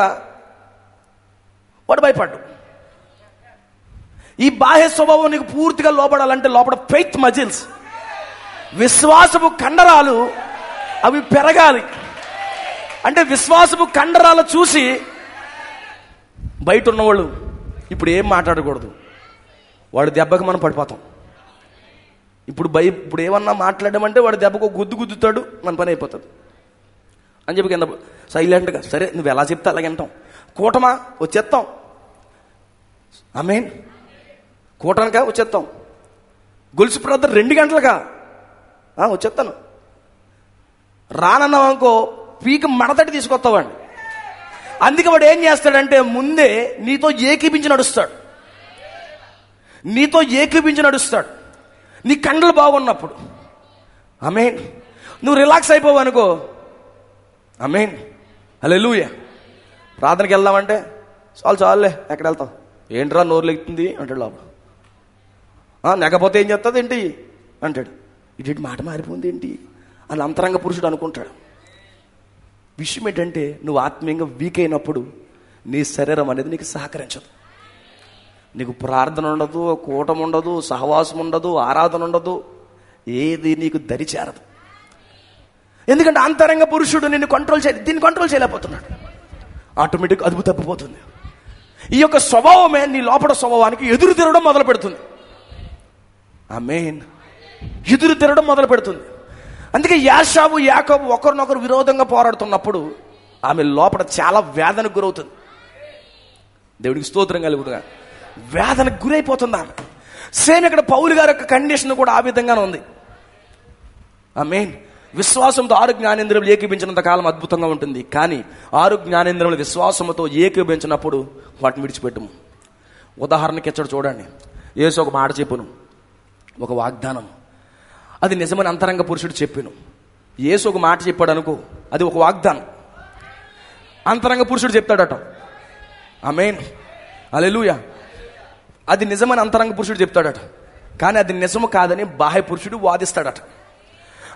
వాడు భయపడ్డు. ఈ బాహ్య స్వభావం నీకు పూర్తిగా లోపడాలంటే లోపల ఫెయిత్ మజిల్స్, విశ్వాసపు కండరాలు అవి పెరగాలి. అంటే విశ్వాసపు కండరాలు చూసి బయట ఉన్నవాళ్ళు ఇప్పుడు ఏం మాట్లాడకూడదు, వాడు దెబ్బకి మనం పడిపోతాం. ఇప్పుడు ఏమన్నా మాట్లాడమంటే వాడు దెబ్బకు గుద్దుతాడు, మన పని అయిపోతుంది అని చెప్పి కింద సైలెంట్గా, సరే నువ్వు ఎలా చెప్తే అలాగే అంటాం. కూటమా వచ్చేస్తాం, ఆమేన్. కూటనకా వచ్చేస్తాం. గొలుసు బ్రదర్ 2 గంటలుగా వచ్చేస్తాను. రానన్నావనుకో పీక మడతటి తీసుకొస్తావాడిని. అందుకే వాడు ఏం చేస్తాడంటే ముందే నీతో ఏకీపించి నడుస్తాడు. నీ కండలు బాగున్నప్పుడు, ఆమేన్, నువ్వు రిలాక్స్ అయిపోవు అనుకో, ఆమేన్, హల్లెలూయా. ప్రార్థనకి వెళ్దామంటే చాలులే, ఎక్కడ వెళ్తావు, ఏంట్రా నోరు లెగుతుంది అంటాడు లోపల. లేకపోతే ఏం చేస్తుంది ఏంటి అంటాడు. ఇటు మాట మారిపోయింది ఏంటి అని అంతరంగ పురుషుడు అనుకుంటాడు. విషయం ఏంటంటే నువ్వు ఆత్మీయంగా వీక్ అయినప్పుడు నీ శరీరం అనేది నీకు సహకరించదు. నీకు ప్రార్థన ఉండదు, కూటం ఉండదు, సహవాసం ఉండదు, ఆరాధన ఉండదు, ఏది నీకు దరిచేరదు. ఎందుకంటే అంతరంగ పురుషుడు దీన్ని కంట్రోల్ చేయలేకపోతున్నాడు. ఆటోమేటిక్ అదుపు తప్పిపోతుంది. ఈ యొక్క స్వభావమే నీ లోపల స్వభావానికి ఎదురు తిరగడం మొదలు పెడుతుంది. ఆమేన్. ఎదురు తిరగడం మొదలు పెడుతుంది. అందుకే యాషావు యాకోబు ఒకరినొకరు విరోధంగా పోరాడుతున్నప్పుడు ఆమె లోపల చాలా వేదనకు గురవుతుంది. దేవుడికి స్తోత్రం కలుగుతుంది. వేదనకు గురైపోతుంది ఆమె. సేమ్ ఇక్కడ పౌలు గారి యొక్క కండిషన్ కూడా ఆ విధంగానే ఉంది. ఆమేన్. విశ్వాసంతో 6 జ్ఞానేంద్రియములు ఏకీభించినంత కాలం అద్భుతంగా ఉంటుంది. కానీ 6 జ్ఞానేంద్రియములు విశ్వాసంతో ఏకీభించినప్పుడు వాటిని విడిచిపెట్టము. ఉదాహరణకి ఇచ్చడు చూడండి. యేసు ఒక మాట చెప్పును, ఒక వాగ్దానం, అది నిజమని అంతరంగ పురుషుడు చెప్పాను. యేసు ఒక మాట చెప్పాడు అనుకో, అది ఒక వాగ్దానం. అంతరంగ పురుషుడు చెప్తాడట, ఆమేన్, హల్లెలూయా. అది నిజమని అంతరంగ పురుషుడు చెప్తాడట, కానీ అది నిజము కాదని బాహ్య పురుషుడు వాదిస్తాడట.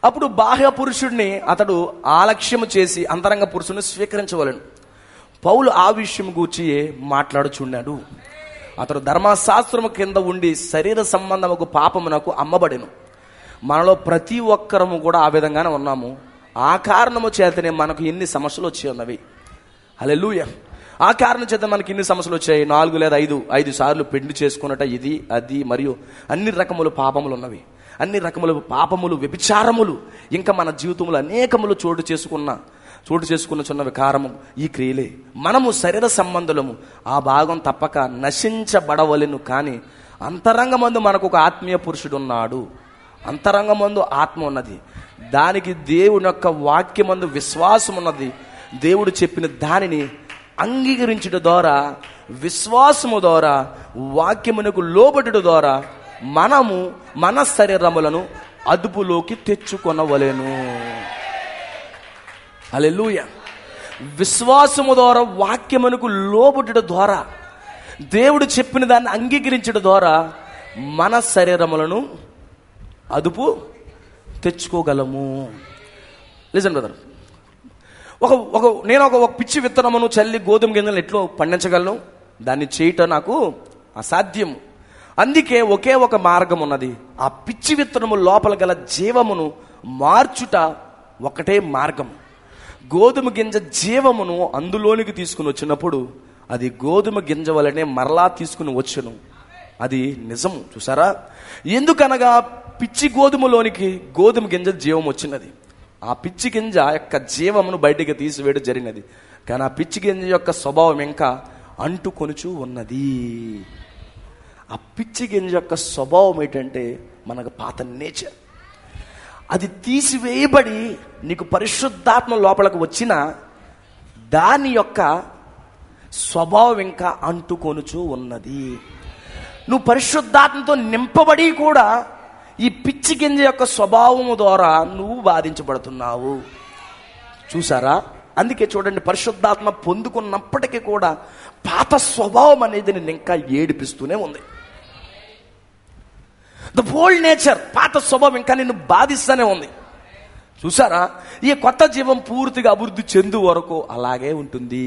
అప్పుడు బాహ్య పురుషుడిని అతడు ఆలక్ష్యము చేసి అంతరంగ పురుషుడిని స్వీకరించవలను. పౌలు ఆ విషయం గూర్చి మాట్లాడుచున్నాడు. అతడు ధర్మశాస్త్రము కింద ఉండి శరీర సంబంధముకు పాపమునకు అమ్మబడెను. మనలో ప్రతి ఒక్కరము కూడా ఆ విధంగానే ఉన్నాము. ఆ కారణము చేతనే మనకు ఎన్ని సమస్యలు వచ్చి ఉన్నవి. హల్లెలూయా. ఆ కారణం చేత మనకి ఇన్ని సమస్యలు వచ్చాయి. 4 లేదా 5 సార్లు పెళ్లి చేసుకున్నట, ఇది అది మరియు అన్ని రకముల పాపములు ఉన్నవి. అన్ని రకముల పాపములు, వ్యభిచారములు, ఇంకా మన జీవితంలో అనేకములు చోటు చేసుకున్న వికారము, ఈ క్రియలే. మనము శరీర సంబంధులము, ఆ భాగం తప్పక నశించబడవలెను. కానీ అంతరంగమందు మనకు ఒక ఆత్మీయ పురుషుడు ఉన్నాడు. అంతరంగమందు ఆత్మ ఉన్నది. దానికి దేవుని యొక్క వాక్యమందు విశ్వాసం ఉన్నది. దేవుడు చెప్పిన దానిని అంగీకరించుట ద్వారా, విశ్వాసము ద్వారా, వాక్యమునకు లోబడుట ద్వారా మనము మన శరీరములను అదుపులోకి తెచ్చుకొనవలెను. హల్లెలూయా. విశ్వాసము ద్వారా, వాక్యమునకు లోబడుట ద్వారా, దేవుడు చెప్పిన దాన్ని అంగీకరించడం ద్వారా మన శరీరములను అదుపు తెచ్చుకోగలము. లిజన్ బ్రదర్, నేను ఒక పిచ్చి విత్తనమును చల్లి గోధుమ గింజలను ఎట్లో పండించగలను? దాన్ని చేయటం నాకు అసాధ్యం. అందుకే ఒకే ఒక మార్గం ఉన్నది. ఆ పిచ్చి విత్తనము లోపల గల జీవమును మార్చుట ఒకటే మార్గం. గోధుమ గింజ జీవమును అందులోనికి తీసుకుని వచ్చినప్పుడు అది గోధుమ గింజ వలనే మరలా తీసుకుని వచ్చును. అది నిజము. చూసారా? ఎందుకనగా పిచ్చి గోధుమలోనికి గోధుమ గింజ జీవం వచ్చినది. ఆ పిచ్చి గింజ యొక్క జీవమును బయటికి తీసివేయడం జరిగినది. కానీ ఆ పిచ్చి గింజ యొక్క స్వభావం ఇంకా అంటుకొనుచు ఉన్నది. ఆ పిచ్చి గింజ యొక్క స్వభావం ఏంటంటే మనకు పాత నేచర్. అది తీసివేయబడి నీకు పరిశుద్ధాత్మ లోపలికి వచ్చిన దాని యొక్క స్వభావం ఇంకా అంటుకొనుచు ఉన్నది. నువ్వు పరిశుద్ధాత్మతో నింపబడి కూడా ఈ పిచ్చి గింజ యొక్క స్వభావము ద్వారా నువ్వు బాధించబడుతున్నావు. చూసారా? అందుకే చూడండి, పరిశుద్ధాత్మ పొందుకున్నప్పటికీ కూడా పాత స్వభావం అనేది నిన్ను ఇంకా ఏడిపిస్తూనే ఉంది. ద ఓల్డ్ నేచర్, పాత స్వభావం ఇంకా నిన్ను బాధిస్తూనే ఉంది. చూసారా? ఈ కొత్త జీవం పూర్తిగా అభివృద్ధి చెందు వరకు అలాగే ఉంటుంది.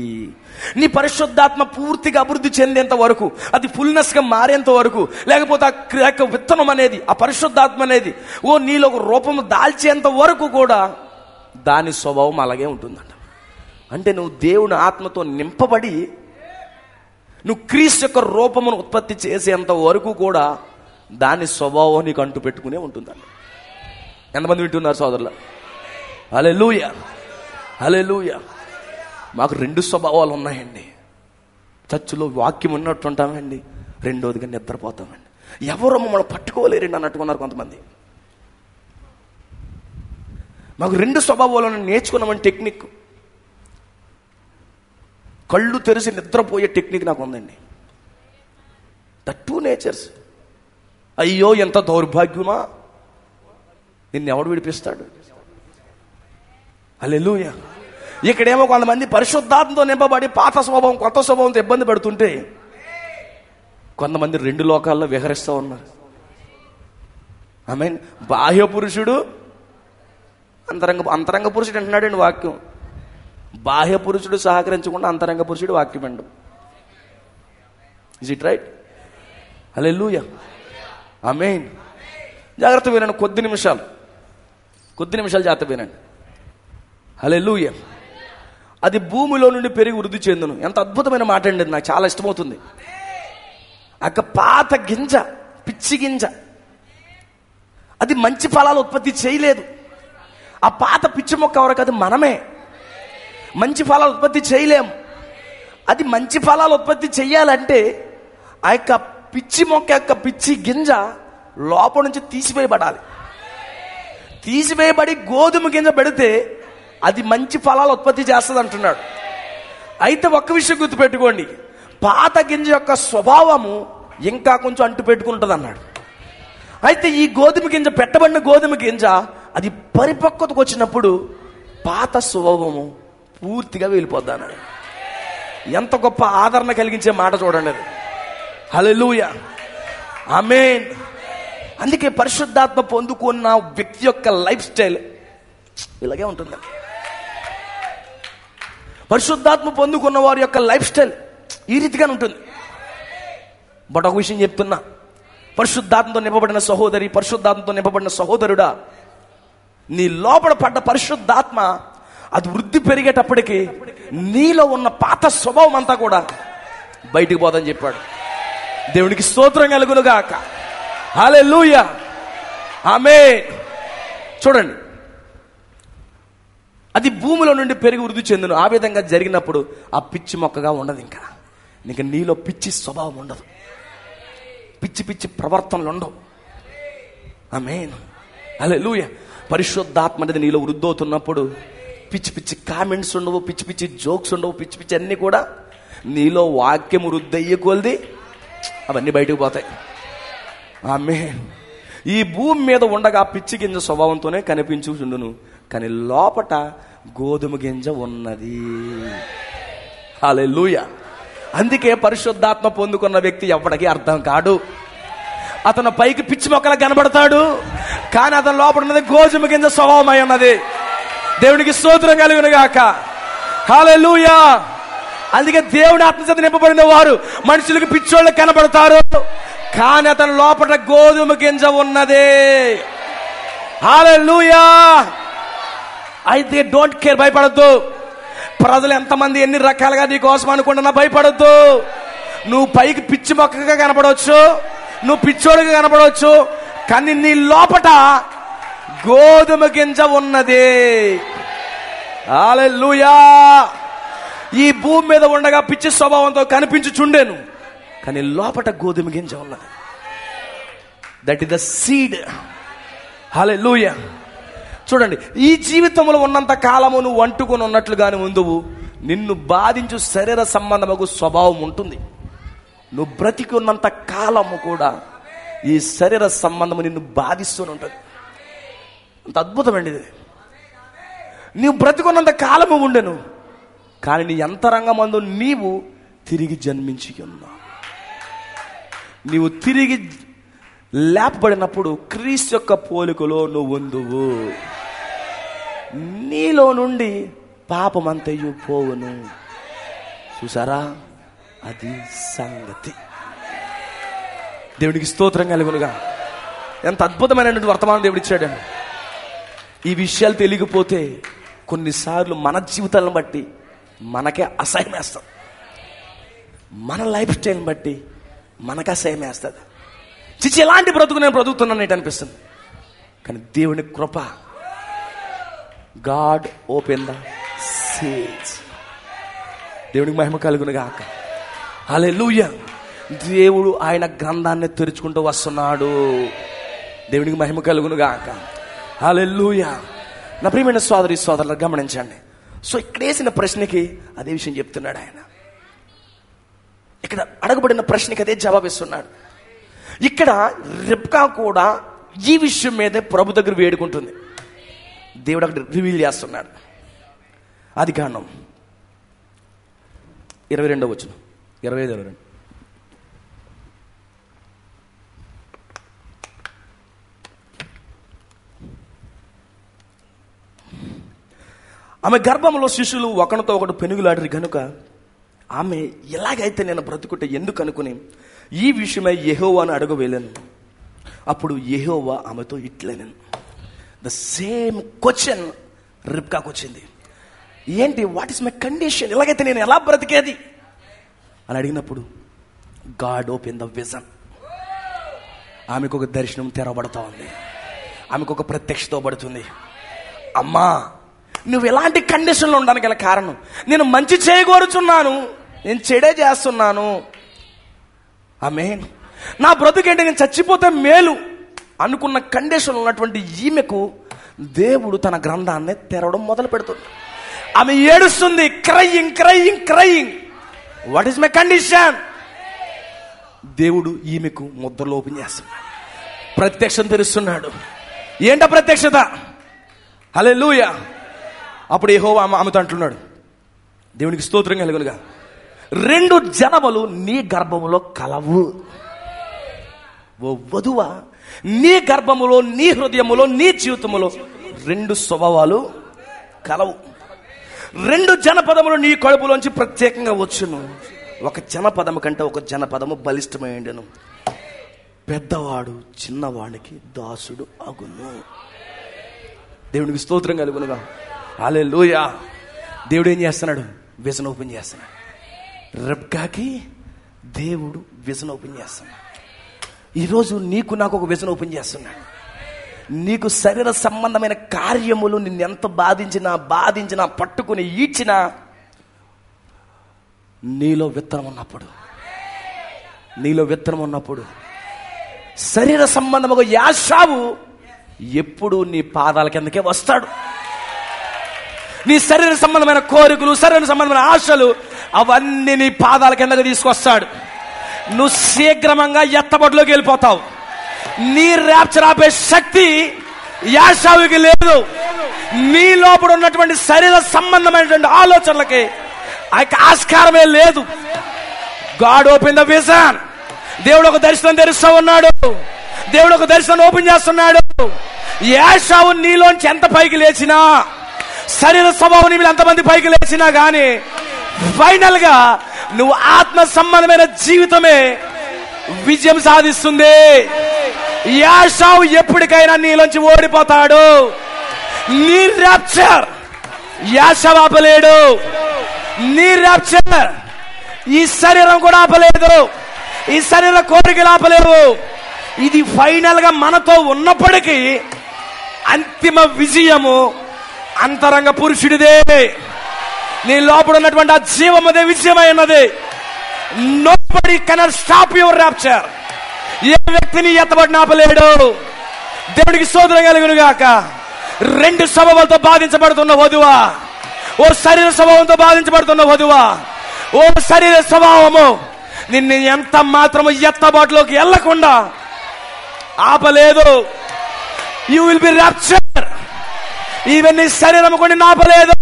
నీ పరిశుద్ధాత్మ పూర్తిగా అభివృద్ధి చెందేంత వరకు, అది ఫుల్నెస్గా మారేంత వరకు, లేకపోతే ఆ విత్తనం అనేది, ఆ పరిశుద్ధాత్మ అనేది నీలో ఒక రూపం దాల్చేంత వరకు కూడా దాని స్వభావం అలాగే ఉంటుందంట. అంటే నువ్వు దేవుని ఆత్మతో నింపబడి నువ్వు క్రీస్తు యొక్క రూపమును ఉత్పత్తి చేసేంత వరకు కూడా దాని స్వభావం నీకు అంటు పెట్టుకునే ఉంటుందండి. ఎంతమంది వింటున్నారు సోదరుల? హల్లెలూయా, హల్లెలూయా. మాకు 2 స్వభావాలు ఉన్నాయండి. చర్చిలో వాక్యం ఉన్నట్టు ఉంటామండి, రెండోదిగా నిద్రపోతామండి. ఎవరో మమ్మల్ని పట్టుకోలేరండి అన్నట్టుకున్నారు కొంతమంది. మాకు 2 స్వభావాలను నేర్చుకున్నామని టెక్నిక్. కళ్ళు తెరిచి నిద్రపోయే టెక్నిక్ నాకు ఉందండి. The 2 natures. అయ్యో ఎంత దౌర్భాగ్యమా, నిన్ను ఎవడు విడిపిస్తాడు? హల్లెలూయా. ఇక్కడేమో కొంతమంది పరిశుద్ధాత్మతో నింపబడి పాత స్వభావం కొత్త స్వభావంతో ఇబ్బంది పడుతుంటే కొంతమంది 2 లోకాల్లో విహరిస్తూ ఉన్నారు. ఆమేన్. బాహ్య పురుషుడు, అంతరంగ పురుషుడు అంటున్నాడండి వాక్యం. బాహ్య పురుషుడు సహకరించకుండా అంతరంగ పురుషుడు వాక్యం అండు. Is it right? హల్లెలూయా, ఆమేన్. జాగ్రత్త వినండి, కొద్ది నిమిషాలు జాగ్రత్త వినండి. హల్లెలూయా. అది భూమిలో నుండి పెరిగి వృద్ధి చెందును. ఎంత అద్భుతమైన మాట అండి, నాకు చాలా ఇష్టమవుతుంది. ఒక పాత గింజ, పిచ్చి గింజ, అది మంచి ఫలాలు ఉత్పత్తి చేయలేదు. ఆ పాత పిచ్చి మొక్క వరకు అది మనమే. మంచి ఫలాలు ఉత్పత్తి చేయలేము. అది మంచి ఫలాలు ఉత్పత్తి చెయ్యాలంటే ఆ యొక్క పిచ్చి మొక్క యొక్క పిచ్చి గింజ లోపల నుంచి తీసివేయబడాలి. తీసివేయబడి గోధుమ గింజ పెడితే అది మంచి ఫలాలు ఉత్పత్తి చేస్తుంది అంటున్నాడు. అయితే ఒక్క విషయం గుర్తుపెట్టుకోండి, పాత గింజ యొక్క స్వభావము ఇంకా కొంచెం అంటు పెట్టుకుంటుంది అన్నాడు. అయితే ఈ గోధుమ గింజ, పెట్టబడిన గోధుమ గింజ అది పరిపక్వతకు వచ్చినప్పుడు పాత స్వభావము పూర్తిగా వెళ్ళిపోద్ది అన్నాడు. ఎంత గొప్ప ఆదరణ కలిగించే మాట చూడండి అది. హల్లెలూయా, ఆమేన్. అందుకే పరిశుద్ధాత్మ పొందుకున్న వ్యక్తి యొక్క లైఫ్ స్టైల్ ఇలాగే ఉంటుంది. పరిశుద్ధాత్మ పొందుకున్న వారి యొక్క లైఫ్ స్టైల్ ఈ రీతిగానే ఉంటుంది. బట్ ఒక విషయం చెప్తున్నా, పరిశుద్ధాత్మతో నింపబడిన సహోదరి, పరిశుద్ధాత్మతో నింపబడిన సహోదరుడా, నీ లోపల పడ్డ పరిశుద్ధాత్మ అది వృద్ధి పెరిగేటప్పటికి నీలో ఉన్న పాత స్వభావం అంతా కూడా బయటికి పోదని చెప్పాడు. దేవునికి స్తోత్రం కలుగును గాక. హల్లెలూయా, ఆమేన్. చూడండి, అది భూమిలో నుండి పెరిగి వృద్ధి చెందును. ఆ విధంగా జరిగినప్పుడు ఆ పిచ్చి మొక్కగా ఉండదు. ఇంకా నీలో పిచ్చి స్వభావం ఉండదు, పిచ్చి పిచ్చి ప్రవర్తనలు ఉండవు. ఆమేన్, హల్లెలూయా. పరిశుద్ధాత్మ అనేది నీలో వృద్ధి అవుతున్నప్పుడు పిచ్చి పిచ్చి కామెంట్స్ ఉండవు, పిచ్చి పిచ్చి జోక్స్ ఉండవు, పిచ్చి పిచ్చి అన్నీ కూడా నీలో వాక్యం వృద్ధి అయ్యే కొలది అవన్నీ బయటకు పోతాయి. ఆమేన్. ఈ భూమి మీద ఉండగా పిచ్చి గింజ స్వభావంతోనే కనిపించుచుండును, కానీ లోపట గోధుమ గింజ ఉన్నది. హల్లెలూయా. అందుకే పరిశుద్ధాత్మ పొందుకున్న వ్యక్తి ఎప్పటికీ అర్థం కాడు. అతను పైకి పిచ్చి మొక్కలా కనబడతాడు, కానీ అతను లోపల ఉన్నది గోధుమ గింజ స్వభావమై ఉన్నది. దేవునికి స్తోత్రం కలుగును గాక. హల్లెలూయా. అందుకే దేవుని ఆత్మచేత నింపబడిన వారు మనుషులకు పిచ్చోళ్ళకి కనబడతారు, కానీ అతని లోపల గోధుమ గింజ ఉన్నదే. హల్లెలూయా. అయితే డోంట్ కేర్, భయపడద్దు. ప్రజలు ఎంతమంది ఎన్ని రకాలుగా నీ కోసం అనుకుంటున్నా భయపడద్దు. నువ్వు పైకి పిచ్చి మొక్కగా కనపడవచ్చు, నువ్వు పిచ్చోడిగా కనపడవచ్చు, కానీ నీ లోపట గోధుమ గింజ ఉన్నది. హల్లెలూయా. ఈ భూమి మీద ఉండగా పిచ్చి స్వభావంతో కనిపించుచుండేను, కానీ లోపట గోధుమ గింజ ఉన్నది. That is the seed. హల్లెలూయా. చూడండి, ఈ జీవితంలో ఉన్నంత కాలము నువ్వు అంటుకొని ఉన్నట్లుగానే ఉందువు, నిన్ను బాధించు శరీర సంబంధము స్వభావం ఉంటుంది. నువ్వు బ్రతికి ఉన్నంత కాలము కూడా ఈ శరీర సంబంధము నిన్ను బాధిస్తూనే ఉంటుంది. అంత అద్భుతమండి ఇది. నీవు బ్రతికున్నంత కాలము ఉండెను, కానీ నీ అంతరంగమందు నీవు తిరిగి జన్మించి ఉన్నావు. నీవు తిరిగి లేపబడినప్పుడు క్రీస్తు యొక్క పోలికలో నువ్వు ఉందువు. నీలో నుండి పాపమంతయు పోవును. చూసారా, అది సంగతి. దేవునికి స్తోత్రం కలుగునుగా. ఎంత అద్భుతమైనటువంటి వర్తమానం దేవుడు ఇచ్చాడు. ఈ విషయాలు తెలియకపోతే కొన్నిసార్లు మన జీవితాలను బట్టి మనకే అసహ్యం వేస్తుంది. మన లైఫ్ స్టైల్ని బట్టి మనకు అసహ్యం వేస్తుంది. చిచ్చి ఎలాంటి బ్రతుకు నేను బ్రతుకుతున్నాను అనిపిస్తుంది. కానీ దేవుని కృప, గాడ్ ఓపెన్ ద సీల్స్. దేవునికి మహిమ కలుగును గాక. హల్లెలూయా. దేవుడు ఆయన గ్రంథాన్ని తెరుచుకుంటూ వస్తున్నాడు. దేవునికి మహిమ కలుగును గాక. హల్లెలూయా. నా ప్రియమైన సోదరి సోదరులు గమనించండి. సో ఇక్కడ వేసిన ప్రశ్నకి అదే విషయం చెప్తున్నాడు ఆయన. ఇక్కడ అడగబడిన ప్రశ్నకి అదే జవాబిస్తున్నాడు. ఇక్కడ రిబ్కా కూడా ఈ విషయం మీదే ప్రభు దగ్గర వేడుకుంటుంది. దేవుడు అక్కడ రివీల్ చేస్తున్నాడు. ఆదికాండం 22వ వచనం, 25-22. ఆమె గర్భంలో శిశువులు ఒకరితో ఒకడు పెనుగులాడిరి కనుక ఆమె ఎలాగైతే నేను బ్రతుకుంటే ఎందుకు అనుకుని ఈ విషయమై యెహోవాను అడగవేలను. అప్పుడు యెహోవా ఆమెతో ఇట్లనెను. ద సేమ్ క్వశ్చన్ రిబ్కాకు వచ్చింది. ఏంటి, వాట్ ఈస్ మై కండిషన్, ఎలాగైతే నేను ఎలా బ్రతికేది అని అడిగినప్పుడు గాడ్ ఓపెన్ ద విజన్. ఆమెకు ఒక దర్శనం తెరవబడతా ఉంది. ఆమెకు ఒక ప్రత్యక్షత పడుతుంది. అమ్మా, నువ్వు ఎలాంటి కండిషన్లో ఉండడానికి గల కారణం, నేను మంచి చేయగోరుచున్నాను, నేను చెడే చేస్తున్నాను. ఆమేన్. నా బ్రతుకేంటి, నేను చచ్చిపోతే మేలు అనుకున్న కండిషన్ ఉన్నటువంటి ఈమెకు దేవుడు తన గ్రంథాన్ని తెరవడం మొదలు పెడుతుంది. ఆమె ఏడుస్తుంది, crying crying crying. What is my condition? దేవుడు ఈమెకు ముద్రలు ఓపెన్ చేస్తున్నాడు, ప్రత్యక్షం తెరుస్తున్నాడు. ఏంటో ప్రత్యక్షత? హల్లెలూయా. అప్పుడు యెహోవా ఆమెతో అంటున్నాడు, దేవునికి స్తోత్రం కలుగునుగా, 2 జనములు నీ గర్భములో కలవు. ఓ వధువా, నీ గర్భములో, నీ హృదయములో, నీ జీవితములో 2 స్వభావాలు కలవు. 2 జనపదములు నీ కడుపులోంచి ప్రత్యేకంగా వచ్చును. ఒక జనపదము కంటే ఒక జనపదము బలిష్టమైండెను. పెద్దవాడు చిన్నవాడికి దాసుడు అగును. దేవునికి స్తోత్రం కలుగునుగా. హల్లెలూయా. దేవుడు ఏం చేస్తున్నాడు? విజన్ ఓపెన్ చేస్తున్నాడు. రిబ్కాకి దేవుడు విజన్ ఓపెన్ చేస్తున్నాడు. ఈరోజు నీకు నాకు ఒక విజన్ ఓపెన్ చేస్తున్నాడు. నీకు శరీర సంబంధమైన కార్యములు నిన్ను ఎంత బాధించినా పట్టుకుని ఈడ్చినా, నీలో విత్తనం ఉన్నప్పుడు శరీర సంబంధముగా యాషావు ఎప్పుడు నీ పాదాల కిందకే వస్తాడు. నీ శరీర సంబంధమైన కోరికలు, శరీర సంబంధమైన ఆశలు అవన్నీ నీ పాదాల కిందకి తీసుకొస్తాడు. నువ్వు శీఘ్రంగా ఎత్తబడిలోకి వెళ్ళిపోతావు. నీ ర్యాప్చర్ ఆపే శక్తి యాషావుకి లేదు. నీ లోపల ఉన్నటువంటి శరీర సంబంధమైనటువంటి ఆలోచనలకి ఆస్కారమే లేదు. God open the vision. దేవుడు ఒక దర్శనం తెరుస్తూ ఉన్నాడు. దేవుడు ఒక దర్శనం ఓపెన్ చేస్తున్నాడు. యాషావు నీలోంచి ఎంత పైకి లేచినా, శరీర స్వభావం నీ మీద ఎంతమంది పైకి లేచినా గానీ ఫైనల్ గా నువ్వు ఆత్మ సంబంధమైన జీవితమే విజయం సాధిస్తుంది. యాషావు ఎప్పటికైనా నీలోంచి ఓడిపోతాడు. నీ ర్యాప్చర్ యాషావు ఆపలేడు. నీ ర్యాప్చర్ ఈ శరీరం కూడా ఆపలేదు. ఈ శరీర కోరికలు ఆపలేవు. ఇది ఫైనల్ గా మనతో ఉన్నప్పటికీ అంతిమ విజయము అంతరంగ పురుషుడిదే. నీ లోపల ఉన్నటువంటి ఆ జీవమదే విజయమైనది. Nobody cannot stop your rapture. ఏ వ్యక్తిని ఎత్తబడిన ఆపలేడు. దేవుడికి స్తోత్రం కలుగును గాక. 2 స్వభావాలతో బాధించబడుతున్న వధువా, ఓ శరీర స్వభావంతో బాధించబడుతున్న వధువా, ఓ శరీర స్వభావము నిన్ను ఎంత మాత్రము ఎత్తబాటులోకి వెళ్లకుండా ఆపలేదు. You will be rapture. Even నీ శరీరం కొన్ని ఆపలేదు.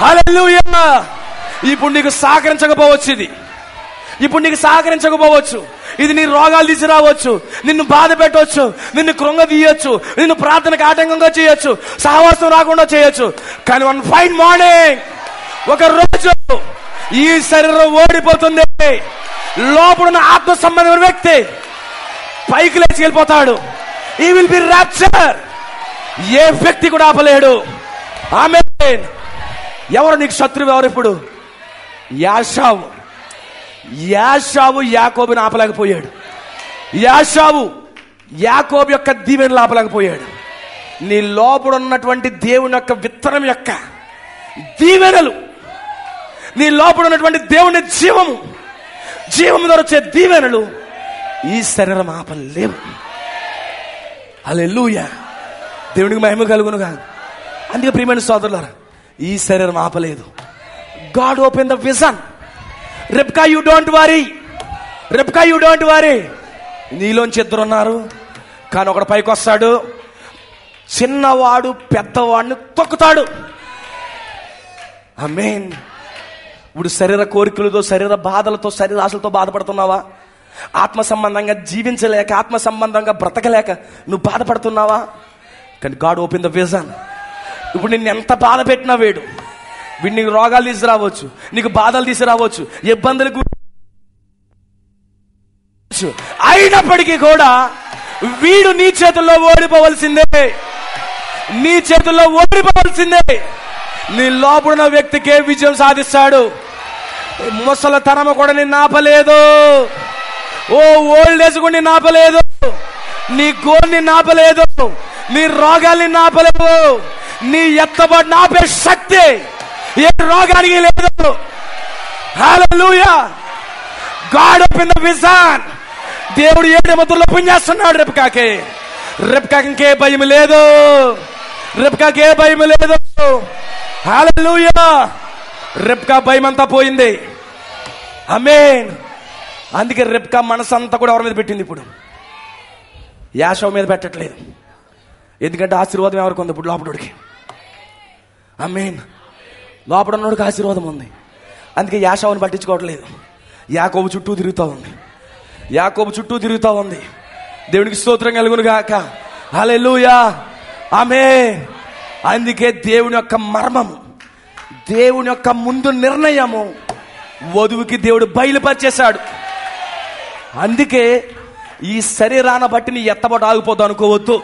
హల్లెలూయా. ఇప్పుడు నీకు సహకరించకపోవచ్చు. ఇది నీ రోగాలు తీసుకురావచ్చు, నిన్ను బాధ పెట్టవచ్చు, నిన్ను కృంగ తీయొచ్చు, నిన్ను ప్రార్థనకు ఆటంకంగా చేయొచ్చు, సహవాసం రాకుండా చేయొచ్చు. కానీ వన్ ఫైన్ మార్నింగ్, ఒక రోజు ఈ శరీరం ఓడిపోతుంది. లోపడున్న ఆత్మ సంబంధమైన వ్యక్తి పైకి లేచి వెళ్ళిపోతాడు. ఈ విల్ బి ర్యాప్చర్. ఏ వ్యక్తి కూడా ఆపలేడు. ఆమేన్. ఎవరు నీకు శత్రువు? ఎవరు ఇప్పుడు? యాషావు. యాకోబుని ఆపలేకపోయాడు. యాకోబు యొక్క దీవెనలు ఆపలేకపోయాడు. నీ లోపల ఉన్నటువంటి దేవుని యొక్క విత్తనం యొక్క దీవెనలు, నీ లోపల ఉన్నటువంటి దేవుని జీవము ద్వారా వచ్చే దీవెనలు ఈ శరీరం ఆపలేవు. హల్లెలూయా, దేవునికి మహిమ కలుగునుగా. అందుకే ప్రియమైన సోదరులారా, ఈ శరీరం ఆపలేదు. God open the vision. Rebekah you don't worry. నీలోంచి ఇద్దరు ఉన్నారు, కానీ ఒకడు పైకి వస్తాడు, చిన్నవాడు పెద్దవాడిని తొక్కుతాడు. ఆమేన్. ఇప్పుడు శరీర కోరికలతో, శరీర బాధలతో, శరీర ఆశలతో బాధపడుతున్నావా? ఆత్మ సంబంధంగా జీవించలేక, ఆత్మ సంబంధంగా బ్రతకలేక నువ్వు బాధపడుతున్నావా? కానీ గాడ్ ఓపెన్ ద విజన్. ఇప్పుడు నిన్ను ఎంత బాధ పెట్టినా వీడు నీకు రోగాలు తీసుకురావచ్చు, నీకు బాధలు తీసుకురావచ్చు, ఇబ్బందులకు, అయినప్పటికీ కూడా వీడు నీ చేతుల్లో ఓడిపోవలసిందే. నీ లోపడున్న వ్యక్తికే విజయం సాధిస్తాడు. ముసలితనము కూడా నిన్ను ఆపలేదు. ఓల్డ్ ఏజ్ కూడా నిన్ను ఆపలేదు. నీ గోల్ నిన్ను ఆపలేదు. నీ రోగాల్ని ఆపలేవు. నీ ఎత్తబడిన ఆపే శక్తి ఏ రోగానికి లేదు. హల్లెలూయా. God open the vision. దేవుడు 7 ముద్రలో పుణ్యేస్తున్నాడు రెబ్కాకి. ఇంకే భయం లేదు. హల్లెలూయా. రెబ్కా భయం అంతా పోయింది. ఆమేన్. అందుకే రెబ్కా మనసంతా కూడా ఎవరి మీద పెట్టింది? ఇప్పుడు యాషావు మీద పెట్టట్లేదు. ఎందుకంటే ఆశీర్వాదం ఎవరికి ఉంది? ఇప్పుడు లోపడికి. ఆమేన్. లోపల ఉన్నోడికి ఆశీర్వాదం ఉంది. అందుకే యాషావుని పట్టించుకోవట్లేదు. యాకోబు చుట్టూ తిరుగుతూ ఉంది. దేవునికి స్తోత్రం కలుగును గాక. హల్లెలూయా. ఆమేన్. అందుకే దేవుని యొక్క మర్మము, దేవుని యొక్క ముందు నిర్ణయము వధువుకి దేవుడు బయలుపరిచేశాడు. అందుకే ఈ శరీరాన బట్టి నీ ఎత్తబడి ఆగిపోదు అనుకోవద్దు.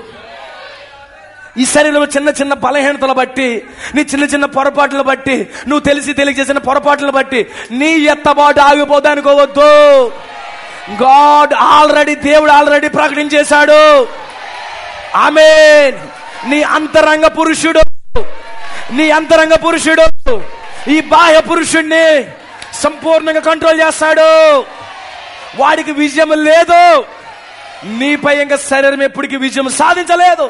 ఈ శరీరంలో చిన్న చిన్న బలహీనతలు బట్టి, నీ చిన్న చిన్న పొరపాట్లు బట్టి, నువ్వు తెలిసి చేసిన పొరపాట్లు బట్టి నీ ఎత్తబాటు ఆగిపోదు అనుకోవద్దు. దేవుడు ఆల్రెడీ ప్రకటించేశాడు. ఆమేన్. నీ అంతరంగ పురుషుడు ఈ బాహ్య పురుషుడిని సంపూర్ణంగా కంట్రోల్ చేస్తాడు. వాడికి విజయం లేదు. నీపై ఇంకా శరీరం ఎప్పటికీ విజయం సాధించలేదు.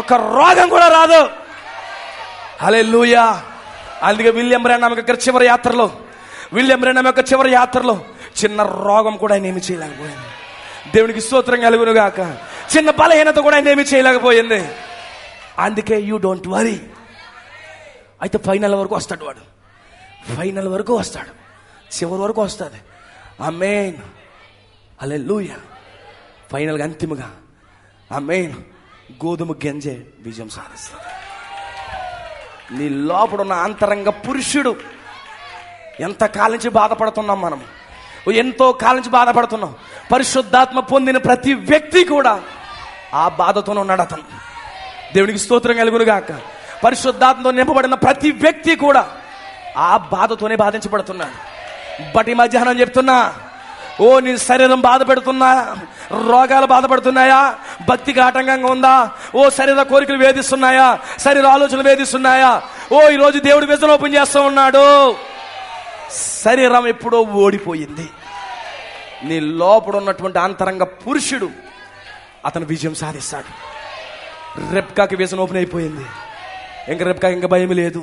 ఒక రోగం కూడా రాదు. హల్లెలూయా. అందుకే విలియం బ్రాన్హామ్ యొక్క చివరి యాత్రలో చిన్న రోగం కూడా ఆయన ఏమి చేయలేకపోయింది. దేవునికి స్తోత్రం కలుగును గాక. చిన్న బలహీనత కూడా ఆయన ఏమి చేయలేకపోయింది. అందుకే యూ డోంట్ వరీ. అయితే ఫైనల్ వరకు వస్తాడు వాడు. చివరి వరకు వస్తుంది. ఆమేన్. హల్లెలూయా. ఫైనల్గా అంతిమగా ఆమేన్ గోధుమ గంజే విజయం సాధిస్తాడు. నీ లోపడున్న అంతరంగ పురుషుడు. ఎంతకాలం నుంచి బాధపడుతున్నాం మనం, ఎంతో కాలం నుంచి బాధపడుతున్నాం. పరిశుద్ధాత్మ పొందిన ప్రతి వ్యక్తి కూడా ఆ బాధతోనే ఉన్నాడు అతను. దేవునికి స్తోత్రం కలుగును గాక. పరిశుద్ధాత్మతో నింపబడిన ప్రతి వ్యక్తి కూడా ఆ బాధతోనే బాధించబడుతున్నాడు. బట్ ఈ మధ్యాహ్నం చెప్తున్నా, నీ శరీరం బాధ పెడుతున్నా, రోగాలు బాధపడుతున్నాయా, భక్తికి ఆటంకంగా ఉందా, శరీర కోరికలు వేధిస్తున్నాయా, శరీర ఆలోచనలు వేధిస్తున్నాయా, ఈరోజు దేవుడు విజన్ ఓపెన్ చేస్తూ ఉన్నాడు. శరీరం ఎప్పుడో ఓడిపోయింది. నీ లోపల ఉన్నటువంటి అంతరంగ పురుషుడు అతను విజయం సాధిస్తాడు. రెబ్కాకి విజన్ ఓపెన్ అయిపోయింది. ఇంకా రెబ్కాకి ఇంకా భయం లేదు.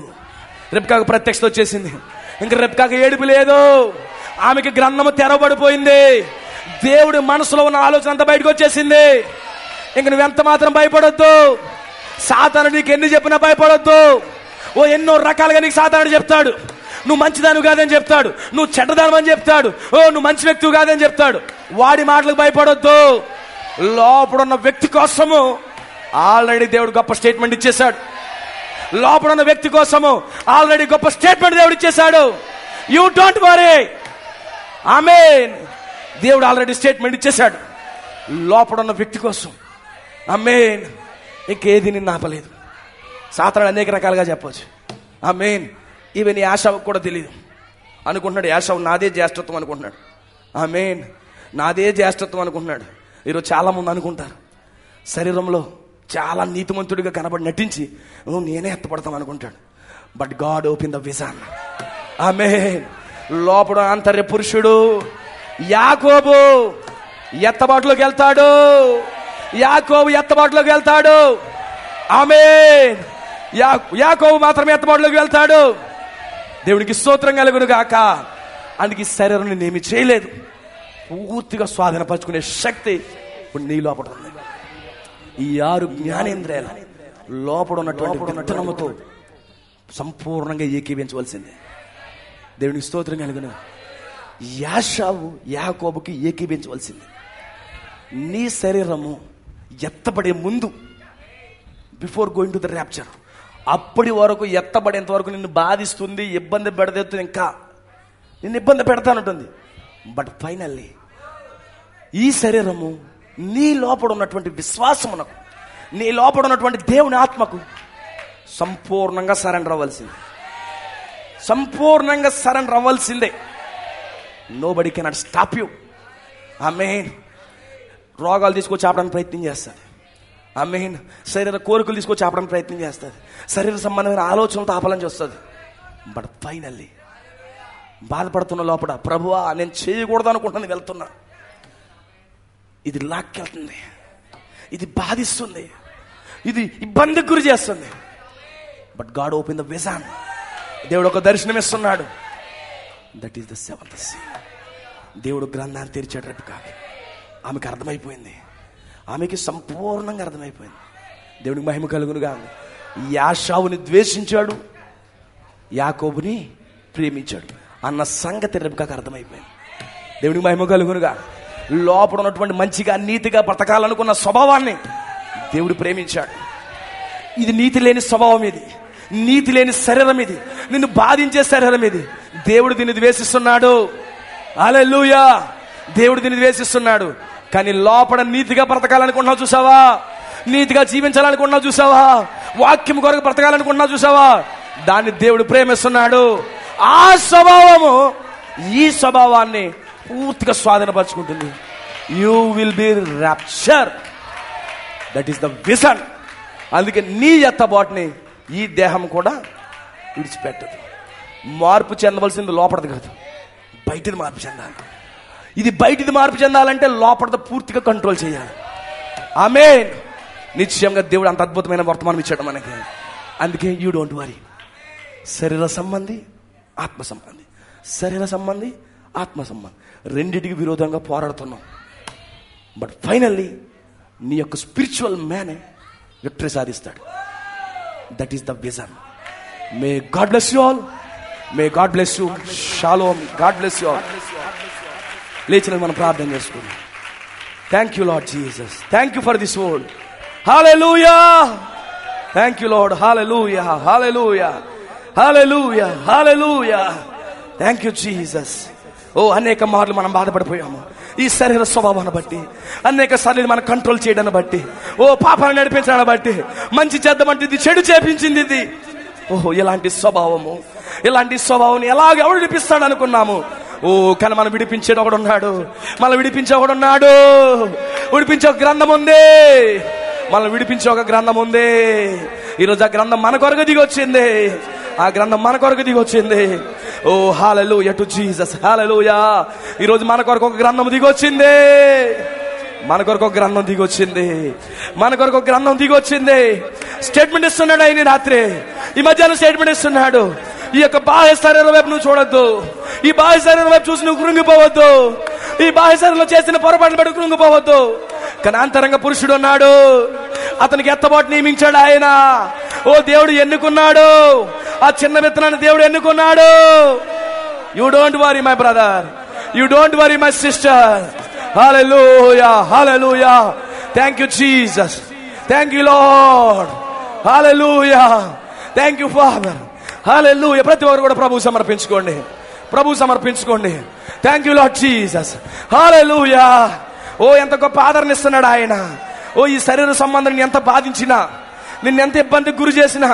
రెబ్కాకి ప్రత్యక్షత వచ్చేసింది. ఇంకా రెబ్కాకి ఏడుపు లేదు. ఆమెకి గ్రంథము తెరవబడిపోయింది. దేవుడి మనసులో ఉన్న ఆలోచన అంతా బయటకు వచ్చేసింది. ఇంక నువ్వెంత మాత్రం భయపడొద్దు. సాతాను నీకు ఎన్ని చెప్పినా భయపడొద్దు. ఎన్నో రకాలుగా నీకు సాతాను చెప్తాడు. నువ్వు మంచిదాను కాదని చెప్తాడు, నువ్వు చెడ్డదాను అని చెప్తాడు, నువ్వు మంచి వ్యక్తివి కాదని చెప్తాడు. వాడి మాటలకు భయపడొద్దు. లోపడున్న వ్యక్తి కోసము ఆల్రెడీ దేవుడు గొప్ప స్టేట్మెంట్ ఇచ్చేశాడు. లోపడున్న వ్యక్తి కోసము ఆల్రెడీ గొప్ప స్టేట్మెంట్ దేవుడు ఇచ్చేశాడు. You don't worry. ఆమేన్. దేవుడు ఆల్రెడీ స్టేట్మెంట్ ఇచ్చేశాడు లోపడున్న వ్యక్తి కోసం. ఆమేన్. ఇంకేది నిన్ను ఆపలేదు. సాతాను అనేక రకాలుగా చెప్పొచ్చు. ఆమేన్. ఈవెన్ యాషావుకు కూడా తెలియదు. అనుకుంటున్నాడు యాషావు నాదే జ్యేష్ఠత్వం అనుకుంటున్నాడు. ఆమేన్. నాదే జ్యేష్ఠత్వం అనుకుంటున్నాడు. ఈరోజు చాలామంది అనుకుంటారు శరీరంలో చాలా నీతిమంతుడిగా కనబడి నటించి నేనే ఎత్తపడతాం అనుకుంటాడు. But God open the vision. ఆమేన్. లోపల ఆంతర్య పురుషుడు యాకోబు ఎత్తబాటులోకి వెళ్తాడు. యాకోబు ఎత్తబాటులోకి వెళ్తాడు. ఆమేన్. యాకోబు మాత్రమే ఎత్తబాటులోకి వెళ్తాడు. దేవునికి స్తోత్రం కలుగును గాక. అందుకే శరీరాన్ని నేమి చేయలేదు, పూర్తిగా స్వాధీనపరచుకునే శక్తి ఇప్పుడు నీ లోపల ఉంది. ఈ 6 జ్ఞానేంద్రియాలు లోపల ఉన్నటువంటి విత్తనముతో సంపూర్ణంగా ఏకీవించవలసిందే. దేవునికి స్తోత్రం కలుగును. యాషావు యాకోబుకి ఏకీవించవలసింది. నీ శరీరము ఎత్తబడే ముందు, before going to the rapture, అప్పటి వరకు ఎత్తబడేంత వరకు నిన్ను బాధిస్తుంది, ఇబ్బంది పెడతాను, ఇంకా నిన్ను ఇబ్బంది పెడతానంటుంది. బట్ ఫైనల్లీ ఈ శరీరము నీ లోపల ఉన్నటువంటి విశ్వాసమునకు, నీ లోపల ఉన్నటువంటి దేవుని ఆత్మకు సంపూర్ణంగా సరెండర్ అవ్వాల్సిందే. సంపూర్ణంగా సరెండర్ అవ్వాల్సిందే. Nobody cannot stop you. ఆమేన్. రోగాలు తీసుకొచ్చి ఆపడానికి ప్రయత్నం చేస్తుంది. ఆమేన్. శరీర కోరికలు తీసుకొచ్చి ఆపడానికి ప్రయత్నం చేస్తుంది. శరీర సంబంధమైన ఆలోచనలతో ఆపాలని చూస్తుంది. బట్ ఫైనల్లీ బాధపడుతున్న లోపల, ప్రభువా నేను చేయకూడదు అనుకుంటున్నాను, వెళ్తున్నా, ఇది లాక్కెళ్తుంది, ఇది బాధిస్తుంది, ఇది ఇబ్బందికి గురి చేస్తుంది. But God open the vision. దేవుడు ఒక దర్శనం ఇస్తున్నాడు. That is the 7th seal. దేవుడు గ్రంథాన్ని తెరిచేటట్టు కాదు. ఆమెకు అర్థమైపోయింది. ఆమెకి సంపూర్ణంగా అర్థమైపోయింది. దేవుడికి మహిమ కలుగునుగా. యాషావుని ద్వేషించాడు, యాకోబుని ప్రేమించాడు అన్న సంగతి రెబెకాకు అర్థమైపోయింది. దేవుడికి మహిమ కలుగునుగా. లోపల ఉన్నటువంటి మంచిగా నీతిగా బ్రతకాలనుకున్న స్వభావాన్ని దేవుడు ప్రేమించాడు. ఇది నీతి లేని స్వభావం, ఇది నీతి లేని శరీరం, ఇది నిన్ను బాధించే శరీరం, ఇది దేవుడు దీన్ని ద్వేషిస్తున్నాడు. హల్లెలూయా. దేవుడు దీన్ని ద్వేషిస్తున్నాడు. కానీ లోపల నీతిగా బ్రతకాలనుకుంటున్నావు చూసావా, నీతిగా జీవించాలనుకుంటున్నావు చూసావా, వాక్యం కొరకు బ్రతకాలనుకుంటున్నావు చూసావా, దాన్ని దేవుడు ప్రేమిస్తున్నాడు. ఆ స్వభావము ఈ స్వభావాన్ని పూర్తిగా స్వాధీనపరచుకుంటుంది. You will be rapture. That is the vision. అందుకే నీ ఎత్తబాటుని ఈ దేహం కూడా విడిచిపెట్టదు. మార్పు చెందవలసింది లోపలది కాదు, బయటది మార్పు చెందాలి. ఇది బయటిది మార్పు చెందాలంటే లోపలది పూర్తిగా కంట్రోల్ చేయాలి. ఆమేన్. నిశ్చయంగా దేవుడు అంత అద్భుతమైన వర్తమానం ఇచ్చాడు మనకి. అందుకే యూ డోంట్ వరీ. శరీర సంబంధి, ఆత్మ సంబంధి, శరీర సంబంధి, ఆత్మ సంబంధి, రెండిటికి విరోధంగా పోరాడుతున్నాం. బట్ ఫైనల్లీ నీ యొక్క స్పిరిచువల్ మ్యానే విక్టరీ సాధిస్తాడు. That is the vision. May God bless you all. May God bless you. షాలోమ్. God bless you all. లేచిన మనం ప్రార్థన చేసుకుందాం. Thank you Lord Jesus. Thank you for this word. హల్లెలూయా. Thank you Lord. హల్లెలూయా. హల్లెలూయా. హల్లెలూయా. హల్లెలూయా. Thank you Jesus. ఓ అనేక మార్లు మనం బాధపడిపోయాము ఈ శరీర స్వభావాన్ని బట్టి, అనేక సార్లు మనం కంట్రోల్ చేయడాన్ని బట్టి, ఓ పాపాన్ని నడిపించడాన్ని బట్టి, మంచి చేద్దామంటే ఇది చెడు చేపించింది ఇది. ఓహో ఇలాంటి స్వభావము, ఇలాంటి స్వభావం ఎలాగ ఎవడు విడిపిస్తాడు అనుకున్నాము. ఓ కానీ మనం విడిపించేది ఒకడున్నాడు, మనం విడిపించే ఒకడున్నాడు. విడిపించే ఒక గ్రంథం ఉంది, మనం విడిపించే ఒక గ్రంథం ఉంది. ఈరోజు ఆ గ్రంథం మన కొరకు దిగి వచ్చింది. ఆ గ్రంథం మన కొరకు దిగి వచ్చింది. ఓ హల్లెలూయా టు జీసస్. హల్లెలూయా. ఈరోజు మన కొరకు ఒక గ్రంథం దిగి వచ్చింది. మన కొరకు ఒక గ్రంథం దిగి వచ్చింది. మన కొరకు ఒక గ్రంథం దిగి వచ్చింది. స్టేట్మెంట్ ఇస్తున్నాడు ఆయన రాత్రి, ఈ మధ్యాహ్నం స్టేట్మెంట్ ఇస్తున్నాడు. ఈ యొక్క బాహ్య శరీరం వైపు నువ్వు చూడొద్దు. ఈ బాహ్య శరీరం వైపు చూసి నువ్వు కృంగిపోవద్దు. ఈ బాహ్య శరీరంలో చేసిన పొరపాటును బట్టి కృంగిపోవద్దు. కానీ అంతరంగ పురుషుడు ఉన్నాడు, అతనికి ఎత్తబాటు నియమించాడు ఆయన. ఓ దేవుడు ఎన్నుకున్నాడు, ఆ చిన్న విత్తనాన్ని దేవుడు ఎన్నుకున్నాడు. You don't worry my brother, you don't worry my sister. హల్లెలూయా. హల్లెలూయా. Thank you Jesus. Thank you Lord. హల్లెలూయా. Thank you father. హల్లెలూయా. ప్రతి ఒక్కరు కూడా ప్రభు సమర్పించుకోండి, ప్రభు సమర్పించుకోండి. Thank you Lord Jesus. హల్లెలూయా. ఓ ఎంత గొప్ప ఆదరణ ఇస్తున్నాడు ఆయన. ఓ ఈ శరీర సంబంధం ఎంత బాధించినా, నిన్నెంత ఇబ్బందికి గురి చేసినా,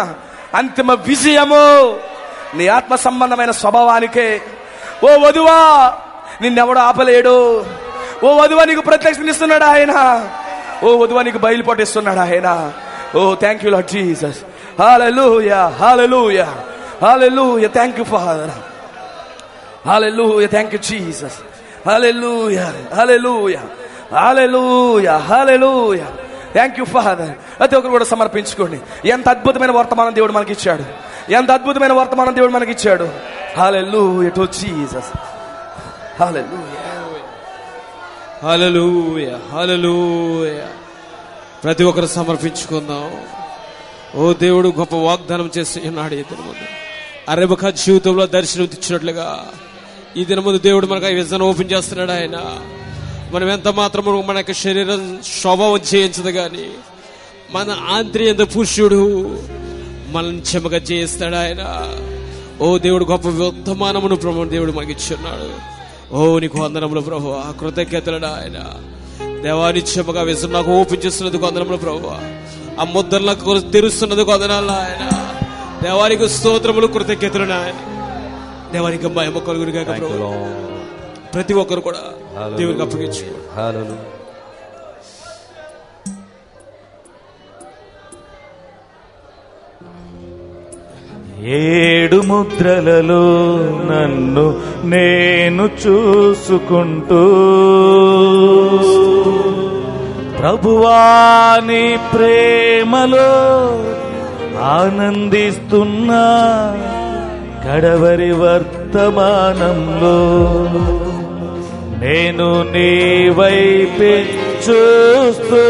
అంతిమ విజయము నీ ఆత్మ సంబంధమైన స్వభావానికే. ఓ వధువా, నిన్నెవడో ఆపలేడు. ఓ వధువా, నీకు ప్రత్యక్షనిస్తున్నాడు ఆయన. ఓ వధువా, నీకు బయలుపటిస్తున్నాడు ఆయన. ఓ థ్యాంక్ యూ లార్డ్ జీసస్. హల్లెలూయా, హల్లెలూయా, హల్లెలూయా. Thank you father. హల్లెలూయా, థ్యాంక్ యూ జీసస్. హల్లెలూయా, హల్లెలూయా, హల్లెలూయా, హల్లెలూయా. Thank you father. ప్రతి ఒక్కరు కూడా సమర్పించుకోండి. ఎంత అద్భుతమైన వర్తమానం దేవుడు మనకి ఇచ్చాడు. ఎంత అద్భుతమైన వర్తమానం దేవుడు మనకి ఇచ్చాడు. హల్లెలూయా టు జీసస్. హల్లెలూయా, హల్లెలూయా, హల్లెలూయా. ప్రతి ఒక్కరు సమర్పించుకుందాం. ఓ దేవుడు గొప్ప వాగ్దానం చేసి ఉన్నాడు. ఈ దినముందు అరెబక జీవితంలో దర్శనం ఇచ్చినట్లుగా ఈ దినముందు దేవుడు మనకు విజన్ ఓపెన్ చేస్తున్నాడు. ఆయన మనం ఎంత మాత్రము మన యొక్క శరీరం స్వభావం చేయించదు కానీ మన ఆంతర్యంత పురుషుడు మనల్ని చెమగా చేయిస్తాడు ఆయన. ఓ దేవుడు గొప్ప వర్తమానమును ప్రభు దేవుడు మనకి ఇచ్చున్నాడు. ఓ నీకు వందనములు ప్రభు, కృతజ్ఞతలు ఆయన. దేవాని చెమగా విజన్ నాకు ఓపెన్ చేస్తున్నందుకు వందనములు ప్రభు. ఆ ముద్రలకు తెరుస్తున్నందుకు వందనాలు ఆయన. దేవానికి స్తోత్రములు, కృతజ్ఞతలు ఆయన. దేవానికి మహిమ కలుగును గాక ప్రభు. ప్రతి ఒక్కరు కూడా దేవునికి అప్పగించుకోండి. ఏడు ముద్రలలో నన్ను నేను చూసుకుంటూ ప్రభువాని ప్రేమలో ఆనందిస్తున్నా. కడవరి వర్తమానంలో నేను నీ వైపే చూస్తూ